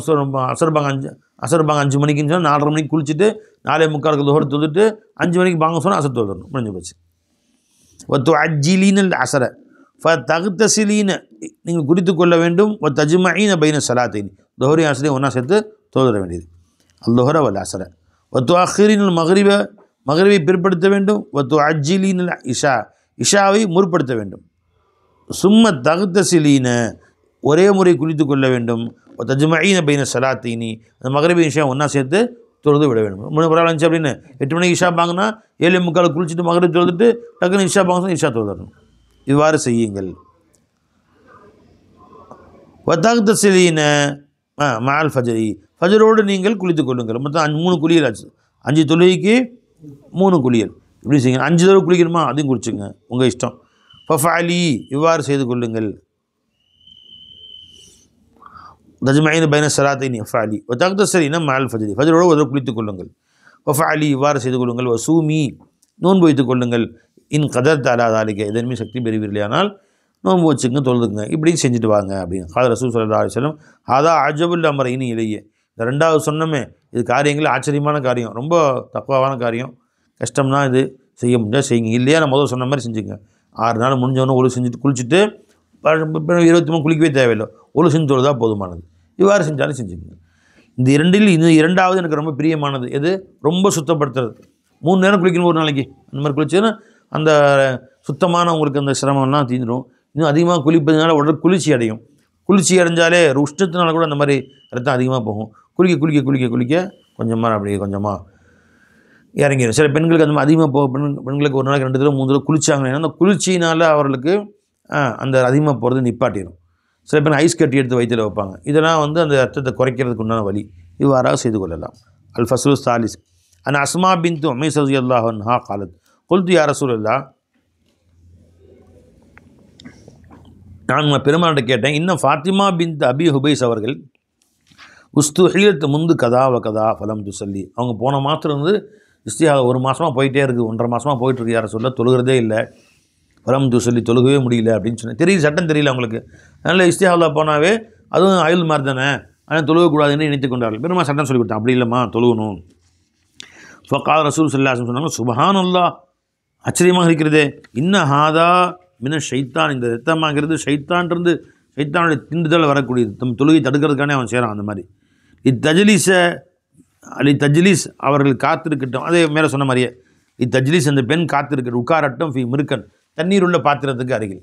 அசர் பாங்க 5 மணிக்குன்னு சொன்னால் 4:30 மணிக்கு குளிச்சுட்டு 4:45 லுஹர் தொழுதுட்டு 5 மணிக்கு பாங்க சொன்னால் அசர் தொழுதணும், முடிஞ்சு போச்சு. அஜ்ஜிலீனல் அசரை தகுத்தசிலீன நீங்கள் குறித்து கொள்ள வேண்டும். தஜ்மஈன பைன சலாத்தைன் லுஹரி அசரையும் ஒன்றா சேர்த்து தொழுத வேண்டியது. அல்லுஹர வல் அசரை. அஹ்ரீனல் மகரிபை பிற்படுத்த வேண்டும். அஜ்ஜிலீனல் இஷாவை முற்படுத்த வேண்டும். சும்ம தகுத்தசிலீன ஒரே முறை குளித்து கொள்ள வேண்டும். தஜ்மஈன பைன சலாத்தினி அந்த மகரிபை இஷா ஒன்றா சேர்த்து தொழுது விட வேண்டும். 3 பரவாயில்ல இருந்துச்சு அப்படின்னு 8 மணிக்கு இஷா பாங்கன்னா 7:45 குளிச்சுட்டு மகரிப் தொழுதுட்டு டக்குன்னு இஷா பாங்க இஷா தொழுதணும். இவ்வாறு செய்யுங்கள். வத்தாக்தசிலீன மால் ஃபஜரி ஃபஜரோடு நீங்கள் குளித்து கொள்ளுங்கள். மொத்தம் 3 குளியல் ஆச்சு. 5 தொழுகைக்கு 3 குளியல். இப்படி செய்யுங்க. 5 தடவை குளிக்கணுமா அதையும் குளிச்சுங்க, உங்கள் இஷ்டம். ஃபஃபாலி இவ்வாறு செய்து கொள்ளுங்கள். தஜ்மஈன பைன சலாத்தைனி ஃபஃபாலி வத்தாக்தசிலீன மால் ஃபஜரி ஃபஜரோடு ஒரு குளித்துக் கொள்ளுங்கள். ஃபஃபாலி இவ்வாறு செய்து கொள்ளுங்கள். வசூமி நோன்பு வைத்துக் கொள்ளுங்கள். இன் கதர் தாலாதாலிக்க இதன்மே சக்தி பெறுவீர்களானால் நோன்பு வச்சுங்க, தொழுதுங்க, இப்படியும் செஞ்சுட்டு வாங்க அப்படின்னு காது ரசூல் ஸல்லல்லாஹு அலைஹி வஸல்லம். அதான் அஜபுல் அமரைனி இலையே. இந்த 2வது சொன்னமே இது காரியங்கள் ஆச்சரியமான காரியம், ரொம்ப தக்குவான காரியம். கஷ்டம்னா இது செய்ய முடிஞ்சால் செய்யுங்க, இல்லையா நான் முதல் சொன்ன மாதிரி செஞ்சுங்க. 6 நாள் முடிஞ்சவொன்னே ஒழு செஞ்சுட்டு குளிச்சுட்டு 23 குளிக்கவே தேவையில்லை, ஒழு செஞ்சு தொழுதா போதுமானது. இவ்வாறு செஞ்சாலும் செஞ்சுக்கங்க. இந்த 2ல் இது 2வது எனக்கு ரொம்ப பிரியமானது. எது ரொம்ப சுத்தப்படுத்துறது. 3 நேரம் குளிக்கணும் ஒரு நாளைக்கு, அந்த மாதிரி குளிச்சுன்னா அந்த சுத்தமான உங்களுக்கு அந்த சிரமம்லாம் தீந்துடும். இன்னும் அதிகமாக குளிப்பதுனால உடல் குளிர்ச்சி அடையும். குளிர்ச்சி அடைஞ்சாலே உஷ்ணத்தினால கூட அந்த மாதிரி ரத்தம் அதிகமாக போகும். குளிக்க கொஞ்சமாக அப்படியே கொஞ்சமாக இறங்கிடும். சில பெண்களுக்கு அந்த மாதிரி அதிகமாக பெண்களுக்கு ஒரு நாளைக்கு 2 தடவை 3 தடவை குளிச்சாங்கன்னா அந்த குளிர்ச்சியினால் அவர்களுக்கு அந்த அதிகமாக போகிறது நிப்பாட்டிடும். சில பேர் ஐஸ் கட்டி எடுத்து வயிற்றில் வைப்பாங்க. இதெல்லாம் வந்து அந்த ரத்தத்தை குறைக்கிறதுக்கு உண்டான வழி. இவ்வாறாக செய்து கொள்ளலாம். அல் ஃபஸ்லு சாலிஸ் அன் அஸ்மா பின்த் உமைஸ் ரலியல்லாஹு அன்ஹா காலத் குல்து யா ரசூலல்லாஹ், நான் பெருமாள்கிட்ட கேட்டேன், இன்னும் ஃபாத்திமா பின்த் அபி ஹுபைஸ் அவர்கள் உஸ்துஹிலத் முந்து கதாவ கதா ஃபலம் துசல்லி, அவங்க போன மாதம் வந்து இஸ்திஹாதா 1 மாதமாக போயிட்டே இருக்குது, 1.5 மாதமாக போயிட்டுருக்கு, யாரை சொல்ல தொழுகிறதே இல்லை, ஃபலம் துசல்லி தொழுகவே முடியல அப்படின்னு சொன்னேன். தெரியல, சட்டம் தெரியல அவங்களுக்கு. அதனால் இஸ்திஹாதா போனாவே அதுவும் ஆயுள் மாதிரி தானே, ஆனால் தொழுகக்கூடாதுன்னு நினைத்து கொண்டார்கள். பெருமா சட்டம் சொல்லி கொடுத்தேன், அப்படி இல்லைம்மா தொழுகணும். ஃபகால் ரசூல் ஸல்லல்லாஹு அலைஹி வஸல்லம் சொன்னாங்க, சுப்ஹானல்லாஹ், ஆச்சரியமாக இருக்கிறதே, இன்ன ஹாதா மின ஷைத்தான், இந்த ரத்தமாகிறது ஷைத்தான்றது, ஷைத்தானுடைய திண்டுதல் வரக்கூடியது, தம் தொழுகை தடுக்கிறதுக்கானே அவன் செய்கிறான். அந்த மாதிரி இத்தஜ்லீஸ் அவர்கள் காத்திருக்கட்டும், அதே மேலே சொன்ன மாதிரியே இத்தஜ்லீஸ் அந்த பெண் காத்திருக்கட்டும், உட்காரட்டும் ஃபி மிருக்கன், தண்ணீர் உள்ள பாத்திரத்துக்கு அருகில்,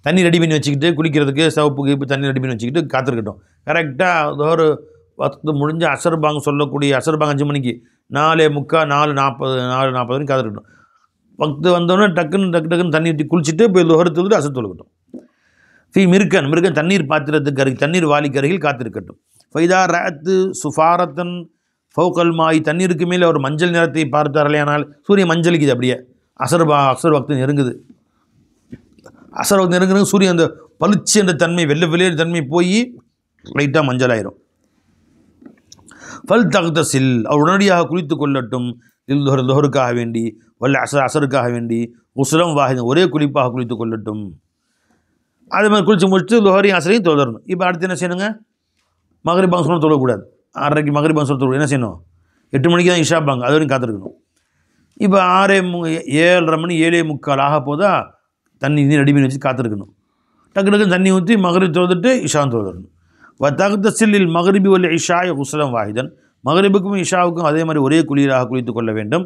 தண்ணி ரெடி பண்ணி வச்சுக்கிட்டு குளிக்கிறதுக்கு சிவப்பு கீப்பு தண்ணி ரெடி பண்ணி வச்சுக்கிட்டு காத்திருக்கட்டும். கரெக்டாக ஒரு 10 முடிஞ்ச அசர்பாங்க சொல்லக்கூடிய அசர்பாங்க 5 மணிக்கு 4:45 4:40 வரைக்கும் காத்திருக்கட்டும். 10 வந்தோடனே டக்குன்னு தண்ணி ஊற்றி குளிச்சுட்டு போய் லொஹர் தொழுது அசர் தொழுகட்டும். ஃபி மிருக்கன் தண்ணீர் பாத்திரத்துக்கு அருகில், தண்ணீர் வாளிக்கு அருகில் காத்திருக்கட்டும். ஃபைதா ரஅத்து சுஃபாரத்தன் ஃபௌகல் மாய், தண்ணீருக்கு மேலே ஒரு மஞ்சள் நிறத்தை பார்த்தார்களேனால், சூரியன் மஞ்சளிக்குது அப்படியே, அசர் வக்து நெருங்குது, அசர் வக்து நெருங்குறது சூரியன் அந்த பளிச்சு என்ற தன்மை, வெள்ளை தன்மை போய் லைட்டாக மஞ்சள் ஆயிரும். ஃபல் தக்தசில், அவர் உடனடியாக குளித்து கொள்ளட்டும், லொஹருக்காக வேண்டி, வல்ல அசருக்காக வேண்டி, உஸ்ரம் வாஹிதன் ஒரே குளிப்பாக குளித்து கொள்ளட்டும். அதே மாதிரி குளித்து முடிச்சுட்டு லொஹரையும் அசரையும் தொழுதரணும். இப்போ அடுத்து என்ன செய்யணுங்க, மகரிப் பாங்கு சொன்னால் தொழக்கூடாது, 6:30 மகரிப் பாங்கு சொல்ல தொழுது என்ன செய்யணும், 8 மணிக்கு தான் இஷா பாங்கு, அது வரைக்கும் காத்திருக்கணும். இப்போ 7:30 மணி 7:45 ஆக போதா தண்ணி ரெடி பண்ணி வச்சு காத்திருக்கணும். டக்கு தண்ணி ஊற்றி மகரிப் தொழுதுட்டு இஷான் தொழுதரணும். தக்தசில் மகரிபி வல்ல இஷாய உஸ்லம் வாஹிதன், மகரிபுக்கும் இஷாவுக்கும் அதே மாதிரி ஒரே குளிராக குளித்து கொள்ள வேண்டும்.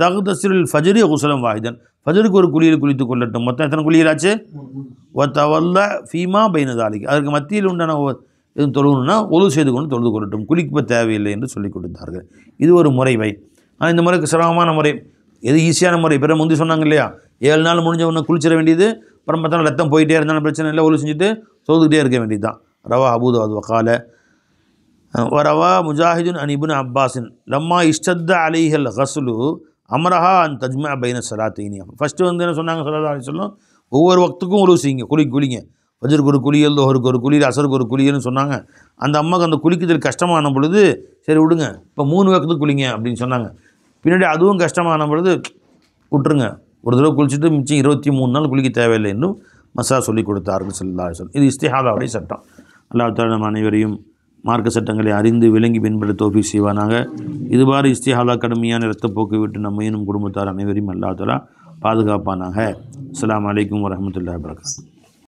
தக்தசில் ஃபஜ்ரி உஸ்லம் வாஹிதன், ஃபஜருக்கு ஒரு குளியில் குளித்து கொள்ளட்டும். மொத்தம் எத்தனை குளியலாச்சு, வல்ல ஃபீமா பைனதாலிக்கு, அதற்கு மத்தியில் உண்டான எதுவும் தொழுகணும்னா ஒழு செய்து கொண்டு தொழுது கொள்ளட்டும், குளிக்க தேவையில்லை என்று சொல்லிக் கொடுத்தார்கள். இது ஒரு முறைவை. ஆனால் இந்த முறைக்கு சிரமமான முறை, எது ஈஸியான முறை, பிற முந்தி சொன்னாங்க இல்லையா, 7 நாள் முடிஞ்ச உடனே குளிச்சிட வேண்டியது, அப்புறம் பார்த்தா ரத்தம் போயிட்டே இருந்தாலும் பிரச்சனை இல்லை, ஒழு செஞ்சுட்டு தொழுதுகிட்டே இருக்க வேண்டியது தான். ரவா அபூதாவுத் வகால வரவா முஜாஹிதுன் அன் இப்னு அப்பாஸின் லம்மா இஷ்டத்த அலைஹல் ஹஸ்லு அமரஹா அன் தஜ்மா பைன சலாத்தீனி. ஃபஸ்ட்டு வந்து என்ன சொன்னாங்க ஸல்லல்லாஹு அலைஹி வஸல்லம், ஒவ்வொரு வக்துக்கும் ஒழு செய்யுங்க, குளிங்க, ஃபஜ்ருக்கு ஒரு குளியல், லொஹருக்கு ஒரு குளியல், அசருக்கு ஒரு குளியல்னு சொன்னாங்க. அந்த அம்மாவுக்கு அந்த குளிக்கிறதுக்கு கஷ்டமான பொழுது சரி விடுங்க, இப்போ 3 வக்துக்கு குளிங்க அப்படின்னு சொன்னாங்க. பின்னாடி அதுவும் கஷ்டமான பொழுது விட்டுருங்க, ஒரு தடவை குளிச்சுட்டு மிச்சம் 23 நாள் குளிக்க தேவையில்லை என்றும் மசா சொல்லிக் கொடுத்தார்கள் ஸல்லல்லாஹு அலைஹி வஸல்லம். இது இஸ்திஹாதாவுடைய சட்டம். அல்லாஹ் தஆலா நம் அனைவரையும் மார்க்க சட்டங்களை அறிந்து விளங்கி பின்பற்ற தௌஃபீக் செய்வானாக. இதுபாறு இஸ்திஹாதா கடுமையான இரத்தப்போக்கு விட்டு நம்மையும் குடும்பத்தார் அனைவரையும் அல்லாஹ் தஆலா பாதுகாப்பானாக. அஸ்ஸலாமு அலைக்கும் வரஹ்மத்துல்லாஹி வபரகாத்துஹு.